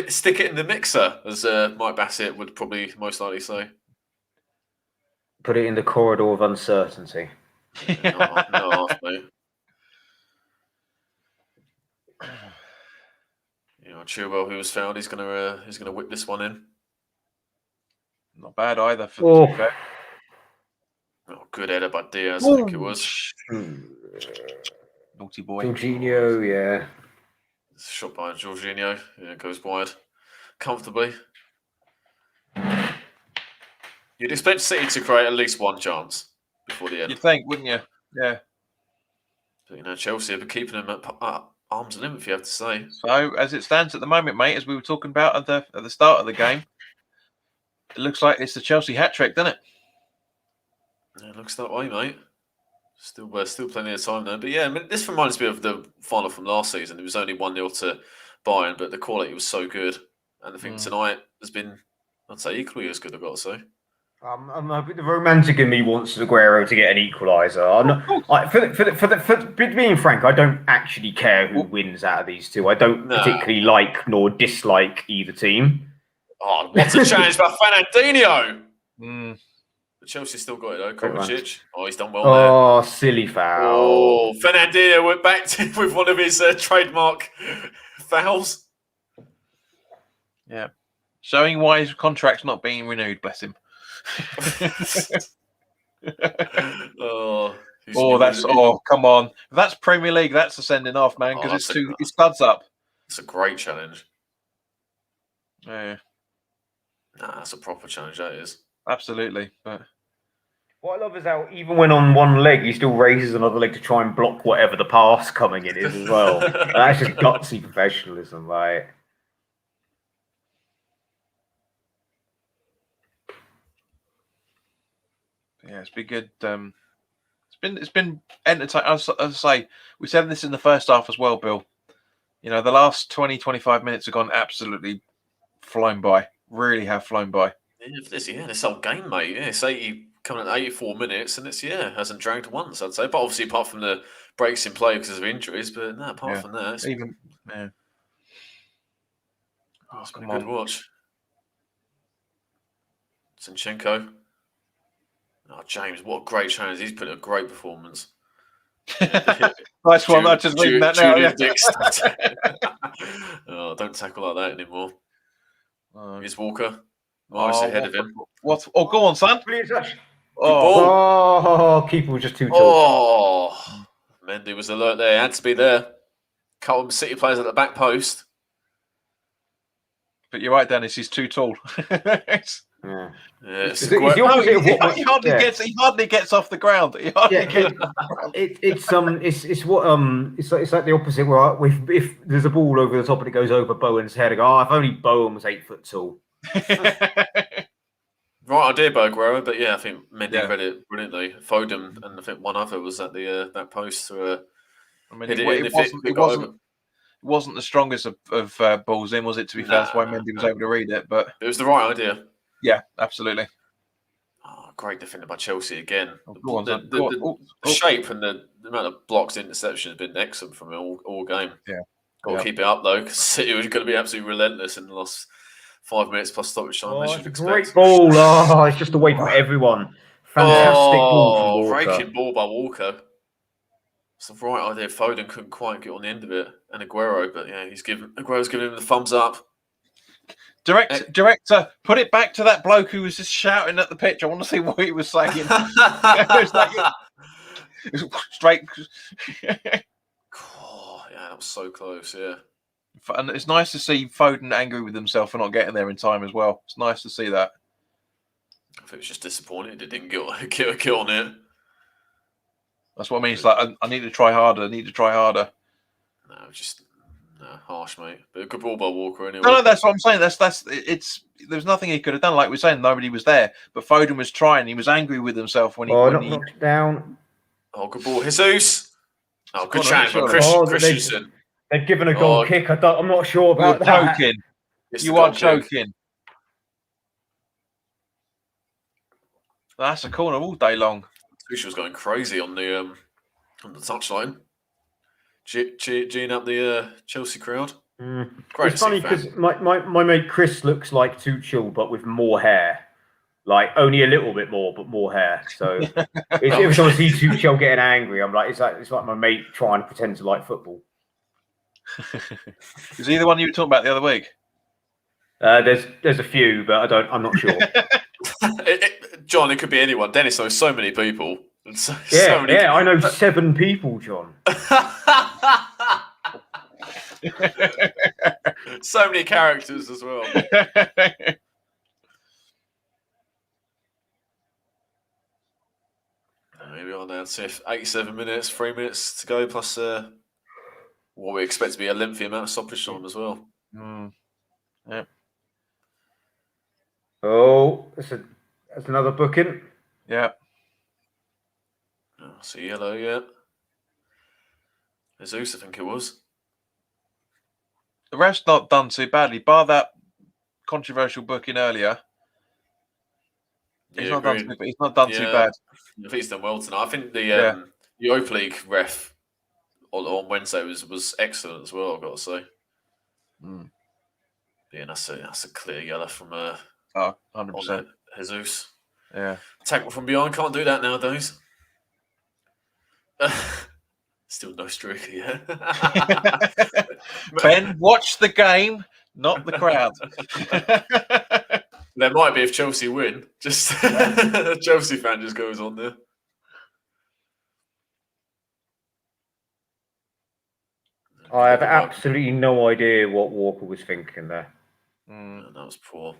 stick it in the mixer, as Mike Bassett would probably most likely say. Put it in the corridor of uncertainty. No, mate. Chilwell, who was fouled, he's gonna whip this one in. Not bad either. Good header by Diaz, I think it was. Naughty boy. Jorginho, yeah. Shot by Jorginho. Yeah, goes wide comfortably. You'd expect City to create at least one chance before the end. You'd think, wouldn't you? Yeah. But Chelsea have been keeping them at arm's length, you have to say. So, as it stands at the moment, mate, as we were talking about at the start of the game, it looks like it's the Chelsea hat trick, doesn't it? Yeah, it looks that way, mate. Still plenty of time there. But yeah, I mean, this reminds me of the final from last season. It was only 1-0 to Bayern, but the quality was so good. And I think tonight has been, I'd say, equally as good, I've got to say. The romantic in me wants Aguero to get an equaliser. For being frank, I don't actually care who wins out of these two. I don't particularly like nor dislike either team. Oh, what a challenge by Fernandinho! But Chelsea still got it though. Kovacic. Oh, he's done well there. Oh, silly foul. Oh, Fernandinho went back with one of his trademark fouls. Yeah. Showing why his contract's not being renewed, bless him. Come on. If that's Premier League, that's a sending off, man, because it's studs up. It's a great challenge. Yeah. Nah, that's a proper challenge, that is. Absolutely. But what I love is how even when on one leg, he still raises another leg to try and block whatever the pass coming in is as well. That's just gutsy professionalism, right? Yeah, it's been good. It's been entertaining. As I say, we said this in the first half as well, Bill. The last 20, 25 minutes have gone absolutely flown by. Really have flown by. This whole game, mate. Yeah, it's coming at 84 minutes, and hasn't dragged once, I'd say. But obviously, apart from the breaks in play because of injuries, but no, apart from that, it's it's been a good watch. Zinchenko. Oh, James, what a great challenge. He's put in a great performance. Nice one. I just reading that now. Oh, don't tackle like that anymore. Here's Walker. Nice ahead of him. What? Oh, go on, son. Keeper was just too tall. Oh, Mendy was alert there. He had to be there. Couple of City players at the back post. But you're right, Dennis. He's too tall. Yeah. It's the opposite of what he hardly gets off the ground. He hardly gets it's like the opposite where if there's a ball over the top and it goes over Bowen's head, I go, if only Bowen was 8 foot tall. Right idea, Bergwero, but yeah, I think Mendy read it brilliantly. Foden and I think one other was at the that post. I mean, it wasn't the strongest of balls in, was it? To be fair, that's why Mendy was able to read it. But it was the right idea. Yeah, absolutely. Oh, great defender by Chelsea again. The shape and the amount of blocks, interception has been excellent from all game. Yeah, got to keep it up though, because City was going to be absolutely relentless in the last 5 minutes plus stoppage time. It's a great ball. Oh, it's just away from everyone. Fantastic ball from Walker. Raking ball by Walker. It's the right idea. Foden couldn't quite get on the end of it, and Aguero, but yeah, Aguero's giving him the thumbs up. Director, put it back to that bloke who was just shouting at the pitch. I want to see what he was saying. Straight. Oh, yeah, that was so close. Yeah, and it's nice to see Foden angry with himself for not getting there in time as well. It's nice to see that. I think it was just disappointed it didn't get a kill on it. That's what I mean. It's like I need to try harder. No, harsh, mate. But a good ball by Walker anyway. No, that's what I'm saying. There's nothing he could have done. Like we're saying, nobody was there, but Foden was trying. He was angry with himself when he knocked down. Oh, good ball, Jesus. Oh, good chance for Christensen. They've given a goal kick. I'm not sure about that. Joking. You are joking. That's a corner all day long. Tuchel was going crazy on the touchline. Geeing up the Chelsea crowd. Great. It's funny because my mate Chris looks like Tuchel, but with more hair. Like only a little bit more, but more hair. So every time I see Tuchel getting angry, I'm like, it's like my mate trying to pretend to like football. Is he the one you were talking about the other week? There's a few, but I'm not sure. John, it could be anyone. Dennis knows so many people. I know 7 people, John. So many characters as well. Maybe on now to 87 minutes, 3 minutes to go, plus what we expect to be a lengthy amount of stoppage time as well. Yeah. Oh, that's another booking. Yeah. Oh, so yellow, yeah. Jesus, I think it was. The ref's not done too badly, bar that controversial booking earlier. He's not done too bad. I think he's done well tonight. I think the Europa League ref on Wednesday was excellent as well, I've got to say. Yeah, that's a clear yellow from 100%. Jesus. Yeah. Tackle from behind, can't do that nowadays. Still no striker, yeah. Ben, watch the game, not the crowd. There might be if Chelsea win. Just a Chelsea fan just goes on there. I have absolutely no idea what Walker was thinking there. That was poor.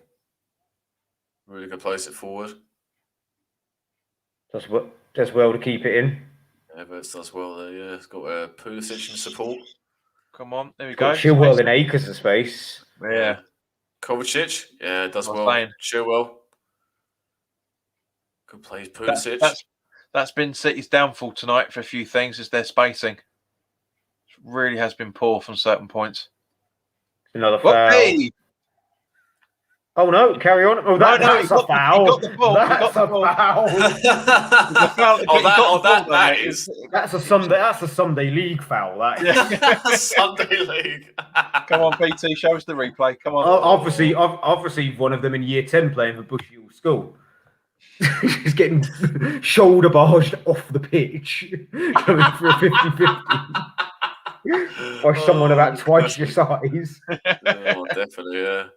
Really good place it forward. Does well to keep it in. Everett does well there, yeah. It's got Pulisic in support. Come on, there we go. Chilwell in acres of space. Yeah. Kovacic, does well. Chilwell. Good plays, Pulisic. That's been City's downfall tonight for a few things, is their spacing. It really has been poor from certain points. Another foul. Hey! Oh no, carry on. Oh, that's a foul. That's a foul. That's a Sunday league foul. That is. Sunday league. Come on, BT, show us the replay. Come on. I've received one of them in year 10 playing for Bushy Hill School. He's getting shoulder barged off the pitch, coming for a 50-50. By someone about twice your size. Oh, definitely, yeah.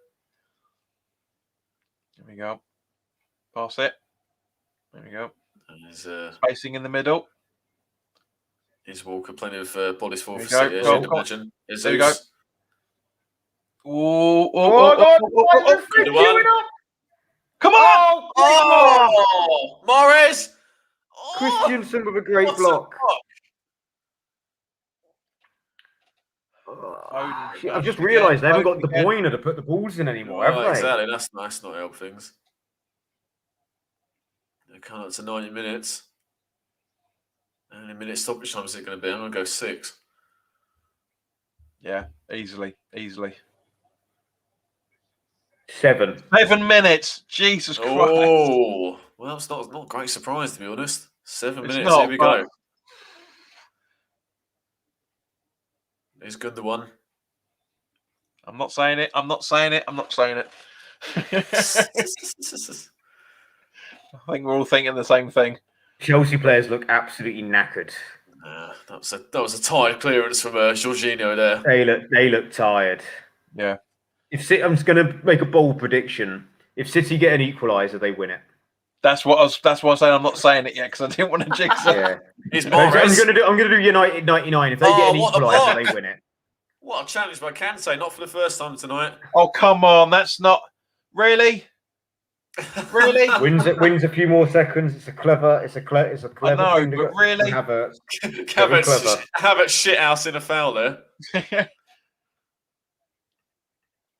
There we go. Pass it. There we go. Spacing in the middle. Is Walker plenty of bodies for City, as you'd imagine. There we go. Come on! Oh, Morris! Oh, Christiansen with a great what a block. Foden I've just again, realised they haven't got Foden De again. Bruyne to put the balls in anymore, Oh, have they? exactly. That's nice. Not help things. They're coming up to 90 minutes. How many minutes stoppage time is it going to be? I'm going to go 6. Yeah, easily. 7. 7 minutes. Jesus Christ. Oh, well, it's not a great surprise, to be honest. 7 It's minutes. not, Here we but- go. He's good, the one. I'm not saying it. I think we're all thinking the same thing. Chelsea players look absolutely knackered. That was a tight clearance from Jorginho there. They look tired. Yeah. I'm just going to make a bold prediction. If City get an equaliser, they win it. That's what I was saying. I'm not saying it yet because I didn't want to jinx it. Yeah. He's I'm Morris. going to do United 99. If they get an what a equaliser, block. they win it. What a challenge by Kante, not for the first time tonight. Oh, come on. That's not... Really? Really? Wins a few more seconds. It's a clever I know, know, but really? Havertz shithouse in a foul there.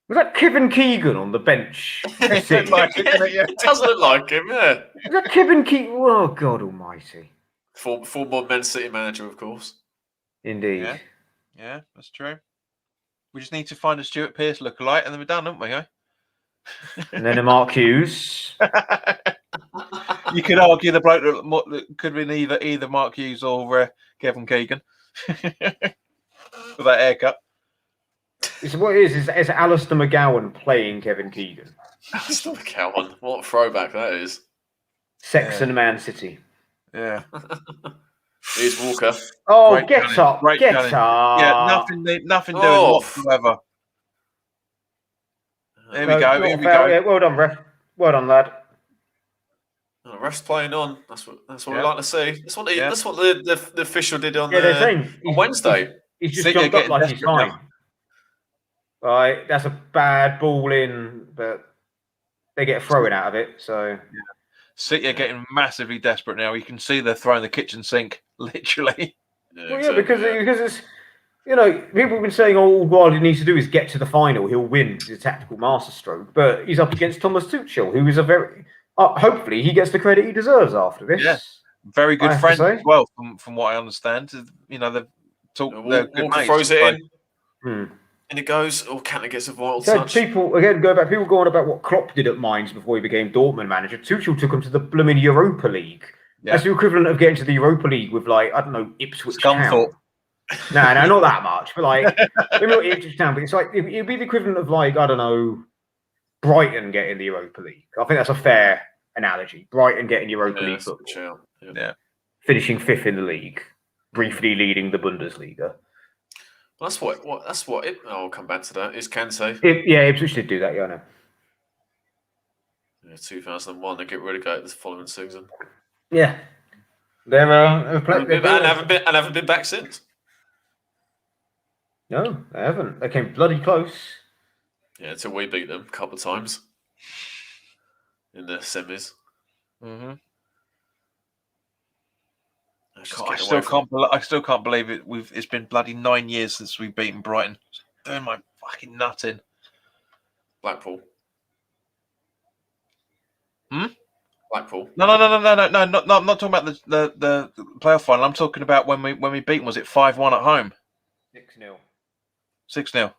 Was that Kevin Keegan on the bench? It looked like it, didn't it? Yeah. It does look like him, yeah. Was that Kevin Keegan? Oh, God almighty. Former Man City manager, of course. Indeed. Yeah, that's true. We just need to find a Stuart Pearce lookalike and then we're done, aren't we? And then a Mark Hughes. You could argue the bloke that could have been either Mark Hughes or Kevin Keegan with that haircut. What it is it's Alistair McGowan playing Kevin Keegan. Alistair McGowan. What a throwback that is. Sex and Man City. Yeah. Here's Walker. Oh, Great get challenge. up. Great Get challenge. up. Yeah, nothing doing whatsoever. Here we go. Yeah, well done, ref. Well done, lad. Oh, ref's playing on. That's what we like to see. That's what the official did on they're saying on Wednesday. He's just City jumped up like he's desperate now. fine. Right, that's a bad ball in, but they get a throw in out of it. So City are getting massively desperate now. You can see they're throwing the kitchen sink, literally. Because it's people have been saying all Guardiola needs to do is get to the final. He'll win. It's a tactical masterstroke, but he's up against Thomas Tuchel, who is a very hopefully he gets the credit he deserves after this. Yeah. Very good friend as well, from what I understand. They've talked. Walker throws it in. And it goes, Kante gets a vital touch. People go on about what Klopp did at Mainz before he became Dortmund manager. Tuchel took him to the blooming Europa League. Yeah. That's the equivalent of getting to the Europa League with, Ipswich Town. No, not that much. But, maybe not Ipswich Town, but it's it'd be the equivalent of, Brighton getting the Europa League. I think that's a fair analogy. Brighton getting Europa League football. Yeah. Finishing 5th in the league. Briefly leading the Bundesliga. Well, that's what it. I'll come back to that. Is Kante? Ipswich did do that. Yeah, I know. Yeah, 2001. They get relegated the following season. Yeah, they're haven't been back since. No, they haven't. They came bloody close. Yeah, until we beat them a couple of times in the semis. Mm-hmm. I still can't believe it. It's been bloody 9 years since we've beaten Brighton. Doing my fucking nutting. Blackpool. Blackpool. No. I'm not talking about the playoff final. I'm talking about when we beat them. Was it 5-1 at home? 6-0. 6-0.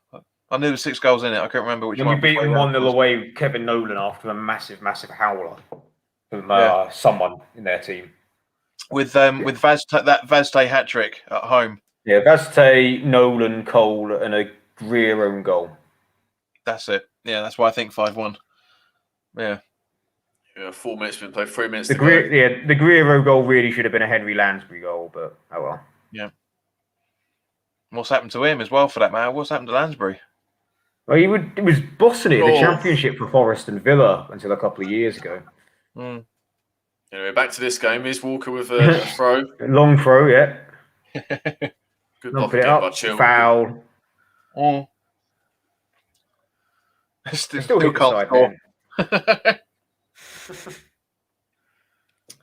I knew there were 6 goals in it. I can't remember which one. We beat them 1-0 away with Kevin Nolan after a massive howler from someone in their team. With Vazte hat trick at home. Yeah, Vazte, Nolan, Cole, and a Greer own goal. That's it. Yeah, that's why I think 5-1. Yeah. Yeah, 4 minutes been played, 3 minutes. The Guerrero goal really should have been a Henry Lansbury goal, but oh well. Yeah. What's happened to him as well, for that matter? What's happened to Lansbury? Well, he was bossing it in the Championship for Forest and Villa until a couple of years ago. Anyway, back to this game. Here's Walker with a throw. Long throw, yeah. Good block again by Chilwell. Foul. Still can't score.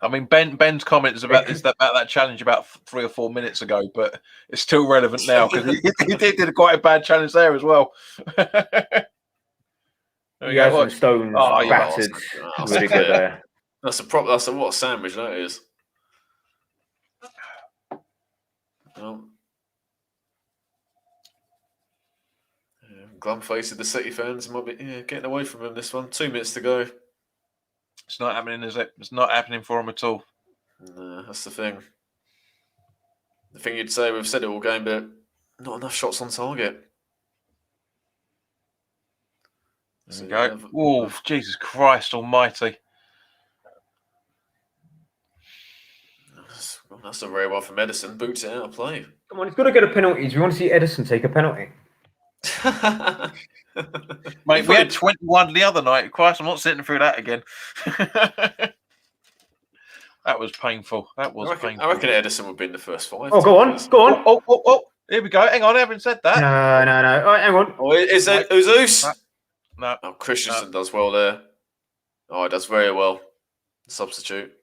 I mean, Ben's comments about that challenge about 3 or 4 minutes ago, but it's still relevant now because he did quite a bad challenge there as well. He has some stones battered. That's a prop. That's what a sandwich that is. Glum face of the City fans might be getting away from him this one. 2 minutes to go. It's not happening, is it? It's not happening for him at all. No, that's the thing. The thing you'd say, we've said it all game, but not enough shots on target. There we go. Oh, Jesus Christ almighty. That's a rare one from Edison. Boots it out of play. Come on, he's got to get a penalty. Do you want to see Edison take a penalty? Mate, we had 21 the other night. Christ, I'm not sitting through that again. That was painful. Painful. I reckon Edison would be in the first 5. Oh, go on. Oh, here we go. Hang on, I haven't said that. No. All right, hang on. Oh, is it Uzus? No. Oh, Christensen does well there. Oh, he does very well. Substitute.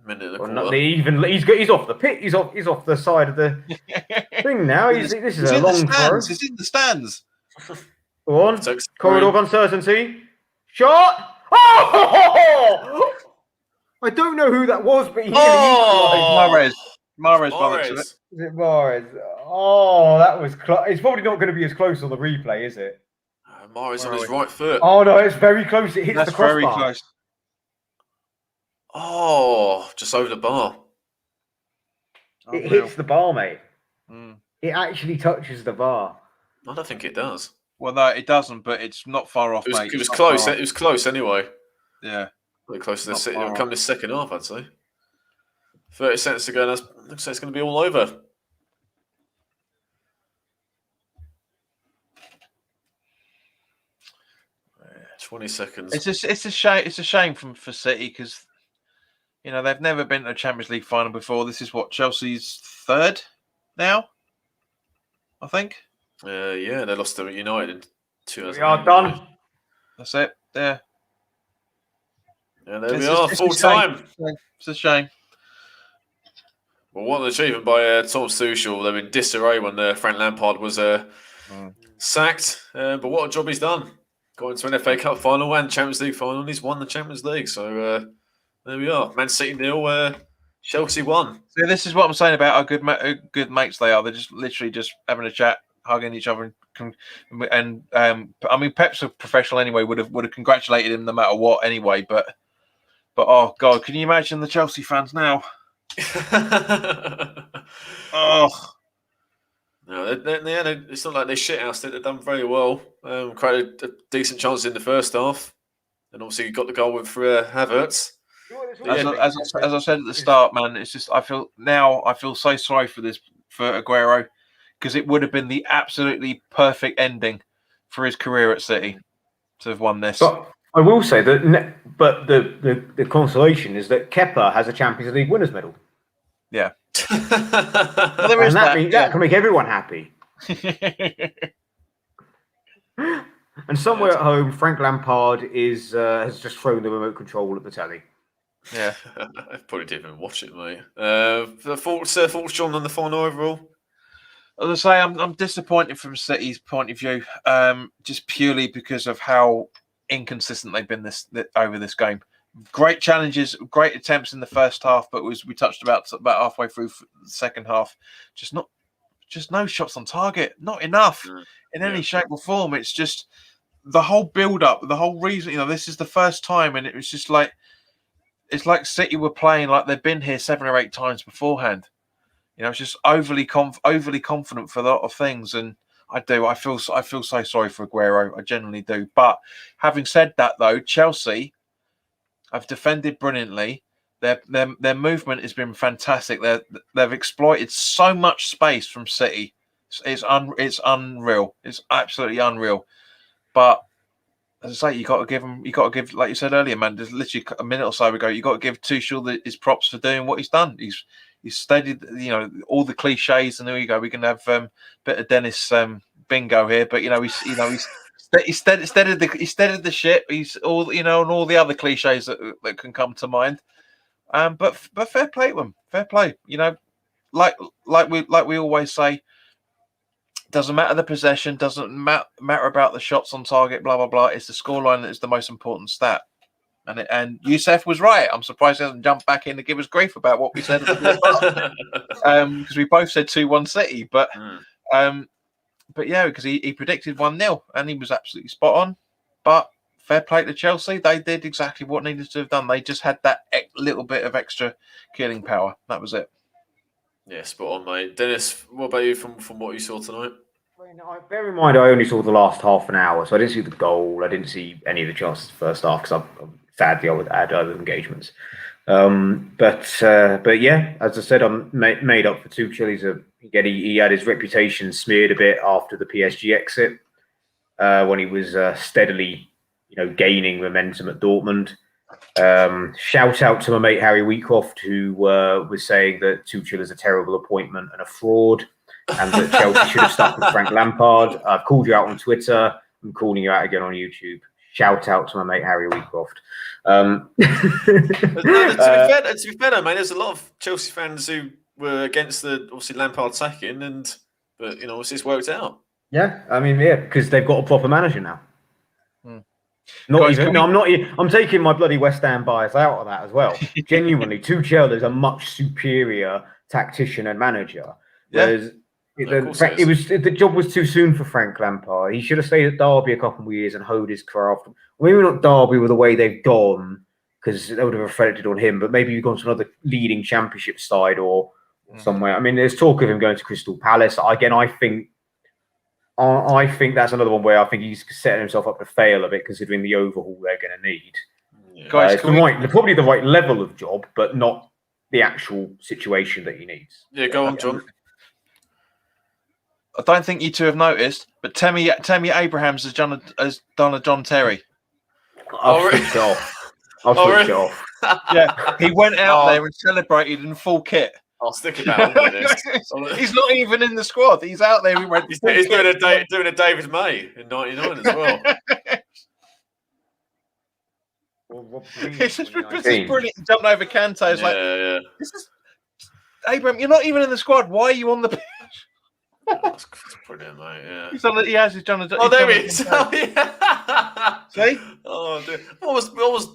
Minute in the corner. He's off the pit. He's off the side of the thing now. This is a long throw. He's in the stands. Go on. Corridor of uncertainty. Shot. Oh! I don't know who that was, but Mahrez. Mahrez. Is it Mahrez? Oh, that was close. It's probably not going to be as close on the replay, is it? Mahrez on his right foot. Oh no, it's very close. It hits the crossbar. Very close. Oh, just over the bar. It hits the bar, mate. It actually touches the bar. I don't think it does. Well, no, it doesn't, but it's not far off, mate. It was close. It was close anyway. Yeah. Pretty close to the City. It'll come this second half, I'd say. 30 seconds to go. Looks like it's going to be all over. Yeah, 20 seconds. It's a shame. It's a shame for City because they've never been to a Champions League final before. This is what Chelsea's third now, I think. Yeah, they lost to United in 2008. We are done. That's it. Yeah. Yeah, there we are, full time. It's a shame. Well, what an achievement by Thomas Tuchel. They've been disarray when Frank Lampard was sacked. But what a job he's done. Got into an FA Cup final and Champions League final, and he's won the Champions League. So there we are. Man City 0, Chelsea 1. So this is what I'm saying about how good mates they are. They're just literally just having a chat, hugging each other, and I mean, Pep's a professional anyway. Would have congratulated him no matter what anyway. But oh god, can you imagine the Chelsea fans now? Oh no, it's not like they shithoused it. They've done very well. Created a decent chance in the first half, and obviously you got the goal with Havertz. As I said at the start, man, it's just I feel so sorry for Aguero because it would have been the absolutely perfect ending for his career at City to have won this. But I will say that, but the consolation is that Kepa has a Champions League winners' medal. Yeah, well, there is that can make everyone happy. And somewhere at home, Frank Lampard has just thrown the remote control at the telly. Yeah, I probably didn't even watch it, mate. Thoughts, John, on the final overall? As I say, I'm disappointed from City's point of view, just purely because of how inconsistent they've been over this game. Great challenges, great attempts in the first half, but we touched about halfway through the second half, just no shots on target, not enough in any shape or form. It's just the whole build-up, the whole reason. This is the first time, and it was just like it's like City were playing like they've been here 7 or 8 times beforehand. It's just overly confident for a lot of things, and I feel so sorry for Aguero. I genuinely do. But having said that, though, Chelsea have defended brilliantly. Their movement has been fantastic. They've exploited so much space from City. It's unreal. It's absolutely unreal. But as I say, you got to give, like you said earlier, man. There's literally a minute or so ago. You got to give Tuchel his props for doing what he's done. He's studied, all the cliches, and there you go. We can have a bit of Dennis bingo here, but he's He steadied the ship. He's all and all the other cliches that can come to mind. But fair play to him. Fair play. Like we always say, doesn't matter the possession, doesn't matter about the shots on target, blah blah blah. It's the scoreline that is the most important stat. And Youssef was right. I'm surprised he hasn't jumped back in to give us grief about what we said at the start. Because we both said 2-1 City, but yeah, because he predicted 1-0 and he was absolutely spot on. But fair play to Chelsea. They did exactly what needed to have done. They just had that little bit of extra killing power. That was it. Yeah, spot on, mate. Dennis, what about you from what you saw tonight? Bear in mind, I only saw the last half an hour, so I didn't see the goal. I didn't see any of the chances the first half because sadly I would add other engagements. But yeah, as I said, I'm made up for Tuchel. He had his reputation smeared a bit after the PSG exit when he was steadily, gaining momentum at Dortmund. Shout out to my mate Harry Wheatcroft, who was saying that Tuchel is a terrible appointment and a fraud, and that Chelsea should have stuck with Frank Lampard. I've called you out on Twitter. I'm calling you out again on YouTube. Shout out to my mate Harry Wheatcroft. To be fair, mate, there's a lot of Chelsea fans who were against obviously Lampard sacking, but it's worked out. Yeah, I mean, because they've got a proper manager now. I'm taking my bloody West Ham bias out of that as well. Genuinely, Tuchel is a much superior tactician and manager. Whereas the job was too soon for Frank Lampard. He should have stayed at Derby a couple of years and honed his craft. Maybe not Derby with the way they've gone, because they would have reflected on him. But maybe you've gone to another leading championship side or somewhere. I mean, there's talk of him going to Crystal Palace. Again, I think that's another one where I think he's setting himself up to fail a bit, considering the overhaul they're going to need. Yeah. Guys, probably the right level of job, but not the actual situation that he needs. Yeah, go on, John. I don't think you two have noticed, but Tammy Abrahams has done a John Terry. I'll switch it off. Yeah, he went out there and celebrated in full kit. I'll stick about this. He's not even in the squad. He's out there. He's doing a David May in '99 as well. This is brilliant. He jumped over Kante. It's this is Abraham. You're not even in the squad. Why are you on the pitch? That's brilliant, mate. Yeah. He has his John. Oh, there he is. See? Oh, dude. What was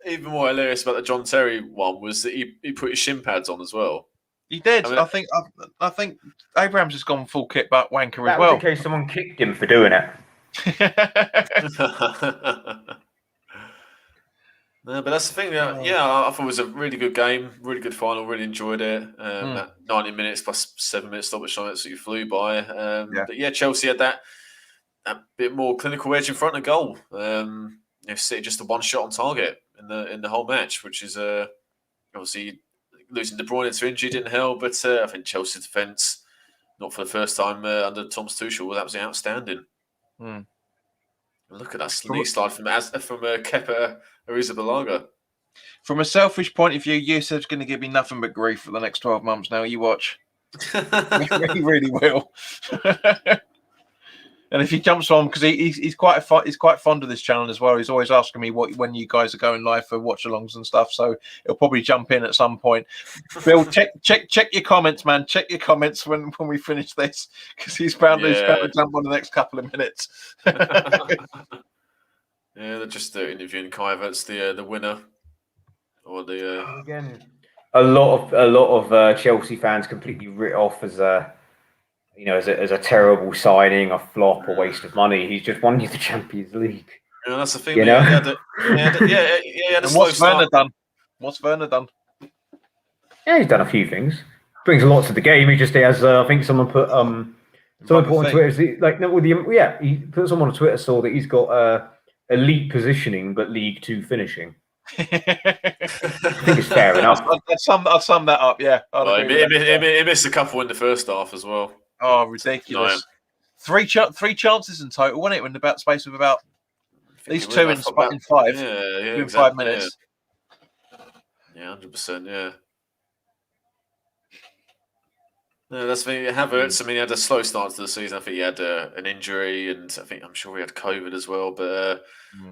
even more hilarious about the John Terry one was that he put his shin pads on as well. He did. I think Abrahams has gone full kit back wanker as well. In case someone kicked him for doing it. No, but that's the thing. I thought it was a really good game, really good final. Really enjoyed it. 90 minutes plus 7 minutes stoppage time, so you flew by. But yeah, Chelsea had that bit more clinical edge in front of goal. City just a one shot on target in the whole match, which is obviously losing De Bruyne to injury didn't help. But I think Chelsea's defence, not for the first time under Thomas Tuchel, was absolutely outstanding. Look at that knee slide from Kepa Arrizabalaga. From a selfish point of view, Yusuf's going to give me nothing but grief for the next 12 months now. You watch. He really will. And if he jumps on, because he's quite fond of this channel as well. He's always asking me when you guys are going live for watch-alongs and stuff. So he'll probably jump in at some point. Bill, check your comments, man. Check your comments when we finish this, because he's bound to jump on the next couple of minutes. Yeah, they're just interviewing Kai Havertz, the winner, or the again. A lot of Chelsea fans completely writ off as a terrible signing, a flop, a waste of money. He's just won you the Champions League. Yeah, that's the thing. He had a slow start. What's Werner done? Yeah, he's done a few things. Brings a lot to the game. He has. I think someone put on Twitter. He put someone on Twitter saw that he's got elite positioning but League 2 finishing. I think it's fair enough. I'll sum that up. Yeah, he missed a couple in the first half as well. Oh, ridiculous! Three chances in total, wasn't it? In about space of about these two in 5. Yeah, in 5 minutes. Yeah, 100%. Yeah. No, that's the thing. Havertz, I mean, he had a slow start to the season. I think he had an injury, and I'm sure he had COVID as well. But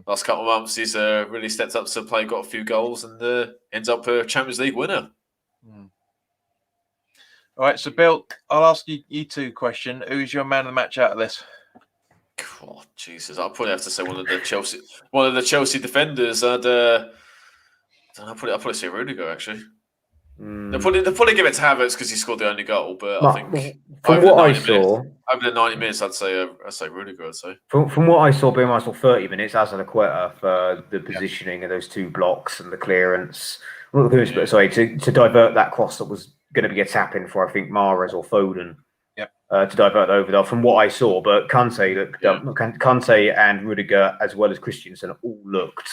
last couple of months, he's really stepped up to play, got a few goals, and ends up a Champions League winner. All right, so Bill, I'll ask you two question. Who's your man of the match out of this? Oh, Jesus, I'll probably have to say one of the Chelsea defenders. I'll probably say Rudiger actually. They'll probably give it to Havertz because he scored the only goal. But I think from what I saw, over the 90 minutes, I'd say Rudiger. I'd say from what I saw, being I saw 30 minutes as an Aqueta for the positioning of those two blocks and the clearance. Not the clearance, but sorry, to divert that cross that was going to be a tap in for I think Mahrez or Foden. To divert over there from what I saw, but Kante and Rudiger as well as Christensen all looked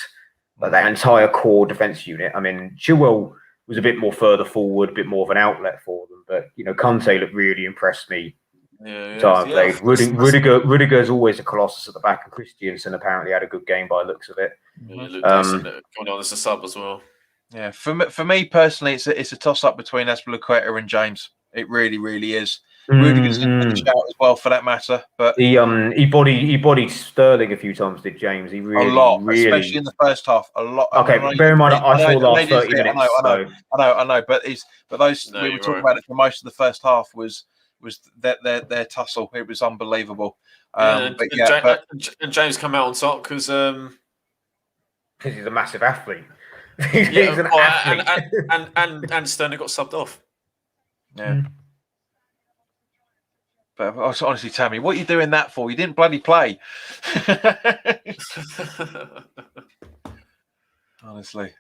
like that entire core defence unit. I mean, Chilwell was a bit more further forward, a bit more of an outlet for them, but Kante looked really impressed me. Played. Rudiger's always a colossus at the back, and Christensen apparently had a good game by the looks of it. Looked decent coming on as a sub as well. Yeah, for me personally, it's a toss up between Azpilicueta and James. It really, really is. Rudiger's in the shout as well, for that matter. But he bodied Sterling a few times. Did James? He really, especially in the first half. A lot. Okay, bear in mind, I saw the last 30 minutes. I know. But those we were talking about it for most of the first half was their tussle. It was unbelievable. And James come out on top because he's a massive athlete. He's an athlete, and Sterling got subbed off. Yeah. But honestly, Tammy, what are you doing that for? You didn't bloody play. Honestly.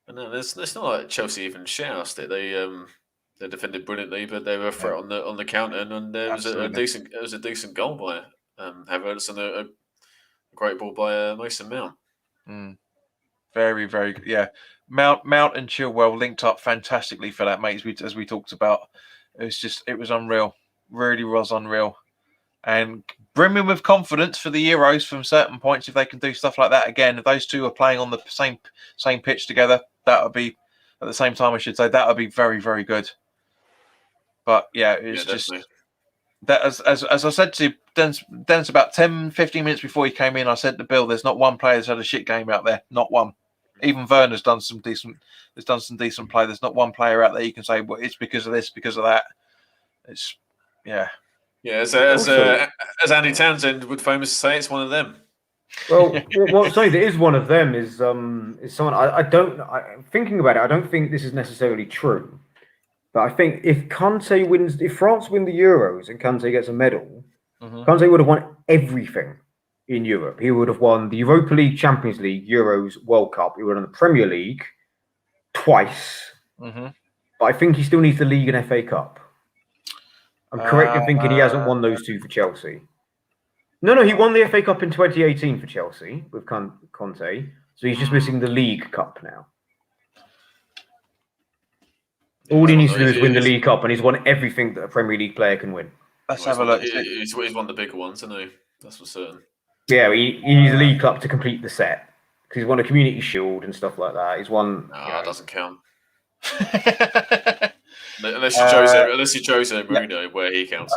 And no, it's not like Chelsea even shoused it. They defended brilliantly, but they were a threat on the counter, and there was a decent goal by Havertz and a great ball by Mason Mount. Very, very good. Yeah, Mount and Chilwell linked up fantastically for that, mate. As we talked about. It was unreal. Really was unreal. And brimming with confidence for the Euros from certain points, if they can do stuff like that again. If those two are playing on the same pitch together, that would be, at the same time, I should say, that would be very, very good. But yeah, it's just that as I said to Dennis about 10, 15 minutes before he came in, I said to Bill, there's not one player that's had a shit game out there. Not one. Even Werner's done some decent play. There's not one player out there you can say, well, it's because of this, because of that. It's as Andy Townsend would famously say, it's one of them. Well, sorry, there is one of them is someone thinking about it, I don't think this is necessarily true. But I think if France win the Euros and Kante gets a medal, Kante would have won everything in Europe. He would have won the Europa League, Champions League, Euros, World Cup. He would have won the Premier League twice. But I think he still needs the League and FA Cup. I'm correct in thinking he hasn't won those two for Chelsea. No, he won the FA Cup in 2018 for Chelsea with Conte. So he's just missing the League Cup now. All he needs to do is win the League Cup, and he's won everything that a Premier League player can win. Let's have a look. He's won the bigger ones, isn't he? That's for certain. Yeah, he needs the League Cup to complete the set because he's won a Community Shield and stuff like that. He's won. No, that doesn't count. Unless you Jose Mourinho, where he counts.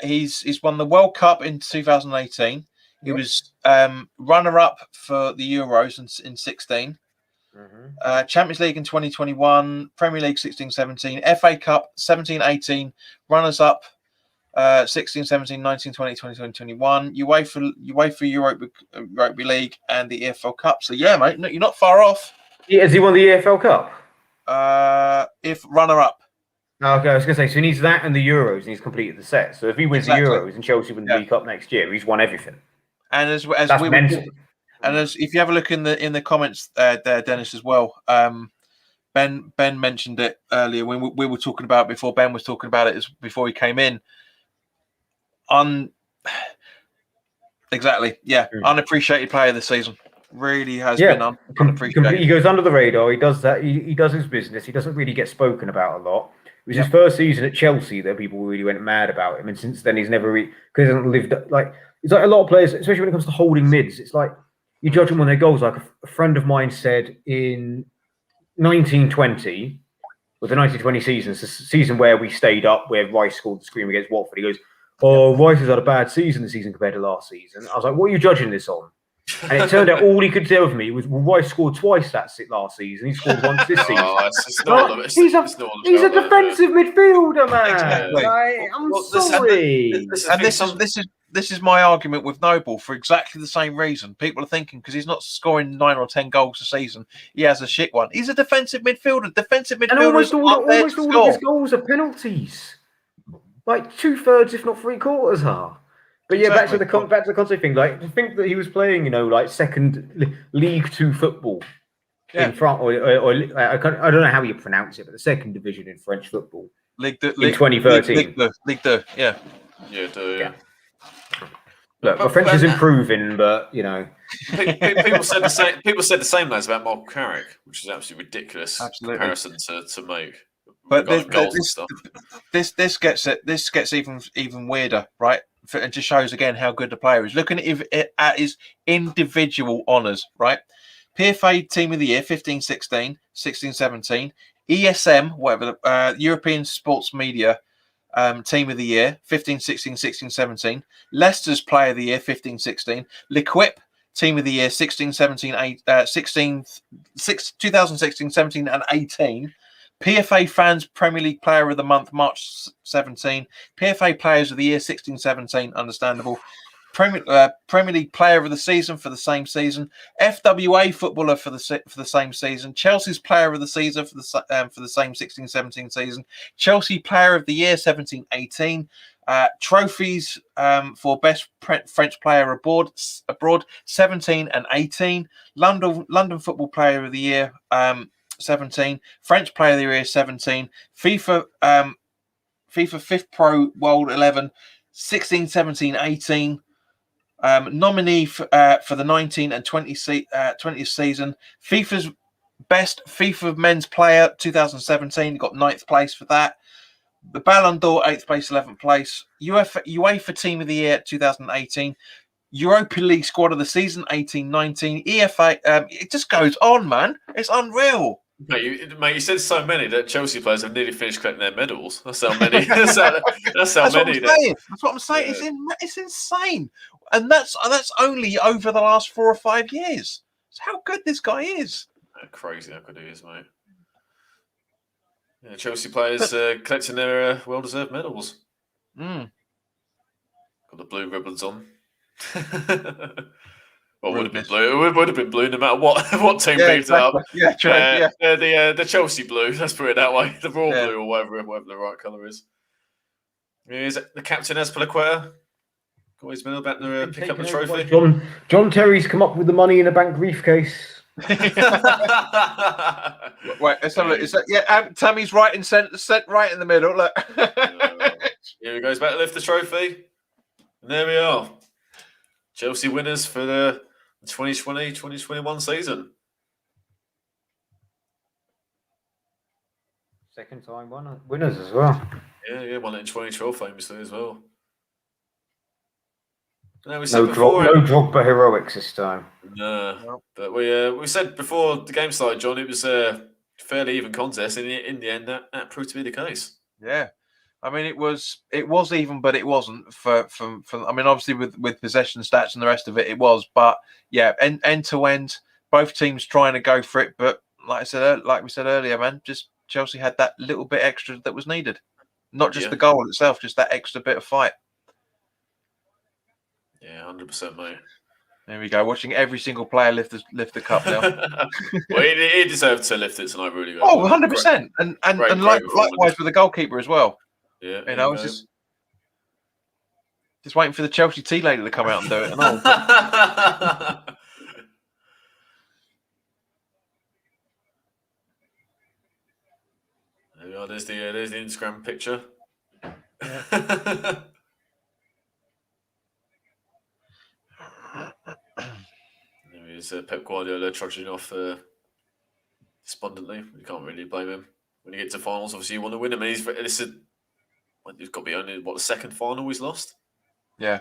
He's won the World Cup in 2018. He was runner-up for the Euros in 16. Champions League in 2021, Premier League 16-17, FA Cup 17-18, runners-up 16, 17, 19, 20, 20, 21, UEFA Europa League and the EFL Cup. So yeah, mate, you're not far off. Yeah, has he won the EFL Cup? If runner-up. Okay, I was going to say, so he needs that and the Euros, and he's completed the set. So if he wins the Euros and Chelsea win the League Cup next year, he's won everything. And as that's we mental. And as if you have a look in the comments there, Dennis, as well. Ben mentioned it earlier when we were talking about it before. Ben was talking about it before he came in. Exactly, yeah. Unappreciated player this season. Really has been unappreciated. He goes under the radar. He does that. He does his business. He doesn't really get spoken about a lot. It was his first season at Chelsea that people really went mad about him, and since then he's never because he hasn't lived like it's like a lot of players, especially when it comes to holding mids. It's like you judge them on their goals. Like a friend of mine said in 1920, with the 1920 season, it's the season where we stayed up, where Rice scored the scream against Watford. He goes, "Oh, Rice has had a bad season this season compared to last season." I was like, "What are you judging this on?" And it turned out all he could tell me was, "Well, Rice scored twice last season. He scored once this season." He's a defensive midfielder, man. Exactly. I'm sorry. This is my argument with Noble for exactly the same reason. People are thinking because he's not scoring 9 or 10 goals a season, he has a shit one. He's a defensive midfielder. And almost all of his goals are penalties. Like 2/3, if not 3/4, are. But yeah, back to the Conte thing. Like, to think that he was playing, like second League 2 football in France, or I don't know how you pronounce it, but the second division in French football in 2013. League 2, yeah. Look, my French is improving, but people said the same. People said the same lads about Michael Carrick, which is absolutely ridiculous comparison to make. But this gets even weirder, right? It just shows again how good the player is. Looking at his individual honours, right? PFA Team of the Year, 15-16, 16-17. ESM, whatever, European Sports Media Team of the Year, 15-16, 16-17. Leicester's Player of the Year, 15-16. L'Equipe Team of the Year, 16-17, 2016, 17 and 18. PFA Fans Premier League Player of the Month, March 17. PFA Players of the Year, 16-17, understandable. Premier League Player of the Season for the same season. FWA Footballer for the same season. Chelsea's Player of the Season for the same 16-17 season. Chelsea Player of the Year, 17-18. Trophies for Best French Player abroad, 17 and 18. London Football Player of the Year, 17. French Player of the Year, 17. FIFA 5th Pro World 11, 16, 17, 18. Nominee for the 19 and 20th season. FIFA's Best FIFA Men's Player 2017. Got 9th place for that. The Ballon d'Or, 8th place, 11th place. UEFA Team of the Year 2018. Europa League Squad of the Season 18-19. EFA. It just goes on, man. It's unreal. Mate, you said so many that Chelsea players have nearly finished collecting their medals. That's how many. That's how many. That's what I'm saying. Yeah. It's insane, and that's only over the last 4 or 5 years. That's how good this guy is. Crazy how good he is, mate. Yeah, Chelsea players collecting their well-deserved medals. Got the blue ribbons on. Well, it would have been blue. It would have been blue no matter what team beat up. Yeah, true. The Chelsea blue. Let's put it that way. The royal blue or whatever the right colour is. Is the captain Azpilicueta got his medal back to pick up the trophy? John Terry's come up with the money in a bank briefcase. Wait, let's have a look. Is that Tammy's right in the middle. Look. Here he goes back to lift the trophy. And there we are. Chelsea winners for the 2020-2021 season. Second time winners as well. Yeah, won it in 2012 famously as well. No Drogba heroics this time. No, but we said before the game started, John, it was a fairly even contest. In the end, that proved to be the case. Yeah. I mean, it was even, but it wasn't for. I mean, obviously with possession stats and the rest of it, it was. But yeah, end to end, both teams trying to go for it. But like we said earlier, man, just Chelsea had that little bit extra that was needed. Not just the goal itself, just that extra bit of fight. Yeah, 100%, mate. There we go. Watching every single player lift the cup now. Well, he deserved to lift it tonight, really. Oh, 100%, and likewise with the goalkeeper as well. Yeah, it's just waiting for the Chelsea tea lady to come out and do it. And all. There we are. There's the Instagram picture. Yeah. There is Pep Guardiola trudging off despondently. You can't really blame him. When you get to finals, obviously you want to win them. And he's got to be only the second final he's lost. Yeah.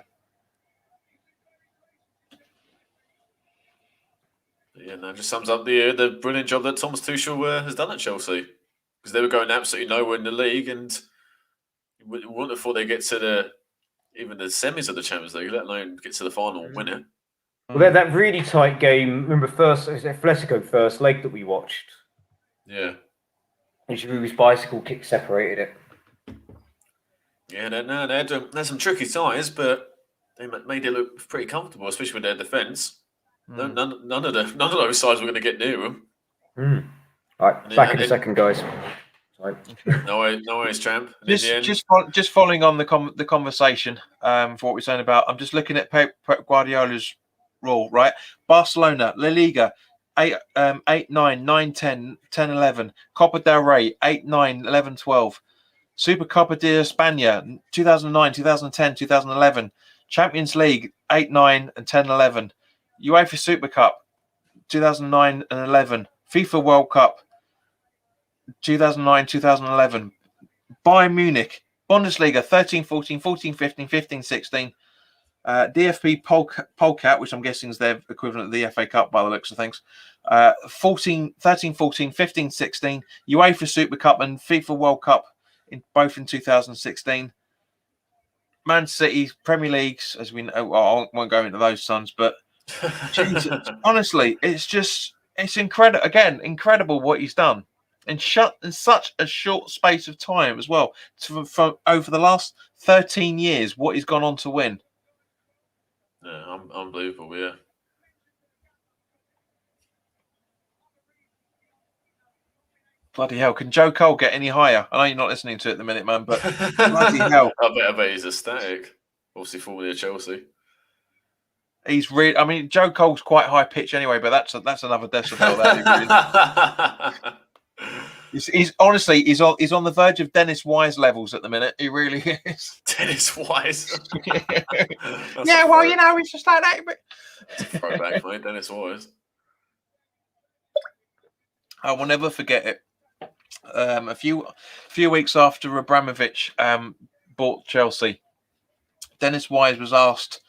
But yeah, that just sums up the brilliant job that Thomas Tuchel has done at Chelsea. because they were going absolutely nowhere in the league, and you wouldn't have thought they'd get to even the semis of the Champions League, let alone get to the final and win it. Well, that really tight game. Remember, it was Atletico first leg that we watched. Yeah. And Giroud's bicycle kick separated it. Yeah, they had some tricky ties, but they made it look pretty comfortable, especially with their defence. None of those sides were going to get near them. All right, back in a second, guys. Sorry. No worries, champ. Just following on the conversation for what we're saying about. I'm just looking at Pep Guardiola's rule, right? Barcelona, La Liga, 8, 9, 9, 10, 10, 11. Copa del Rey, 8, 9, 11, 12. Supercopa de España, 2009, 2010, 2011. Champions League, 8, 9, and 10, 11. UEFA Super Cup, 2009 and 11. FIFA World Cup, 2009, 2011. Bayern Munich, Bundesliga, 13, 14, 14, 15, 15, 16. DFB Polcat, which I'm guessing is their equivalent of the FA Cup by the looks of things. 13, 14, 15, 16. UEFA Super Cup and FIFA World Cup, both in 2016. Man City, Premier Leagues, as we know, I won't go into those sons, but Jesus, honestly, it's incredible. Again, incredible what he's done in such a short space of time as well. From over the last 13 years, what he's gone on to win. Yeah, unbelievable, yeah. Bloody hell, can Joe Cole get any higher? I know you're not listening to it at the minute, man, but bloody hell. I bet he's ecstatic. Obviously, formerly of Chelsea. He's really. I mean, Joe Cole's quite high pitch anyway, but that's another decibel. He's honestly he's on the verge of Dennis Wise levels at the minute. He really is. Dennis Wise. Yeah, well, you know, it's just like that. But... It's a throwback, mate. Dennis Wise. I will never forget it. A few weeks after Abramovich bought Chelsea, Dennis Wise was asked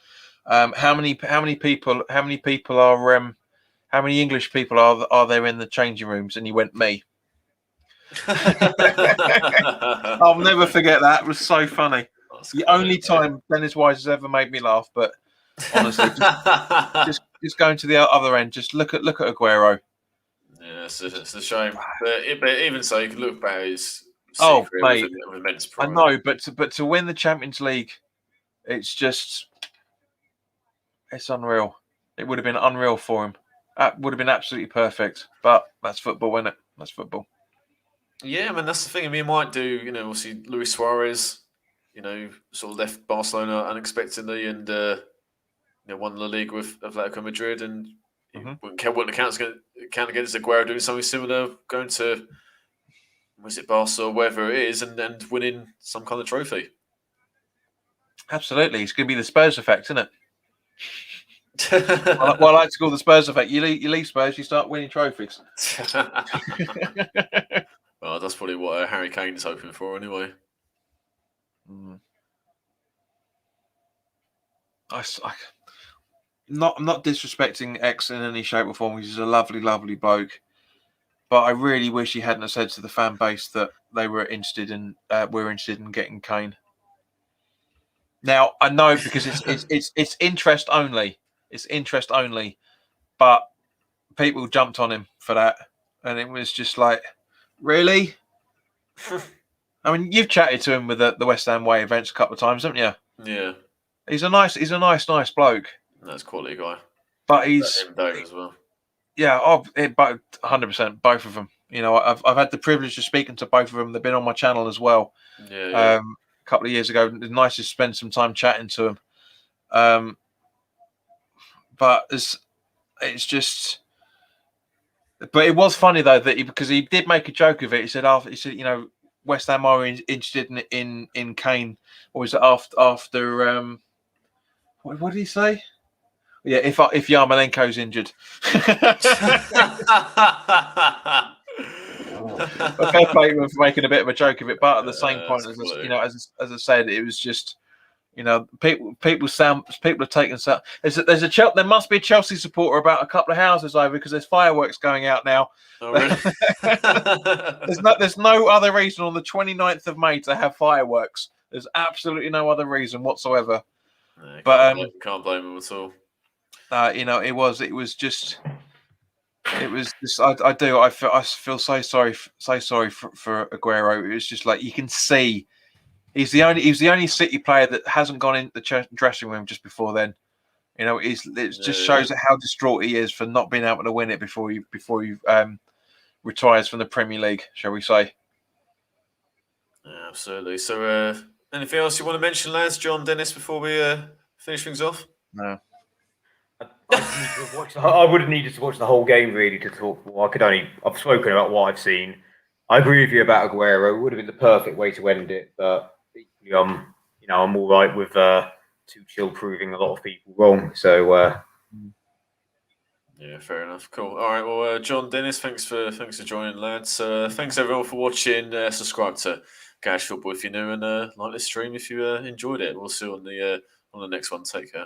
how many English people are there in the changing rooms, and he went, me. I'll never forget that. It was so funny. That's the only time Dennis Wise has ever made me laugh. But honestly, just going to the other end, just look at Aguero. Yeah, it's a shame. But even so, you can look back at his mate, with immense pride. I know, but to win the Champions League, it's unreal. It would have been unreal for him. That would have been absolutely perfect. But that's football, isn't it? That's football. Yeah, I mean, that's the thing. I mean, he might do, obviously Luis Suarez, sort of left Barcelona unexpectedly and, won the league with Atletico Madrid, and wouldn't count against Aguero doing something similar, going to, was it Barca or wherever it is, and winning some kind of trophy. Absolutely. It's going to be the Spurs effect, isn't it? Well, I like to call the Spurs effect. You leave Spurs, you start winning trophies. Well, that's probably what Harry Kane is hoping for, anyway. I'm not disrespecting X in any shape or form. He's a lovely, lovely bloke, but I really wish he hadn't said to the fan base that they were interested in getting Kane. Now I know because it's interest only. It's interest only, but people jumped on him for that, and it was just like, really? I mean, you've chatted to him with the West Ham Way events a couple of times, haven't you? Yeah. He's a nice bloke. That's a quality guy. But he's Dave as well. Yeah, 100%, both of them. I've had the privilege of speaking to both of them. They've been on my channel as well. Yeah. A couple of years ago. It's nice to spend some time chatting to them. But it's just. But it was funny though because he did make a joke of it. He said, West Ham are interested in Kane, or was it after what did he say? Yeah, if Yarmolenko's injured. Fair play for making a bit of a joke of it, but at the same point, as I said, it was just You know, people are taking some. There must be a Chelsea supporter about a couple of houses over because there's fireworks going out now. Oh, really? There's no other reason on the 29th of May to have fireworks. There's absolutely no other reason whatsoever. No, But can't blame them at all. you know, it was just. I feel so sorry for Aguero. It was just like you can see he's the only City player that hasn't gone into the dressing room just before then. You know, it just shows how distraught he is for not being able to win it before he retires from the Premier League, shall we say? Yeah, absolutely. So, anything else you want to mention, lads? John, Dennis, before we finish things off? No. I would have needed to watch the whole game really to talk. Well, I've spoken about what I've seen. I agree with you about Aguero. It would have been the perfect way to end it, but you know, I'm all right with Tuchel proving a lot of people wrong. So yeah, fair enough. Cool. All right. Well, John, Dennis, thanks for joining, lads. Thanks everyone for watching. Subscribe to Garage Football if you're new, and like this stream if you enjoyed it. We'll see you on the next one. Take care.